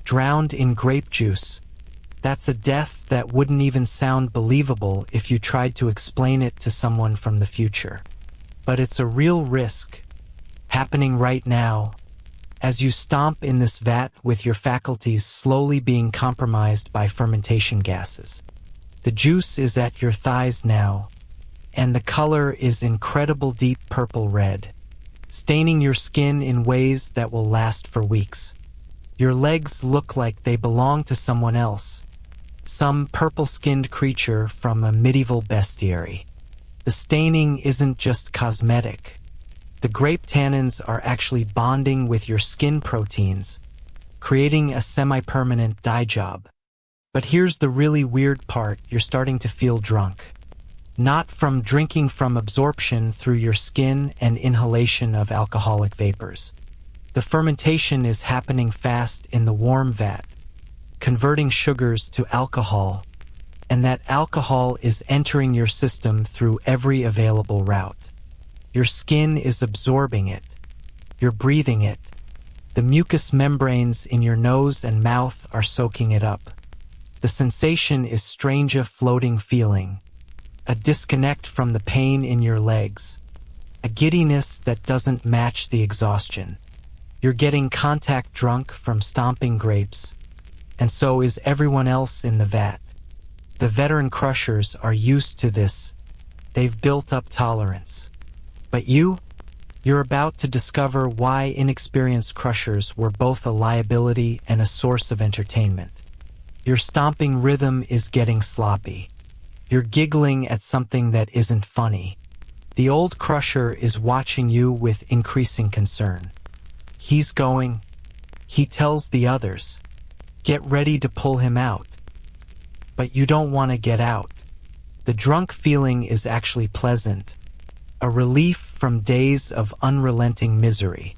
Drowned in grape juice. That's a death that wouldn't even sound believable if you tried to explain it to someone from the future. But it's a real risk, happening right now, as you stomp in this vat with your faculties slowly being compromised by fermentation gases. The juice is at your thighs now, and the color is incredible deep purple red, staining your skin in ways that will last for weeks. Your legs look like they belong to someone else, some purple-skinned creature from a medieval bestiary. The staining isn't just cosmetic. The grape tannins are actually bonding with your skin proteins, creating a semi-permanent dye job. But here's the really weird part: you're starting to feel drunk. Not from drinking, from absorption through your skin and inhalation of alcoholic vapors. The fermentation is happening fast in the warm vat, converting sugars to alcohol, and that alcohol is entering your system through every available route. Your skin is absorbing it. You're breathing it. The mucous membranes in your nose and mouth are soaking it up. The sensation is strange, a floating feeling, a disconnect from the pain in your legs, a giddiness that doesn't match the exhaustion. You're getting contact drunk from stomping grapes, and so is everyone else in the vat. The veteran crushers are used to this. They've built up tolerance. But you're about to discover why inexperienced crushers were both a liability and a source of entertainment. Your stomping rhythm is getting sloppy. You're giggling at something that isn't funny. The old crusher is watching you with increasing concern. He's going. He tells the others, get ready to pull him out. But you don't want to get out. The drunk feeling is actually pleasant, a relief from days of unrelenting misery.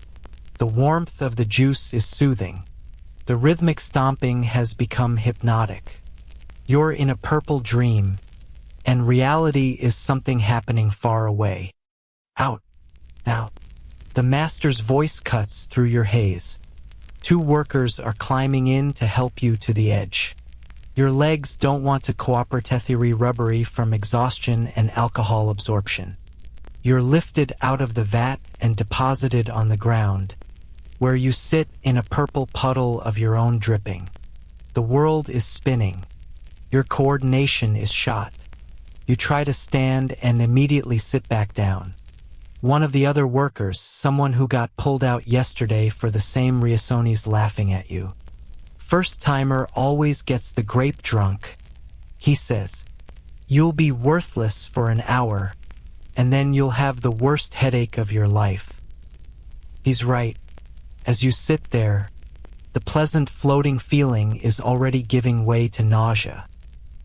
The warmth of the juice is soothing. The rhythmic stomping has become hypnotic. You're in a purple dream, and reality is something happening far away. Out. Out. The master's voice cuts through your haze. 2 workers are climbing in to help you to the edge. Your legs don't want to cooperate, rubbery from exhaustion and alcohol absorption. You're lifted out of the vat and deposited on the ground, where you sit in a purple puddle of your own dripping. The world is spinning. Your coordination is shot. You try to stand and immediately sit back down. One of the other workers, someone who got pulled out yesterday for the same reason, is laughing at you. First-timer always gets the grape drunk. He says, you'll be worthless for an hour, and then you'll have the worst headache of your life. He's right. As you sit there, the pleasant floating feeling is already giving way to nausea.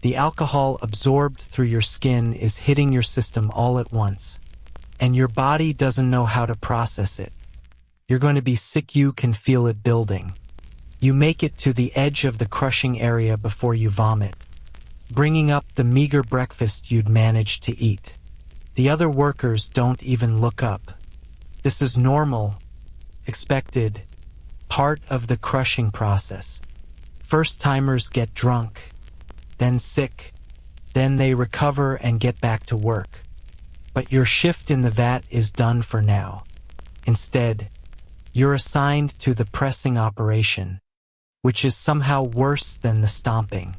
The alcohol absorbed through your skin is hitting your system all at once, and your body doesn't know how to process it. You're going to be sick. You can feel it building. You make it to the edge of the crushing area before you vomit, bringing up the meager breakfast you'd managed to eat. The other workers don't even look up. This is normal, expected, part of the crushing process. First-timers get drunk, then sick, then they recover and get back to work. But your shift in the vat is done for now. Instead, you're assigned to the pressing operation, which is somehow worse than the stomping.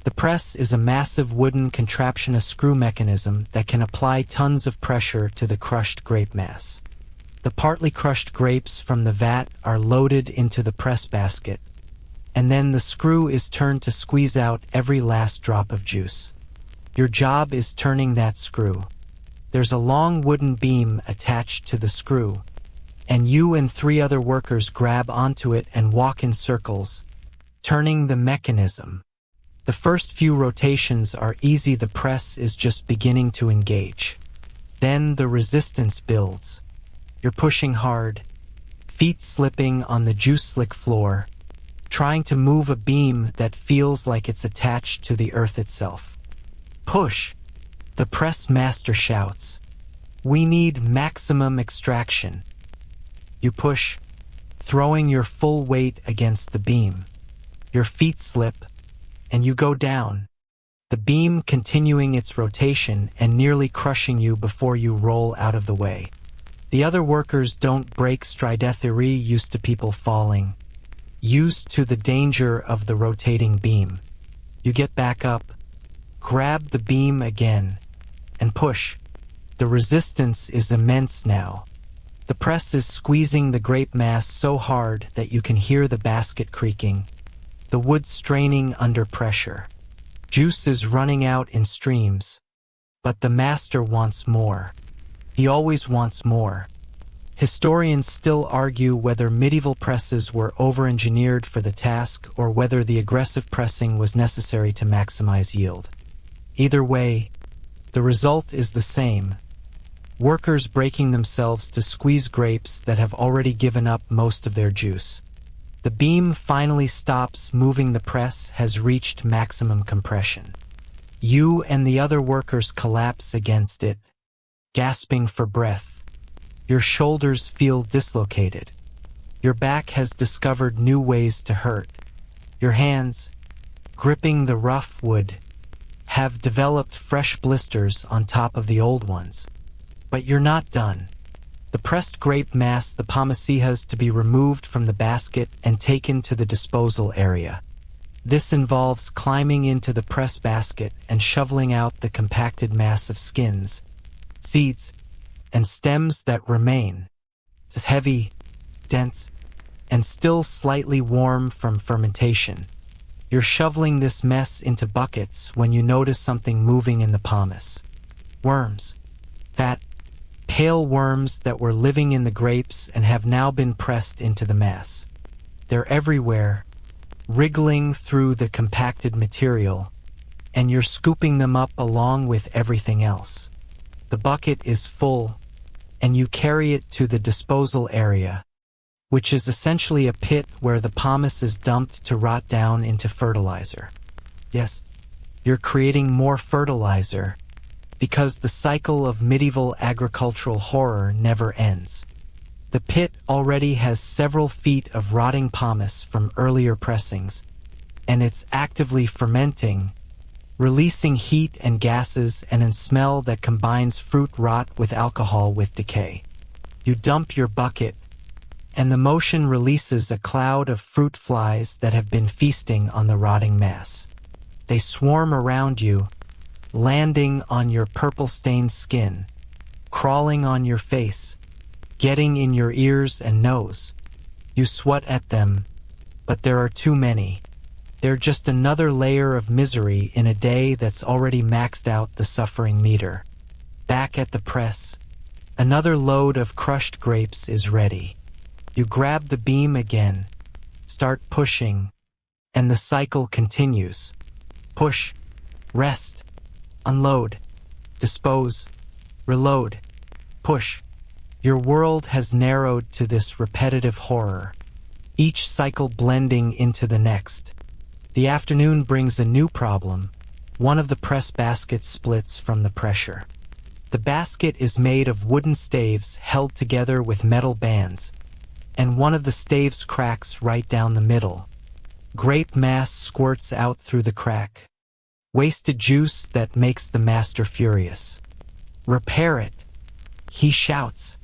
The press is a massive wooden contraption, a screw mechanism that can apply tons of pressure to the crushed grape mass. The partly crushed grapes from the vat are loaded into the press basket, and then the screw is turned to squeeze out every last drop of juice. Your job is turning that screw. There's a long wooden beam attached to the screw, and you and 3 other workers grab onto it and walk in circles, turning the mechanism. The first few rotations are easy. The press is just beginning to engage. Then the resistance builds. You're pushing hard, feet slipping on the juice-slick floor, trying to move a beam that feels like it's attached to the earth itself. Push! The press master shouts. We need maximum extraction. You push, throwing your full weight against the beam. Your feet slip, and you go down, the beam continuing its rotation and nearly crushing you before you roll out of the way. The other workers don't break stride, used to people falling, used to the danger of the rotating beam. You get back up, grab the beam again, and push. The resistance is immense now. The press is squeezing the grape mass so hard that you can hear the basket creaking, the wood straining under pressure. Juice is running out in streams, but the master wants more. He always wants more. Historians still argue whether medieval presses were over-engineered for the task or whether the aggressive pressing was necessary to maximize yield. Either way, the result is the same. workers breaking themselves to squeeze grapes that have already given up most of their juice. The beam finally stops moving. The press has reached maximum compression. You and the other workers collapse against it, gasping for breath. Your shoulders feel dislocated. Your back has discovered new ways to hurt. Your hands, gripping the rough wood, have developed fresh blisters on top of the old ones. But you're not done. The pressed grape mass, the pomacejas, to be removed from the basket and taken to the disposal area. This involves climbing into the press basket and shoveling out the compacted mass of skins, seeds, and stems that remain. It's heavy, dense, and still slightly warm from fermentation. You're shoveling this mess into buckets when you notice something moving in the pomace. Worms. Fat, pale worms that were living in the grapes and have now been pressed into the mass. They're everywhere, wriggling through the compacted material, and you're scooping them up along with everything else. The bucket is full, and you carry it to the disposal area, which is essentially a pit where the pomace is dumped to rot down into fertilizer. Yes, you're creating more fertilizer, because the cycle of medieval agricultural horror never ends. The pit already has several feet of rotting pomace from earlier pressings, and it's actively fermenting, releasing heat and gases and a smell that combines fruit rot with alcohol with decay. You dump your bucket, and the motion releases a cloud of fruit flies that have been feasting on the rotting mass. They swarm around you, landing on your purple-stained skin, crawling on your face, getting in your ears and nose. You sweat at them, but there are too many. They're just another layer of misery in a day that's already maxed out the suffering meter. Back at the press, another load of crushed grapes is ready. You grab the beam again, start pushing, and the cycle continues. Push, rest, unload, dispose, reload, push. Your world has narrowed to this repetitive horror, each cycle blending into the next. The afternoon brings a new problem. One of the press baskets splits from the pressure. The basket is made of wooden staves held together with metal bands, and one of the staves cracks right down the middle. Grape mass squirts out through the crack. Wasted juice that makes the master furious. Repair it, he shouts,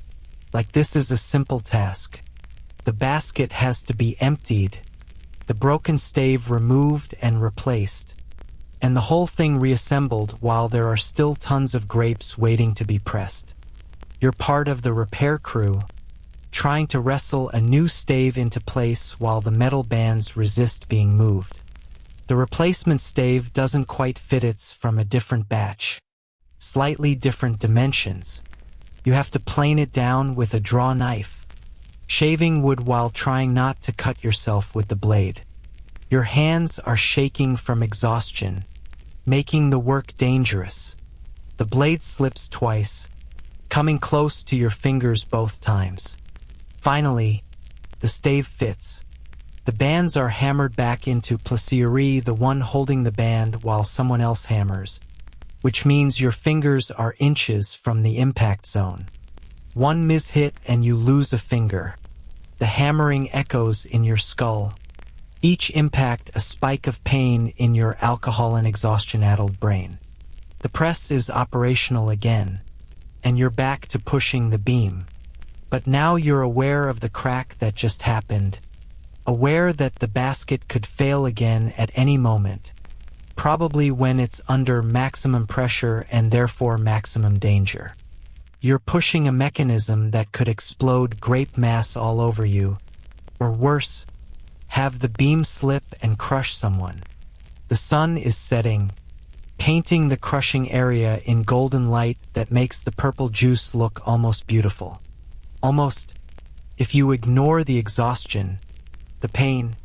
like this is a simple task. The basket has to be emptied, the broken stave removed and replaced, and the whole thing reassembled while there are still tons of grapes waiting to be pressed. You're part of the repair crew, trying to wrestle a new stave into place while the metal bands resist being moved. The replacement stave doesn't quite fit. It's from a different batch. Slightly different dimensions. You have to plane it down with a draw knife, shaving wood while trying not to cut yourself with the blade. Your hands are shaking from exhaustion, making the work dangerous. The blade slips twice, coming close to your fingers both times. Finally, the stave fits. The bands are hammered back into placerie, the one holding the band while someone else hammers, which means your fingers are inches from the impact zone. One mishit and you lose a finger. The hammering echoes in your skull. Each impact a spike of pain in your alcohol and exhaustion-addled brain. The press is operational again, and you're back to pushing the beam. But now you're aware of the crack that just happened, aware that the basket could fail again at any moment, probably when it's under maximum pressure and therefore maximum danger. You're pushing a mechanism that could explode grape mass all over you, or worse, have the beam slip and crush someone. The sun is setting, painting the crushing area in golden light that makes the purple juice look almost beautiful. Almost, if you ignore the exhaustion, the pain,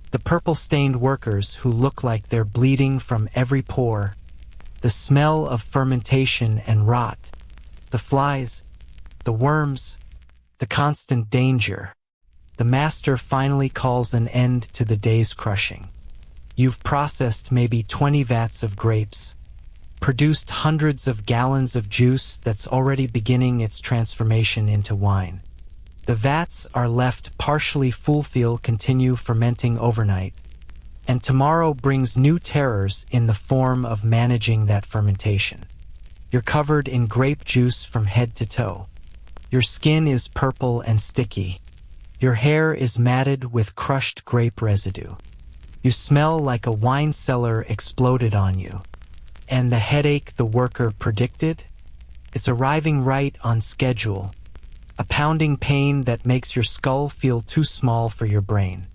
the purple-stained workers who look like they're bleeding from every pore, the smell of fermentation and rot, The flies, the worms, the constant danger. The master finally calls an end to the day's crushing. You've processed maybe 20 vats of grapes, produced hundreds of gallons of juice that's already beginning its transformation into wine. The vats are left partially full, continue fermenting overnight, and tomorrow brings new terrors in the form of managing that fermentation. You're covered in grape juice from head to toe. Your skin is purple and sticky. Your hair is matted with crushed grape residue. You smell like a wine cellar exploded on you. And the headache the worker predicted? It's arriving right on schedule. A pounding pain that makes your skull feel too small for your brain.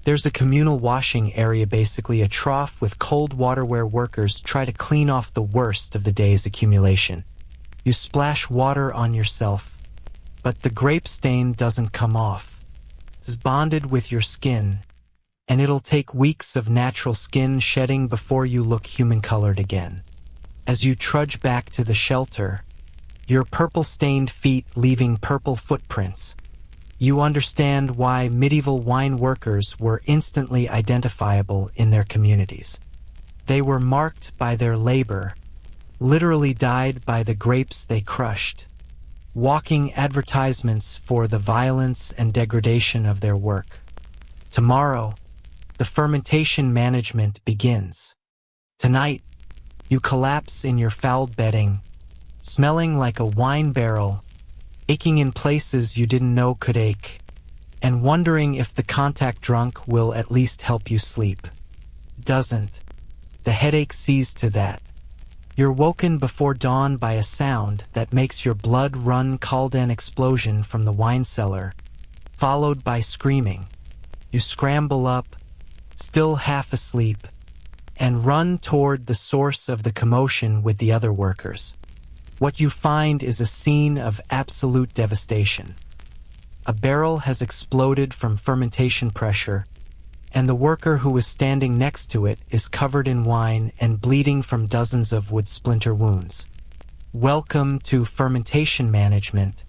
There's a communal washing area, basically a trough with cold water where workers try to clean off the worst of the day's accumulation. You splash water on yourself, but the grape stain doesn't come off. It's bonded with your skin, and it'll take weeks of natural skin shedding before you look human-colored again. As you trudge back to the shelter, your purple-stained feet leaving purple footprints, you understand why medieval wine workers were instantly identifiable in their communities. They were marked by their labor, literally died by the grapes they crushed, walking advertisements for the violence and degradation of their work. Tomorrow, the fermentation management begins. Tonight, you collapse in your fouled bedding, smelling like a wine barrel, aching in places you didn't know could ache, and wondering if the contact drunk will at least help you sleep. It doesn't. The headache sees to that. You're woken before dawn by a sound that makes your blood run cold, an explosion from the wine cellar, followed by screaming. You scramble up, still half asleep, and run toward the source of the commotion with the other workers. What you find is a scene of absolute devastation. A barrel has exploded from fermentation pressure, and the worker who was standing next to it is covered in wine and bleeding from dozens of wood splinter wounds. Welcome to fermentation management,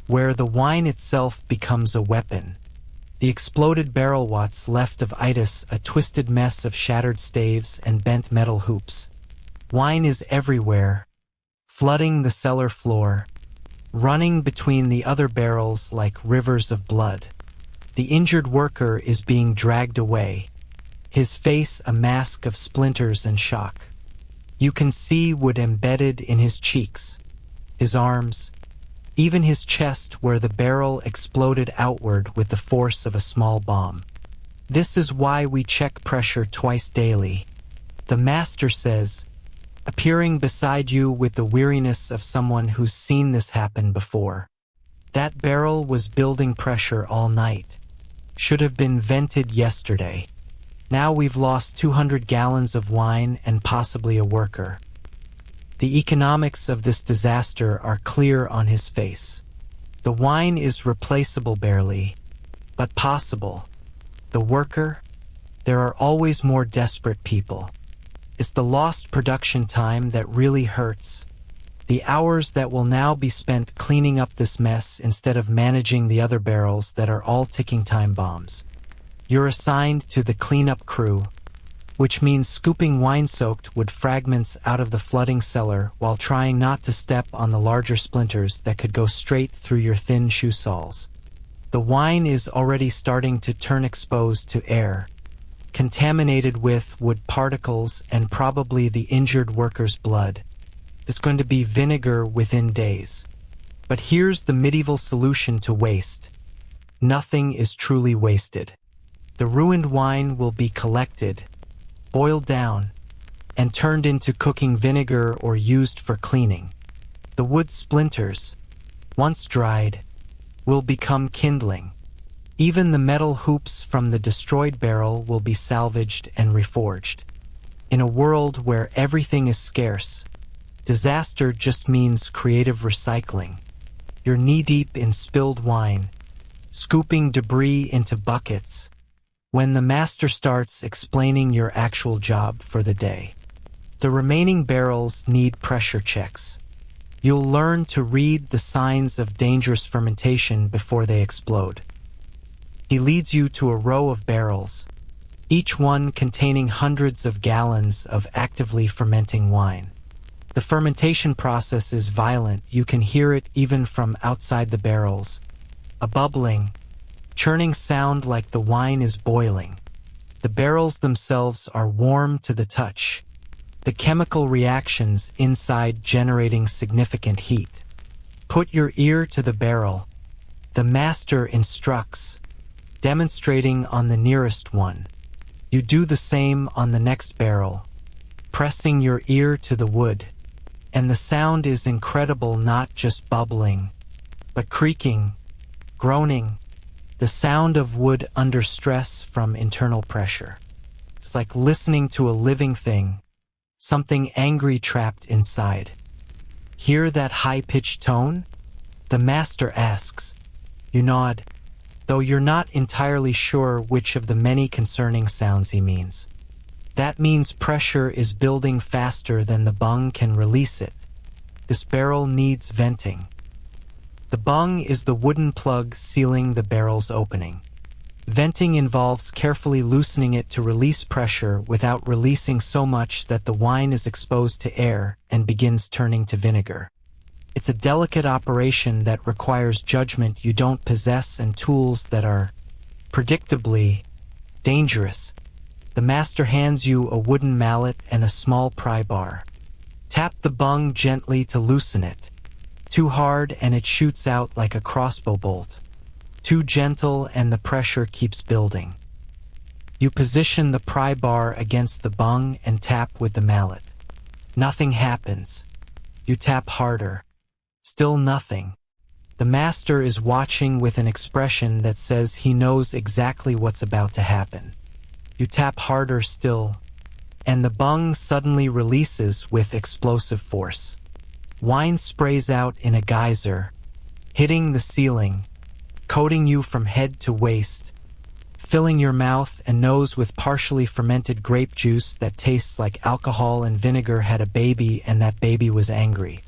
where the wine itself becomes a weapon. The exploded barrel, what's left of itis, a twisted mess of shattered staves and bent metal hoops. Wine is everywhere, flooding the cellar floor, running between the other barrels like rivers of blood. The injured worker is being dragged away, his face a mask of splinters and shock. You can see wood embedded in his cheeks, his arms, even his chest where the barrel exploded outward with the force of a small bomb. This is why we check pressure twice daily. The master says, appearing beside you with the weariness of someone who's seen this happen before. That barrel was building pressure all night. Should have been vented yesterday. Now we've lost 200 gallons of wine and possibly a worker. The economics of this disaster are clear on his face. The wine is replaceable barely, but possible. The worker? There are always more desperate people. It's the lost production time that really hurts. The hours that will now be spent cleaning up this mess instead of managing the other barrels that are all ticking time bombs. You're assigned to the cleanup crew, which means scooping wine-soaked wood fragments out of the flooding cellar while trying not to step on the larger splinters that could go straight through your thin shoe soles. The wine is already starting to turn exposed to air, contaminated with wood particles and probably the injured worker's blood. It's going to be vinegar within days. But here's the medieval solution to waste. Nothing is truly wasted. The ruined wine will be collected, boiled down, and turned into cooking vinegar or used for cleaning. The wood splinters, once dried, will become kindling. Even the metal hoops from the destroyed barrel will be salvaged and reforged. In a world where everything is scarce, disaster just means creative recycling. You're knee-deep in spilled wine, scooping debris into buckets, when the master starts explaining your actual job for the day. The remaining barrels need pressure checks. You'll learn to read the signs of dangerous fermentation before they explode. He leads you to a row of barrels, each one containing hundreds of gallons of actively fermenting wine. The fermentation process is violent. You can hear it even from outside the barrels. A bubbling, churning sound like the wine is boiling. The barrels themselves are warm to the touch, the chemical reactions inside generating significant heat. Put your ear to the barrel. The master instructs, demonstrating on the nearest one. You do the same on the next barrel, pressing your ear to the wood. And the sound is incredible, not just bubbling, but creaking, groaning, the sound of wood under stress from internal pressure. It's like listening to a living thing, something angry trapped inside. Hear that high-pitched tone? The master asks. You nod, though you're not entirely sure which of the many concerning sounds he means. That means pressure is building faster than the bung can release it. This barrel needs venting. The bung is the wooden plug sealing the barrel's opening. Venting involves carefully loosening it to release pressure without releasing so much that the wine is exposed to air and begins turning to vinegar. It's a delicate operation that requires judgment you don't possess and tools that are, predictably, dangerous. The master hands you a wooden mallet and a small pry bar. Tap the bung gently to loosen it. Too hard and it shoots out like a crossbow bolt. Too gentle and the pressure keeps building. You position the pry bar against the bung and tap with the mallet. Nothing happens. You tap harder. Still nothing. The master is watching with an expression that says he knows exactly what's about to happen. You tap harder still, and the bung suddenly releases with explosive force. Wine sprays out in a geyser, hitting the ceiling, coating you from head to waist, filling your mouth and nose with partially fermented grape juice that tastes like alcohol and vinegar had a baby and that baby was angry.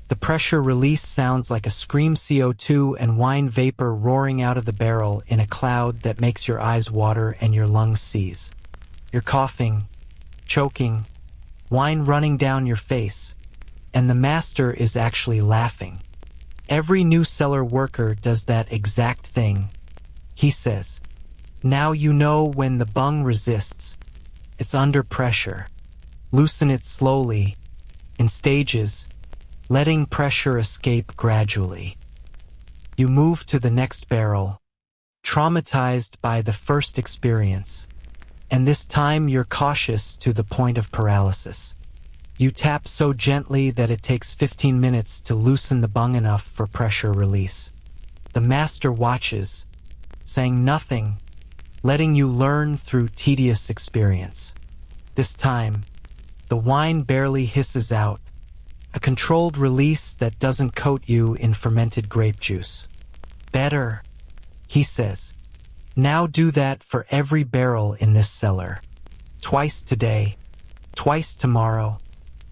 The pressure release sounds like a scream CO2 and wine vapor roaring out of the barrel in a cloud that makes your eyes water and your lungs seize. You're coughing, choking, wine running down your face, and the master is actually laughing. Every new cellar worker does that exact thing. He says, "Now you know when the bung resists. It's under pressure. Loosen it slowly, in stages, letting pressure escape gradually." You move to the next barrel, traumatized by the first experience, and this time you're cautious to the point of paralysis. You tap so gently that it takes 15 minutes to loosen the bung enough for pressure release. The master watches, saying nothing, letting you learn through tedious experience. This time, the wine barely hisses out, a controlled release that doesn't coat you in fermented grape juice. "Better," he says. "Now do that for every barrel in this cellar. Twice today, twice tomorrow,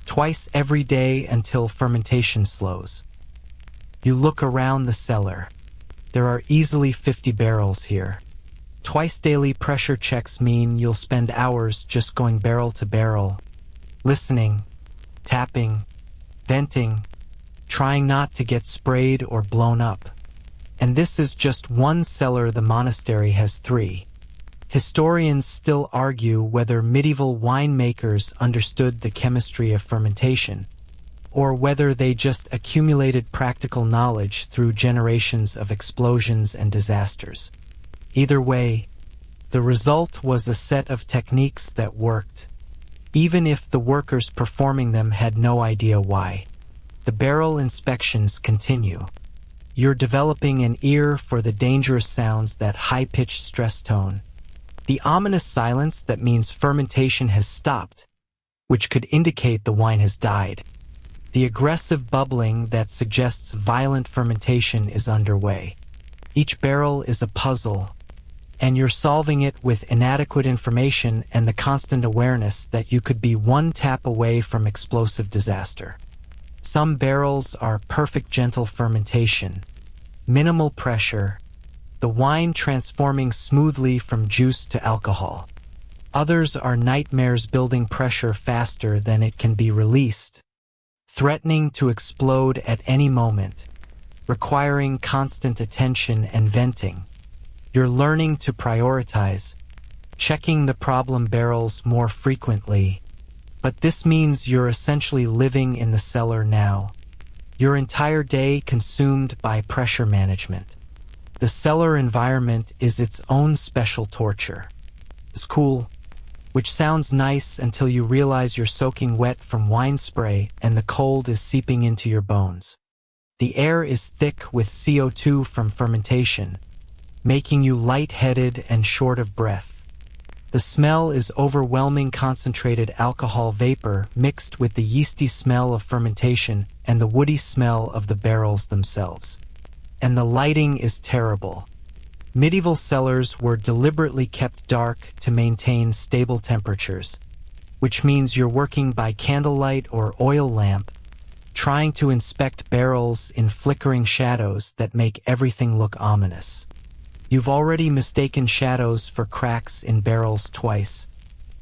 twice every day until fermentation slows." You look around the cellar. There are easily 50 barrels here. Twice daily pressure checks mean you'll spend hours just going barrel to barrel, listening, tapping, venting, trying not to get sprayed or blown up. And this is just one cellar. The monastery has 3. Historians still argue whether medieval winemakers understood the chemistry of fermentation, or whether they just accumulated practical knowledge through generations of explosions and disasters. Either way, the result was a set of techniques that worked, even if the workers performing them had no idea why. The barrel inspections continue. You're developing an ear for the dangerous sounds, that high-pitched stress tone, the ominous silence that means fermentation has stopped, which could indicate the wine has died, the aggressive bubbling that suggests violent fermentation is underway. Each barrel is a puzzle, and you're solving it with inadequate information and the constant awareness that you could be one tap away from explosive disaster. Some barrels are perfect gentle fermentation, minimal pressure, the wine transforming smoothly from juice to alcohol. Others are nightmares building pressure faster than it can be released, threatening to explode at any moment, requiring constant attention and venting. You're learning to prioritize, checking the problem barrels more frequently, but this means you're essentially living in the cellar now. Your entire day consumed by pressure management. The cellar environment is its own special torture. It's cool, which sounds nice until you realize you're soaking wet from wine spray and the cold is seeping into your bones. The air is thick with CO2 from fermentation, making you lightheaded and short of breath. The smell is overwhelming concentrated alcohol vapor mixed with the yeasty smell of fermentation and the woody smell of the barrels themselves. And the lighting is terrible. Medieval cellars were deliberately kept dark to maintain stable temperatures, which means you're working by candlelight or oil lamp, trying to inspect barrels in flickering shadows that make everything look ominous. You've already mistaken shadows for cracks in barrels twice,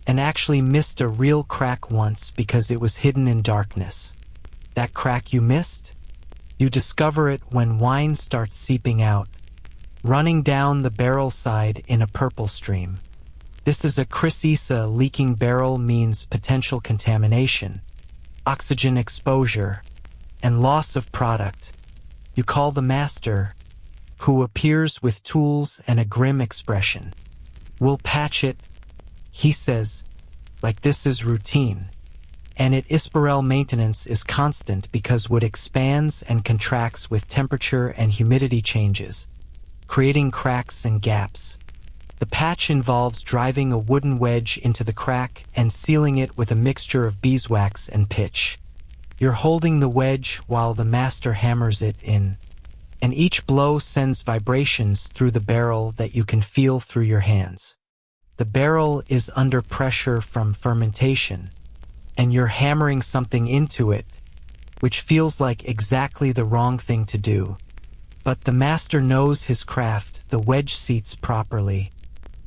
and actually missed a real crack once because it was hidden in darkness. That crack you missed? You discover it when wine starts seeping out, running down the barrel side in a purple stream. This is a Chris Issa leaking barrel means potential contamination, oxygen exposure, and loss of product. You call the master, who appears with tools and a grim expression. We'll patch it, he says, like this is routine. And Isparel maintenance is constant because wood expands and contracts with temperature and humidity changes, creating cracks and gaps. The patch involves driving a wooden wedge into the crack and sealing it with a mixture of beeswax and pitch. You're holding the wedge while the master hammers it in, and each blow sends vibrations through the barrel that you can feel through your hands. The barrel is under pressure from fermentation, and you're hammering something into it, which feels like exactly the wrong thing to do. But the master knows his craft, the wedge seats properly,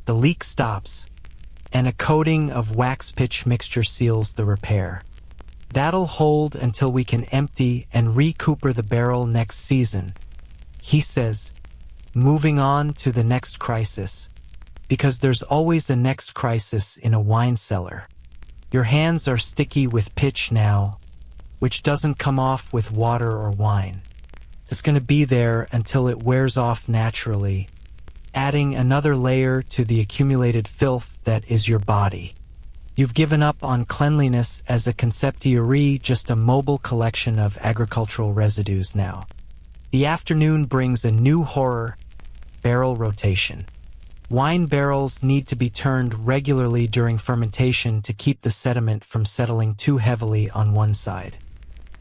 the leak stops, and a coating of wax pitch mixture seals the repair. That'll hold until we can empty and recooper the barrel next season, he says, moving on to the next crisis, because there's always a next crisis in a wine cellar. Your hands are sticky with pitch now, which doesn't come off with water or wine. It's going to be there until it wears off naturally, adding another layer to the accumulated filth that is your body. You've given up on cleanliness as a conceptierie, just a mobile collection of agricultural residues now. The afternoon brings a new horror: barrel rotation. Wine barrels need to be turned regularly during fermentation to keep the sediment from settling too heavily on one side.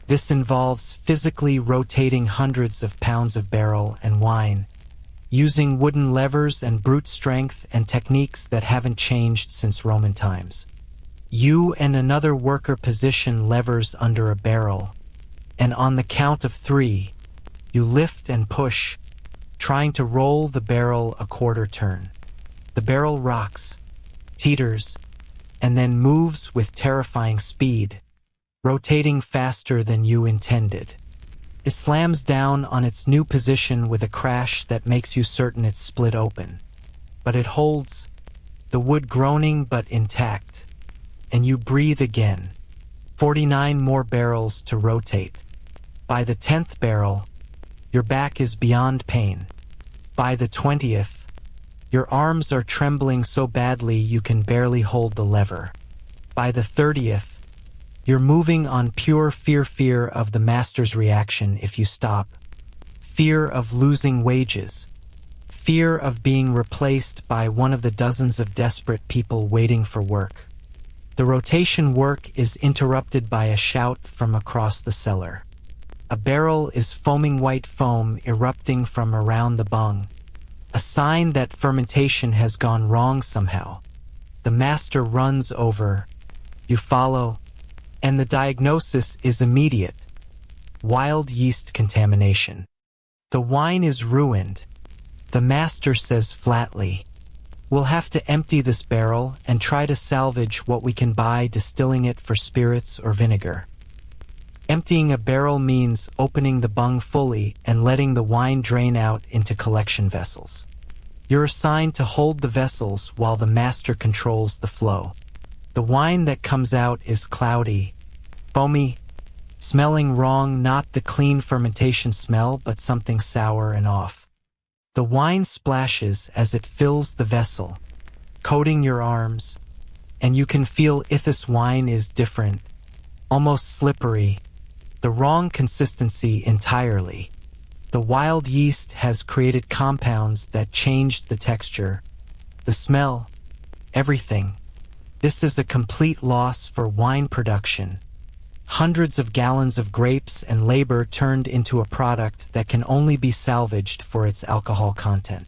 This involves physically rotating hundreds of pounds of barrel and wine, using wooden levers and brute strength and techniques that haven't changed since Roman times. You and another worker position levers under a barrel, and on the count of 3, you lift and push, trying to roll the barrel a quarter turn. The barrel rocks, teeters, and then moves with terrifying speed, rotating faster than you intended. It slams down on its new position with a crash that makes you certain it's split open. But it holds, the wood groaning but intact, and you breathe again. 49 more barrels to rotate. By the 10th barrel, your back is beyond pain. By the 20th, your arms are trembling so badly you can barely hold the lever. By the 30th, you're moving on pure fear of the master's reaction if you stop. Fear of losing wages. Fear of being replaced by one of the dozens of desperate people waiting for work. The rotation work is interrupted by a shout from across the cellar. A barrel is foaming white foam erupting from around the bung, a sign that fermentation has gone wrong somehow. The master runs over, you follow, and the diagnosis is immediate: Wild yeast contamination. The wine is ruined. The master says flatly, "We'll have to empty this barrel and try to salvage what we can by distilling it for spirits or vinegar." Emptying a barrel means opening the bung fully and letting the wine drain out into collection vessels. You're assigned to hold the vessels while the master controls the flow. The wine that comes out is cloudy, foamy, smelling wrong, not the clean fermentation smell, but something sour and off. The wine splashes as it fills the vessel, coating your arms, and you can feel if this wine is different, almost slippery, the wrong consistency entirely. The wild yeast has created compounds that changed the texture, the smell, everything. This is a complete loss for wine production. Hundreds of gallons of grapes and labor turned into a product that can only be salvaged for its alcohol content.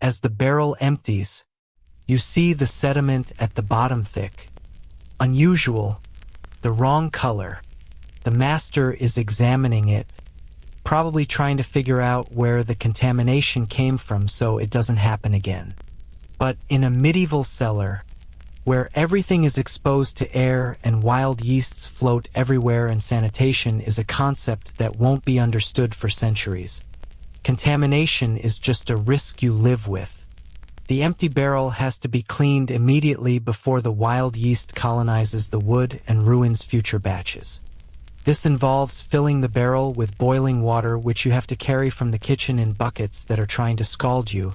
As the barrel empties, you see the sediment at the bottom thick, unusual, the wrong color. The master is examining it, probably trying to figure out where the contamination came from so it doesn't happen again. But in a medieval cellar, where everything is exposed to air and wild yeasts float everywhere and sanitation is a concept that won't be understood for centuries. Contamination is just a risk you live with. The empty barrel has to be cleaned immediately before the wild yeast colonizes the wood and ruins future batches. This involves filling the barrel with boiling water, which you have to carry from the kitchen in buckets that are trying to scald you,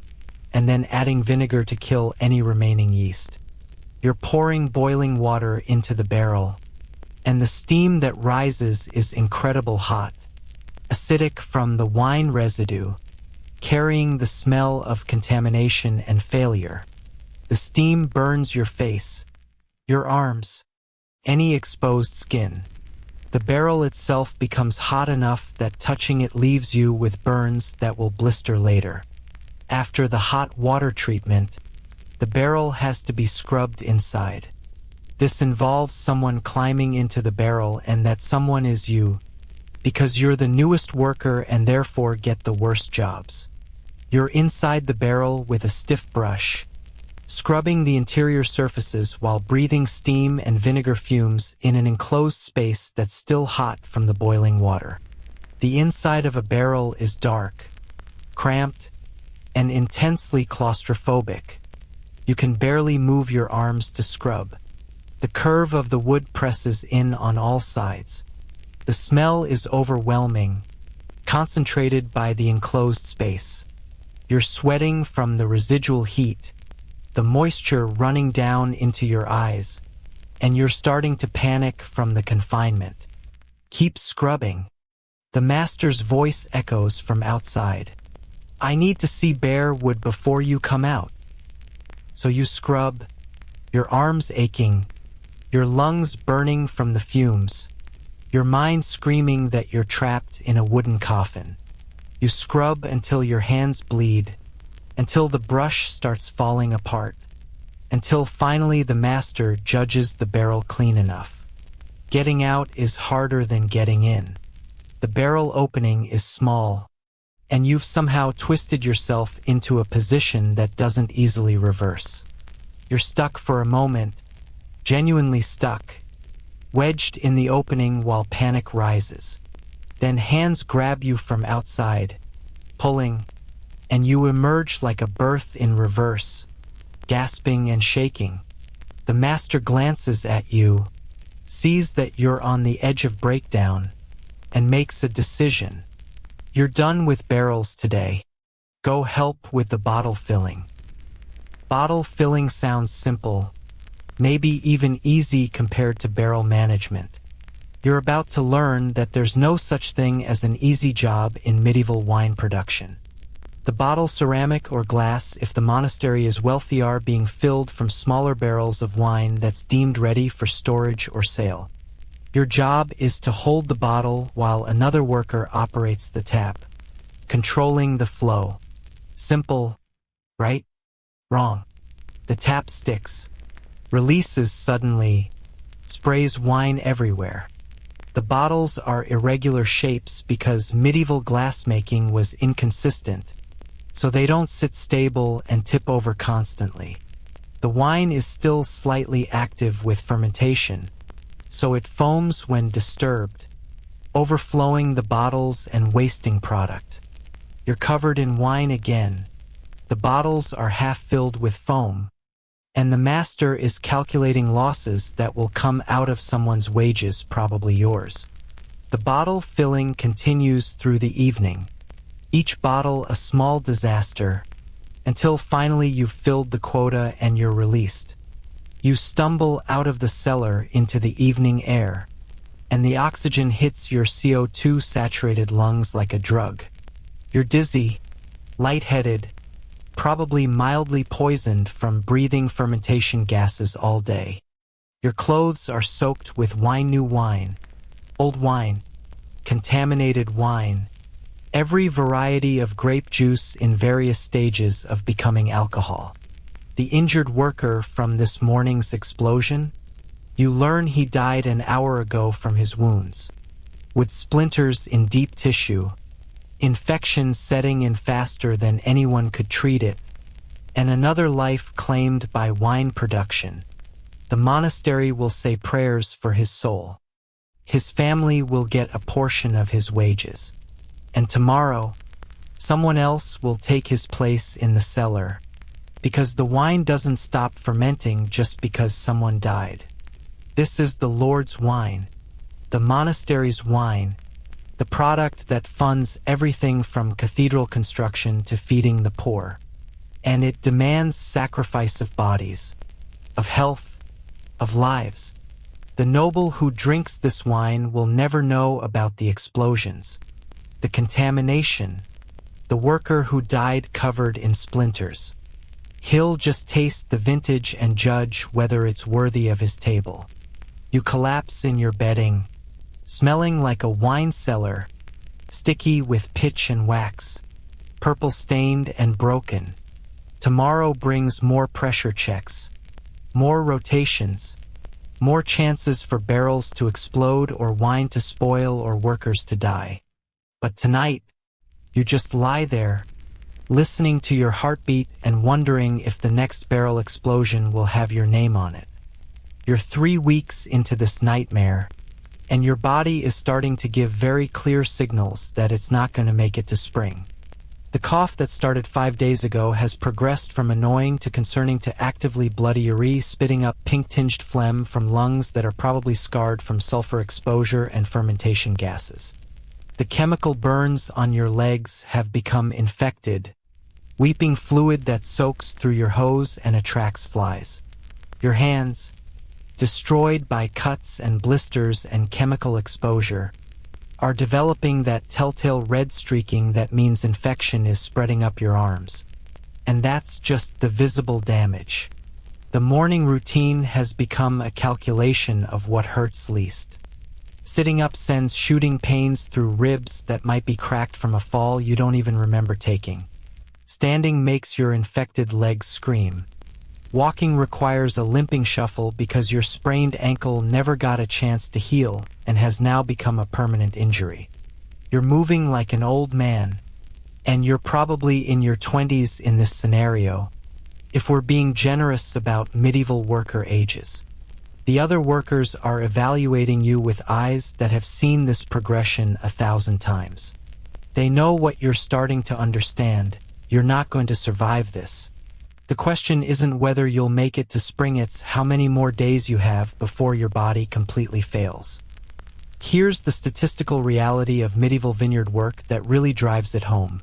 and then adding vinegar to kill any remaining yeast. You're pouring boiling water into the barrel, and the steam that rises is incredibly hot, acidic from the wine residue, carrying the smell of contamination and failure. The steam burns your face, your arms, any exposed skin. The barrel itself becomes hot enough that touching it leaves you with burns that will blister later. After the hot water treatment, the barrel has to be scrubbed inside. This involves someone climbing into the barrel, and that someone is you, because you're the newest worker and therefore get the worst jobs. You're inside the barrel with a stiff brush, scrubbing the interior surfaces while breathing steam and vinegar fumes in an enclosed space that's still hot from the boiling water. The inside of a barrel is dark, cramped, and intensely claustrophobic. You can barely move your arms to scrub. The curve of the wood presses in on all sides. The smell is overwhelming, concentrated by the enclosed space. You're sweating from the residual heat, the moisture running down into your eyes, and you're starting to panic from the confinement. Keep scrubbing. The master's voice echoes from outside. "I need to see bare wood before you come out." So you scrub, your arms aching, your lungs burning from the fumes, your mind screaming that you're trapped in a wooden coffin. You scrub until your hands bleed, until the brush starts falling apart, until finally the master judges the barrel clean enough. Getting out is harder than getting in. The barrel opening is small, and you've somehow twisted yourself into a position that doesn't easily reverse. You're stuck for a moment, genuinely stuck, wedged in the opening while panic rises. Then hands grab you from outside, pulling, and you emerge like a birth in reverse, gasping and shaking. The master glances at you, sees that you're on the edge of breakdown, and makes a decision. You're done with barrels today. Go help with the bottle filling. Bottle filling sounds simple, maybe even easy compared to barrel management. You're about to learn that there's no such thing as an easy job in medieval wine production. The bottle, ceramic or glass, if the monastery is wealthy, are being filled from smaller barrels of wine that's deemed ready for storage or sale. Your job is to hold the bottle while another worker operates the tap, controlling the flow. Simple, right? Wrong. The tap sticks, releases suddenly, sprays wine everywhere. The bottles are irregular shapes because medieval glassmaking was inconsistent, so they don't sit stable and tip over constantly. The wine is still slightly active with fermentation, so it foams when disturbed, overflowing the bottles and wasting product. You're covered in wine again. The bottles are half filled with foam, and the master is calculating losses that will come out of someone's wages, probably yours. The bottle filling continues through the evening, each bottle a small disaster, until finally you've filled the quota and you're released. You stumble out of the cellar into the evening air, and the oxygen hits your CO2-saturated lungs like a drug. You're dizzy, lightheaded, probably mildly poisoned from breathing fermentation gases all day. Your clothes are soaked with new wine, old wine, contaminated wine, every variety of grape juice in various stages of becoming alcohol. The injured worker from this morning's explosion? You learn he died an hour ago from his wounds, with splinters in deep tissue, infection setting in faster than anyone could treat it, and another life claimed by wine production. The monastery will say prayers for his soul. His family will get a portion of his wages. And tomorrow, someone else will take his place in the cellar, because the wine doesn't stop fermenting just because someone died. This is the Lord's wine, the monastery's wine, the product that funds everything from cathedral construction to feeding the poor. And it demands sacrifice of bodies, of health, of lives. The noble who drinks this wine will never know about the explosions, the contamination, the worker who died covered in splinters. He'll just taste the vintage and judge whether it's worthy of his table. You collapse in your bedding, smelling like a wine cellar, sticky with pitch and wax, purple-stained and broken. Tomorrow brings more pressure checks, more rotations, more chances for barrels to explode or wine to spoil or workers to die. But tonight, you just lie there, listening to your heartbeat and wondering if the next barrel explosion will have your name on it. You're 3 weeks into this nightmare, and your body is starting to give very clear signals that it's not going to make it to spring. The cough that started 5 days ago has progressed from annoying to concerning to actively bloody urine, spitting up pink-tinged phlegm from lungs that are probably scarred from sulfur exposure and fermentation gases. The chemical burns on your legs have become infected, weeping fluid that soaks through your hose and attracts flies. Your hands, destroyed by cuts and blisters and chemical exposure, are developing that telltale red streaking that means infection is spreading up your arms. And that's just the visible damage. The morning routine has become a calculation of what hurts least. Sitting up sends shooting pains through ribs that might be cracked from a fall you don't even remember taking. Standing makes your infected legs scream. Walking requires a limping shuffle because your sprained ankle never got a chance to heal and has now become a permanent injury. You're moving like an old man, and you're probably in your 20s in this scenario, if we're being generous about medieval worker ages. The other workers are evaluating you with eyes that have seen this progression 1,000 times. They know what you're starting to understand. You're not going to survive this. The question isn't whether you'll make it to spring, it's how many more days you have before your body completely fails. Here's the statistical reality of medieval vineyard work that really drives it home.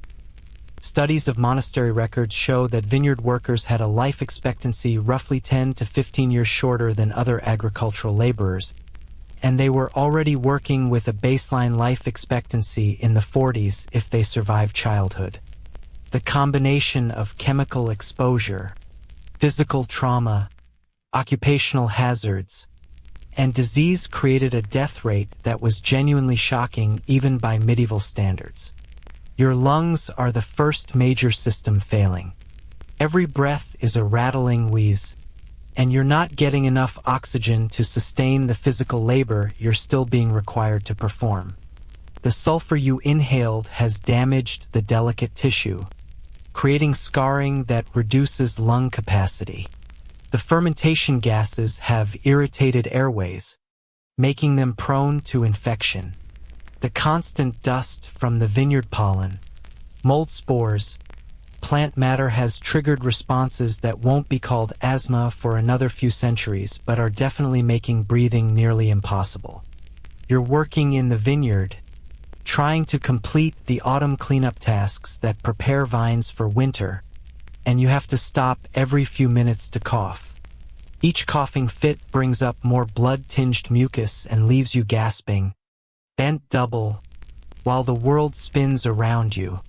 Studies of monastery records show that vineyard workers had a life expectancy roughly 10 to 15 years shorter than other agricultural laborers, and they were already working with a baseline life expectancy in the 40s if they survived childhood. The combination of chemical exposure, physical trauma, occupational hazards, and disease created a death rate that was genuinely shocking even by medieval standards. Your lungs are the first major system failing. Every breath is a rattling wheeze. and you're not getting enough oxygen to sustain the physical labor you're still being required to perform. The sulfur you inhaled has damaged the delicate tissue, creating scarring that reduces lung capacity. The fermentation gases have irritated airways, making them prone to infection. The constant dust from the vineyard pollen, mold spores, plant matter has triggered responses that won't be called asthma for another few centuries, but are definitely making breathing nearly impossible. You're working in the vineyard, trying to complete the autumn cleanup tasks that prepare vines for winter, and you have to stop every few minutes to cough. Each coughing fit brings up more blood-tinged mucus and leaves you gasping, bent double, while the world spins around you.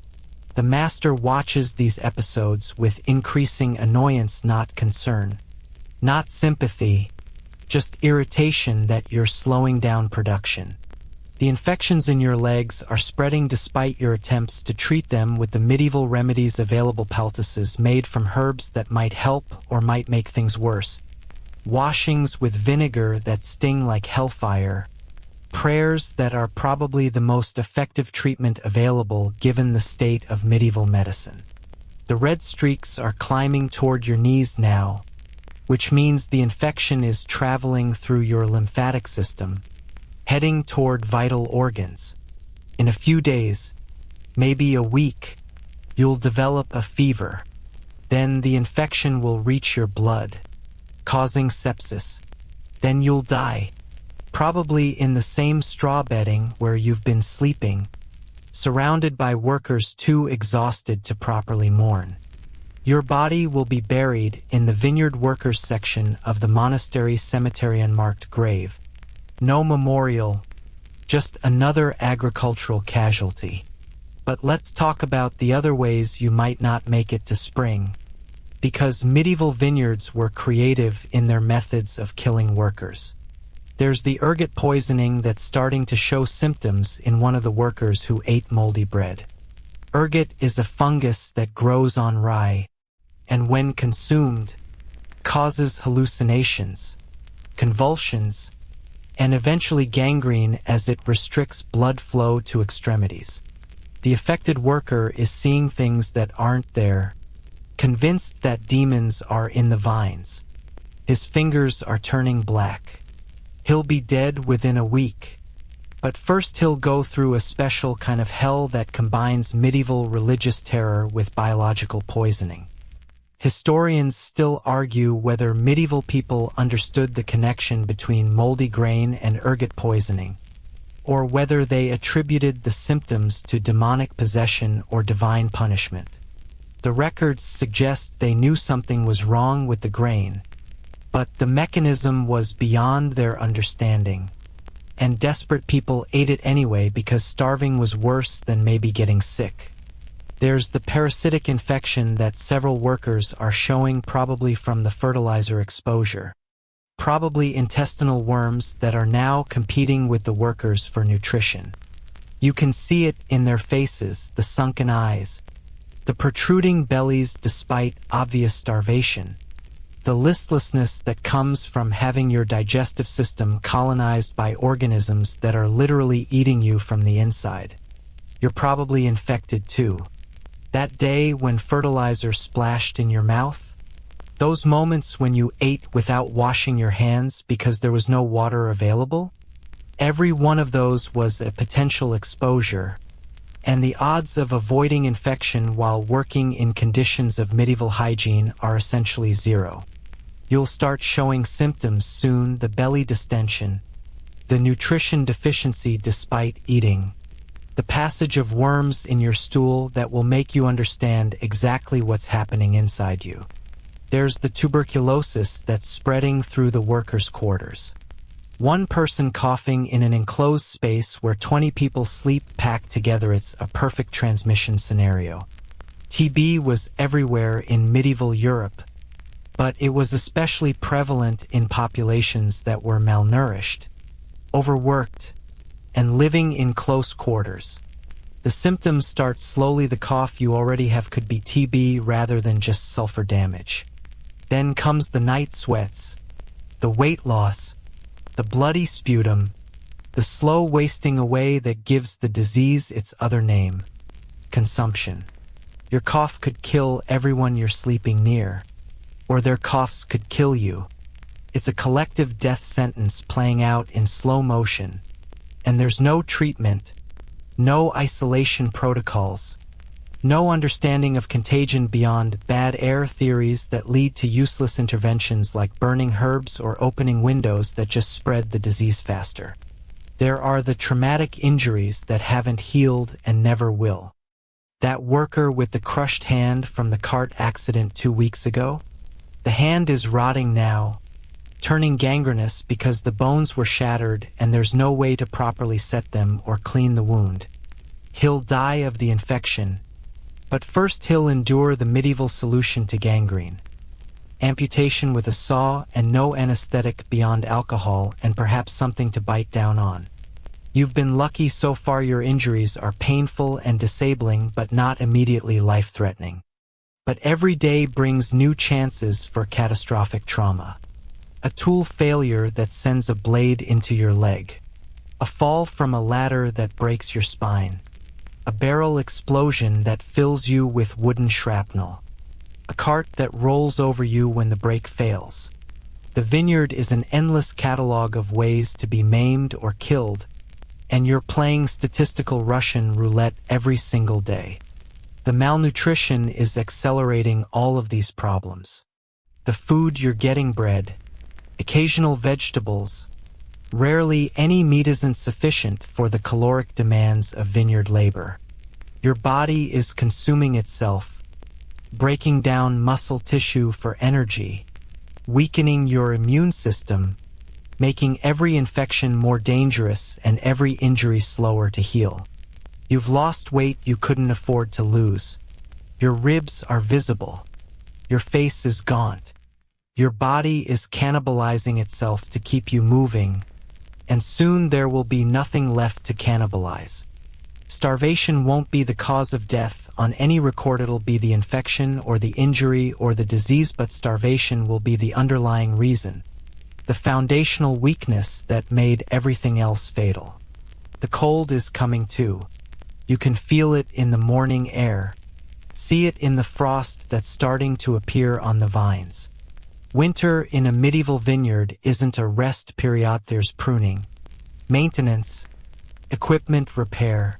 The master watches these episodes with increasing annoyance, not concern. Not sympathy, just irritation that you're slowing down production. The infections in your legs are spreading despite your attempts to treat them with the medieval remedies available, poultices made from herbs that might help or might make things worse, washings with vinegar that sting like hellfire, prayers that are probably the most effective treatment available given the state of medieval medicine. The red streaks are climbing toward your knees now, which means the infection is traveling through your lymphatic system, heading toward vital organs. In a few days, maybe a week, you'll develop a fever. Then the infection will reach your blood, causing sepsis. Then you'll die, probably in the same straw bedding where you've been sleeping, surrounded by workers too exhausted to properly mourn. Your body will be buried in the vineyard workers section of the monastery cemetery, unmarked grave. No memorial, just another agricultural casualty. But let's talk about the other ways you might not make it to spring, because medieval vineyards were creative in their methods of killing workers. There's the ergot poisoning that's starting to show symptoms in one of the workers who ate moldy bread. Ergot is a fungus that grows on rye, and when consumed, causes hallucinations, convulsions, and eventually gangrene as it restricts blood flow to extremities. The affected worker is seeing things that aren't there, convinced that demons are in the vines. His fingers are turning black. He'll be dead within a week, but first he'll go through a special kind of hell that combines medieval religious terror with biological poisoning. Historians still argue whether medieval people understood the connection between moldy grain and ergot poisoning, or whether they attributed the symptoms to demonic possession or divine punishment. The records suggest they knew something was wrong with the grain, but the mechanism was beyond their understanding, and desperate people ate it anyway because starving was worse than maybe getting sick. There's the parasitic infection that several workers are showing, probably from the fertilizer exposure. Probably intestinal worms that are now competing with the workers for nutrition. You can see it in their faces, the sunken eyes, the protruding bellies despite obvious starvation, the listlessness that comes from having your digestive system colonized by organisms that are literally eating you from the inside. You're probably infected too. That day when fertilizer splashed in your mouth, those moments when you ate without washing your hands because there was no water available, every one of those was a potential exposure, and the odds of avoiding infection while working in conditions of medieval hygiene are essentially zero. You'll start showing symptoms soon: the belly distension, the nutrition deficiency despite eating, the passage of worms in your stool that will make you understand exactly what's happening inside you. There's the tuberculosis that's spreading through the workers' quarters. One person coughing in an enclosed space where 20 people sleep packed together. It's a perfect transmission scenario. TB was everywhere in medieval Europe, but it was especially prevalent in populations that were malnourished, overworked, and living in close quarters. The symptoms start slowly. The cough you already have could be TB rather than just sulfur damage. Then comes the night sweats, the weight loss, the bloody sputum, the slow wasting away that gives the disease its other name, consumption. Your cough could kill everyone you're sleeping near, or their coughs could kill you. It's a collective death sentence playing out in slow motion, and there's no treatment, no isolation protocols, no understanding of contagion beyond bad air theories that lead to useless interventions like burning herbs or opening windows that just spread the disease faster. There are the traumatic injuries that haven't healed and never will. That worker with the crushed hand from the cart accident 2 weeks ago? The hand is rotting now, turning gangrenous because the bones were shattered and there's no way to properly set them or clean the wound. He'll die of the infection, but first he'll endure the medieval solution to gangrene. Amputation with a saw and no anesthetic beyond alcohol and perhaps something to bite down on. You've been lucky so far. Your injuries are painful and disabling but not immediately life-threatening. But every day brings new chances for catastrophic trauma. A tool failure that sends a blade into your leg. A fall from a ladder that breaks your spine. A barrel explosion that fills you with wooden shrapnel. A cart that rolls over you when the brake fails. The Vineyard is an endless catalog of ways to be maimed or killed, and you're playing statistical Russian roulette every single day. The malnutrition is accelerating all of these problems. The food you're getting: bread, occasional vegetables. Rarely any meat isn't sufficient for the caloric demands of vineyard labor. Your body is consuming itself, breaking down muscle tissue for energy, weakening your immune system, making every infection more dangerous and every injury slower to heal. You've lost weight you couldn't afford to lose. Your ribs are visible. Your face is gaunt. Your body is cannibalizing itself to keep you moving, and soon there will be nothing left to cannibalize. Starvation won't be the cause of death on any record. It'll be the infection or the injury or the disease, but starvation will be the underlying reason, the foundational weakness that made everything else fatal. The cold is coming too. You can feel it in the morning air. See it in the frost that's starting to appear on the vines. Winter in a medieval vineyard isn't a rest period. There's pruning, maintenance, equipment repair,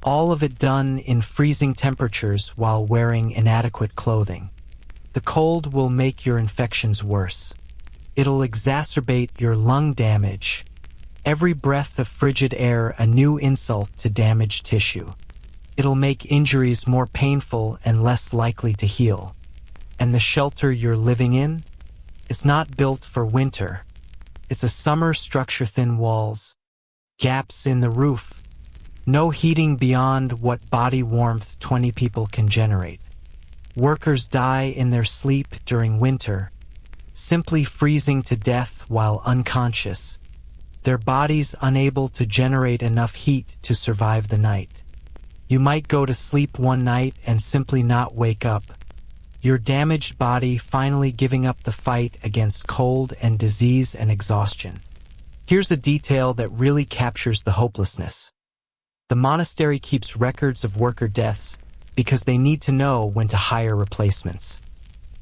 all of it done in freezing temperatures while wearing inadequate clothing. The cold will make your infections worse. It'll exacerbate your lung damage. Every breath of frigid air a new insult to damaged tissue. It'll make injuries more painful and less likely to heal. And the shelter you're living in? It's not built for winter. It's a summer structure: thin walls, gaps in the roof, no heating beyond what body warmth 20 people can generate. Workers die in their sleep during winter, simply freezing to death while unconscious, their bodies unable to generate enough heat to survive the night. You might go to sleep one night and simply not wake up, your damaged body finally giving up the fight against cold and disease and exhaustion. Here's a detail that really captures the hopelessness. The monastery keeps records of worker deaths because they need to know when to hire replacements.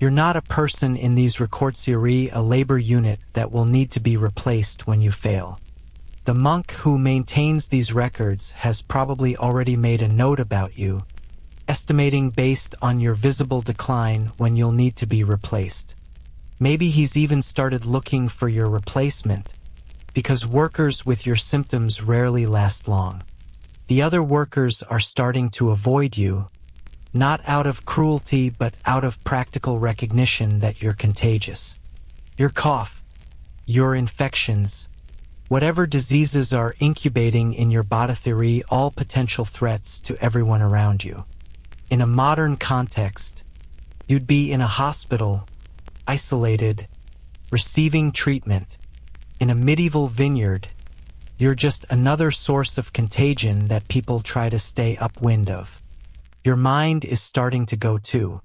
You're not a person in these records, a labor unit that will need to be replaced when you fail. The monk who maintains these records has probably already made a note about you, estimating based on your visible decline when you'll need to be replaced. Maybe he's even started looking for your replacement, because workers with your symptoms rarely last long. The other workers are starting to avoid you, not out of cruelty but out of practical recognition that you're contagious. Your cough, your infections, whatever diseases are incubating in your body, all potential threats to everyone around you. In a modern context, you'd be in a hospital, isolated, receiving treatment. In a medieval vineyard, you're just another source of contagion that people try to stay upwind of. Your mind is starting to go too.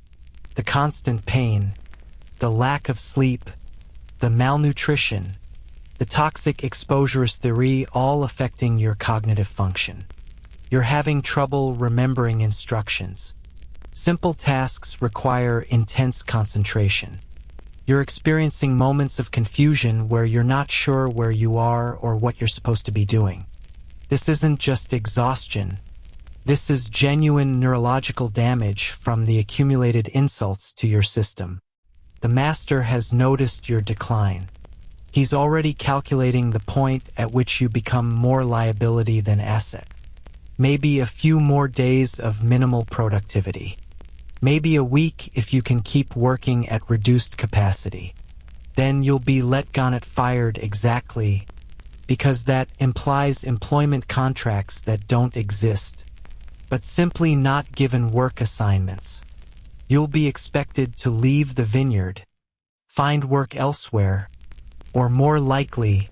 The constant pain, the lack of sleep, the malnutrition, the toxic exposures theory, all affecting your cognitive function. You're having trouble remembering instructions. Simple tasks require intense concentration. You're experiencing moments of confusion where you're not sure where you are or what you're supposed to be doing. This isn't just exhaustion. This is genuine neurological damage from the accumulated insults to your system. The master has noticed your decline. He's already calculating the point at which you become more liability than asset. Maybe a few more days of minimal productivity. Maybe a week if you can keep working at reduced capacity. Then you'll be let go at fired exactly, because that implies employment contracts that don't exist, but simply not given work assignments. You'll be expected to leave the vineyard, find work elsewhere, or more likely,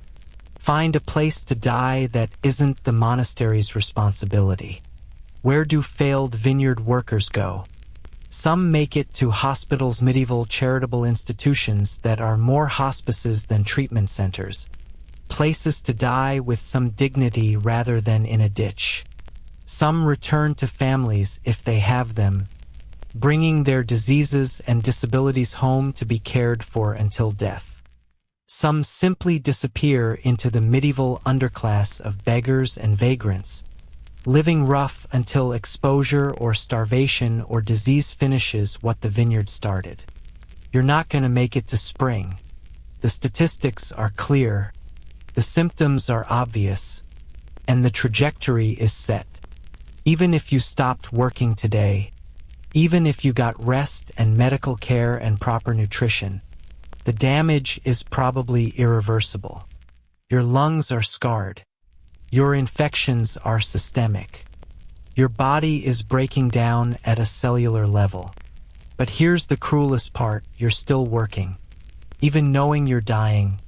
find a place to die that isn't the monastery's responsibility. Where do failed vineyard workers go? Some make it to hospitals, medieval charitable institutions that are more hospices than treatment centers. Places to die with some dignity rather than in a ditch. Some return to families if they have them, bringing their diseases and disabilities home to be cared for until death. Some simply disappear into the medieval underclass of beggars and vagrants, living rough until exposure or starvation or disease finishes what the vineyard started. You're not going to make it to spring. The statistics are clear, the symptoms are obvious, and the trajectory is set. Even if you stopped working today, even if you got rest and medical care and proper nutrition, the damage is probably irreversible. Your lungs are scarred. Your infections are systemic. Your body is breaking down at a cellular level. But here's the cruelest part, you're still working. Even knowing you're dying,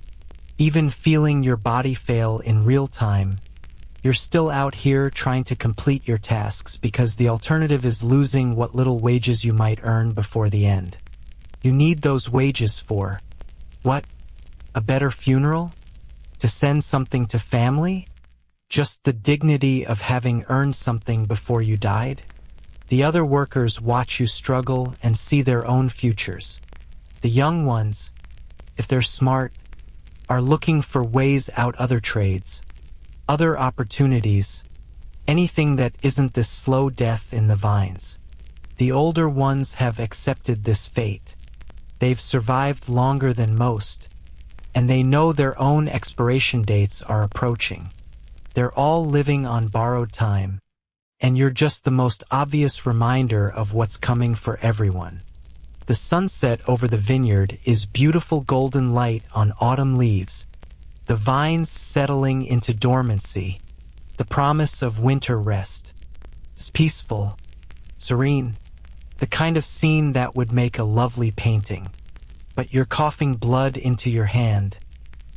even feeling your body fail in real time, you're still out here trying to complete your tasks because the alternative is losing what little wages you might earn before the end. You need those wages for, what? A better funeral? To send something to family? Just the dignity of having earned something before you died? The other workers watch you struggle and see their own futures. The young ones, if they're smart, are looking for ways out, other trades, other opportunities, anything that isn't this slow death in the vines. The older ones have accepted this fate. They've survived longer than most, and they know their own expiration dates are approaching. They're all living on borrowed time, and you're just the most obvious reminder of what's coming for everyone. The sunset over the vineyard is beautiful golden light on autumn leaves, the vines settling into dormancy, the promise of winter rest. It's peaceful, serene, the kind of scene that would make a lovely painting. But you're coughing blood into your hand,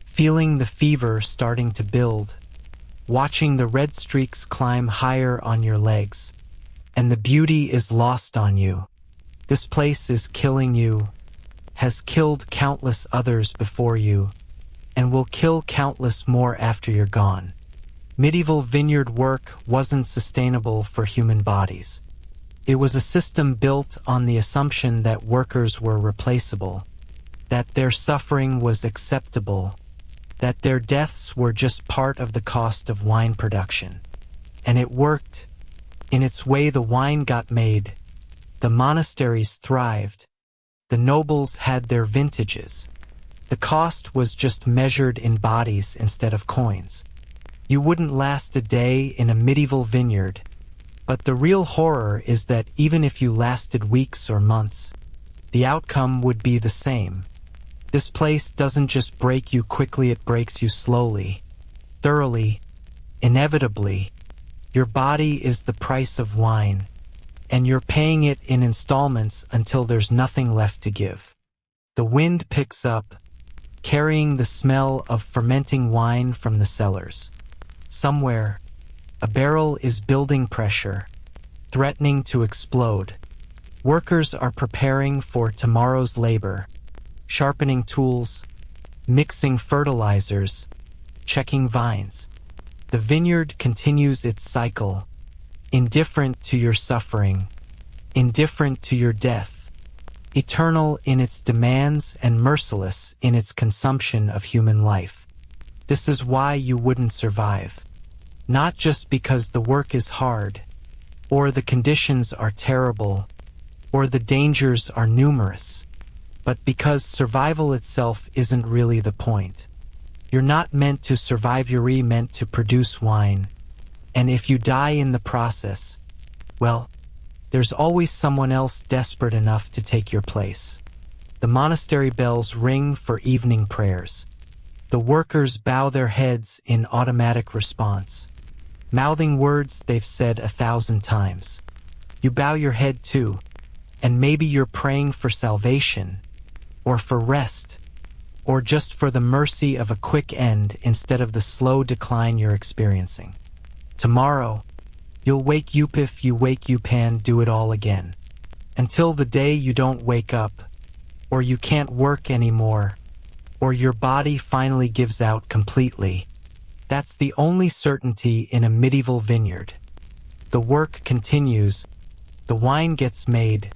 feeling the fever starting to build, watching the red streaks climb higher on your legs, and the beauty is lost on you. This place is killing you, has killed countless others before you, and will kill countless more after you're gone. Medieval vineyard work wasn't sustainable for human bodies. It was a system built on the assumption that workers were replaceable, that their suffering was acceptable, that their deaths were just part of the cost of wine production. And it worked. In its way, the wine got made. The monasteries thrived. The nobles had their vintages. The cost was just measured in bodies instead of coins. You wouldn't last a day in a medieval vineyard, but the real horror is that even if you lasted weeks or months, the outcome would be the same. This place doesn't just break you quickly, it breaks you slowly, thoroughly, inevitably. Your body is the price of wine, and you're paying it in installments until there's nothing left to give. The wind picks up, carrying the smell of fermenting wine from the cellars. Somewhere, a barrel is building pressure, threatening to explode. Workers are preparing for tomorrow's labor, sharpening tools, mixing fertilizers, checking vines. The vineyard continues its cycle, indifferent to your suffering, indifferent to your death, eternal in its demands and merciless in its consumption of human life. This is why you wouldn't survive. Not just because the work is hard, or the conditions are terrible, or the dangers are numerous, but because survival itself isn't really the point. You're not meant to survive, you're meant to produce wine, and if you die in the process, well, there's always someone else desperate enough to take your place. The monastery bells ring for evening prayers. The workers bow their heads in automatic response, mouthing words they've said 1,000 times. You bow your head too, and maybe you're praying for salvation, or for rest, or just for the mercy of a quick end instead of the slow decline you're experiencing. Tomorrow, you'll wake up. If you wake up and do it all again. Until the day you don't wake up, or you can't work anymore, or your body finally gives out completely. That's the only certainty in a medieval vineyard. The work continues, the wine gets made,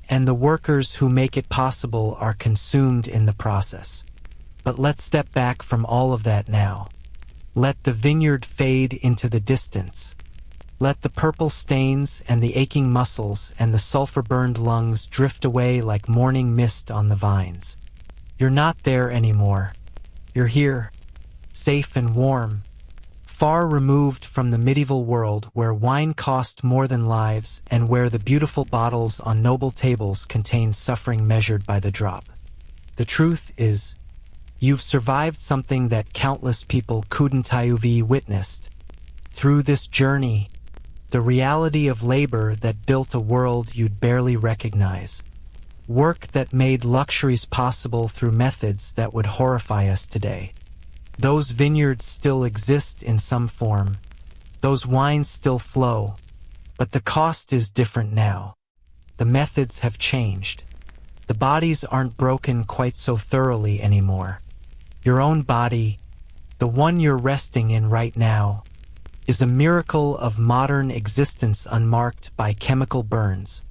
and the workers who make it possible are consumed in the process. But let's step back from all of that now. Let the vineyard fade into the distance. Let the purple stains and the aching muscles and the sulfur-burned lungs drift away like morning mist on the vines. You're not there anymore. You're here, safe and warm, far removed from the medieval world where wine cost more than lives and where the beautiful bottles on noble tables contain suffering measured by the drop. The truth is, you've survived something that countless people couldn't have witnessed. Through this journey, the reality of labor that built a world you'd barely recognize. Work that made luxuries possible through methods that would horrify us today. Those vineyards still exist in some form. Those wines still flow. But the cost is different now. The methods have changed. The bodies aren't broken quite so thoroughly anymore. Your own body, the one you're resting in right now, is a miracle of modern existence unmarked by chemical burns,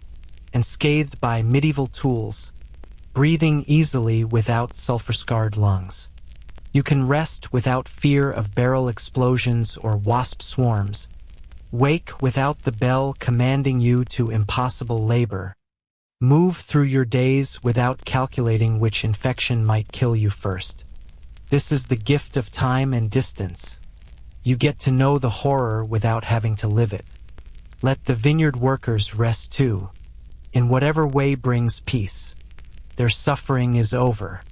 unscathed by medieval tools, breathing easily without sulfur-scarred lungs. You can rest without fear of barrel explosions or wasp swarms, wake without the bell commanding you to impossible labor, move through your days without calculating which infection might kill you first. This is the gift of time and distance. You get to know the horror without having to live it. Let the vineyard workers rest too, in whatever way brings peace. Their suffering is over.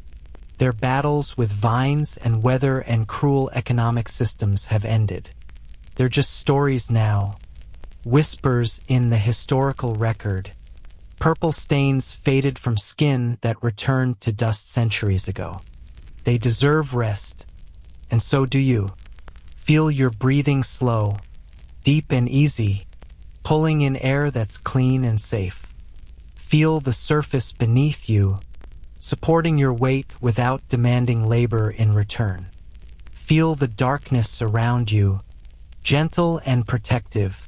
Their battles with vines and weather and cruel economic systems have ended. They're just stories now, whispers in the historical record, purple stains faded from skin that returned to dust centuries ago. They deserve rest, and so do you. Feel your breathing slow, deep and easy, pulling in air that's clean and safe. Feel the surface beneath you, supporting your weight without demanding labor in return. Feel the darkness around you, gentle and protective,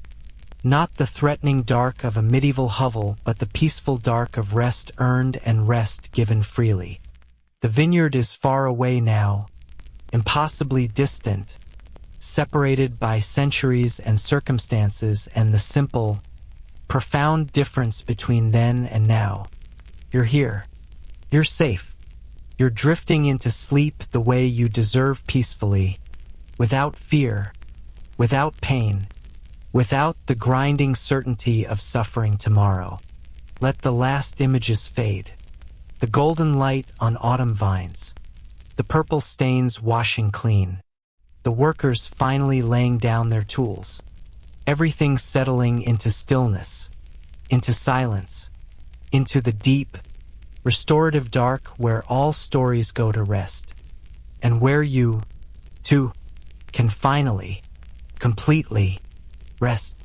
not the threatening dark of a medieval hovel, but the peaceful dark of rest earned and rest given freely. The vineyard is far away now, impossibly distant, separated by centuries and circumstances and the simple, profound difference between then and now. You're here. You're safe. You're drifting into sleep the way you deserve peacefully, without fear, without pain, without the grinding certainty of suffering tomorrow. Let the last images fade. The golden light on autumn vines, the purple stains washing clean, the workers finally laying down their tools, everything settling into stillness, into silence, into the deep, restorative dark where all stories go to rest, and where you, too, can finally, completely rest.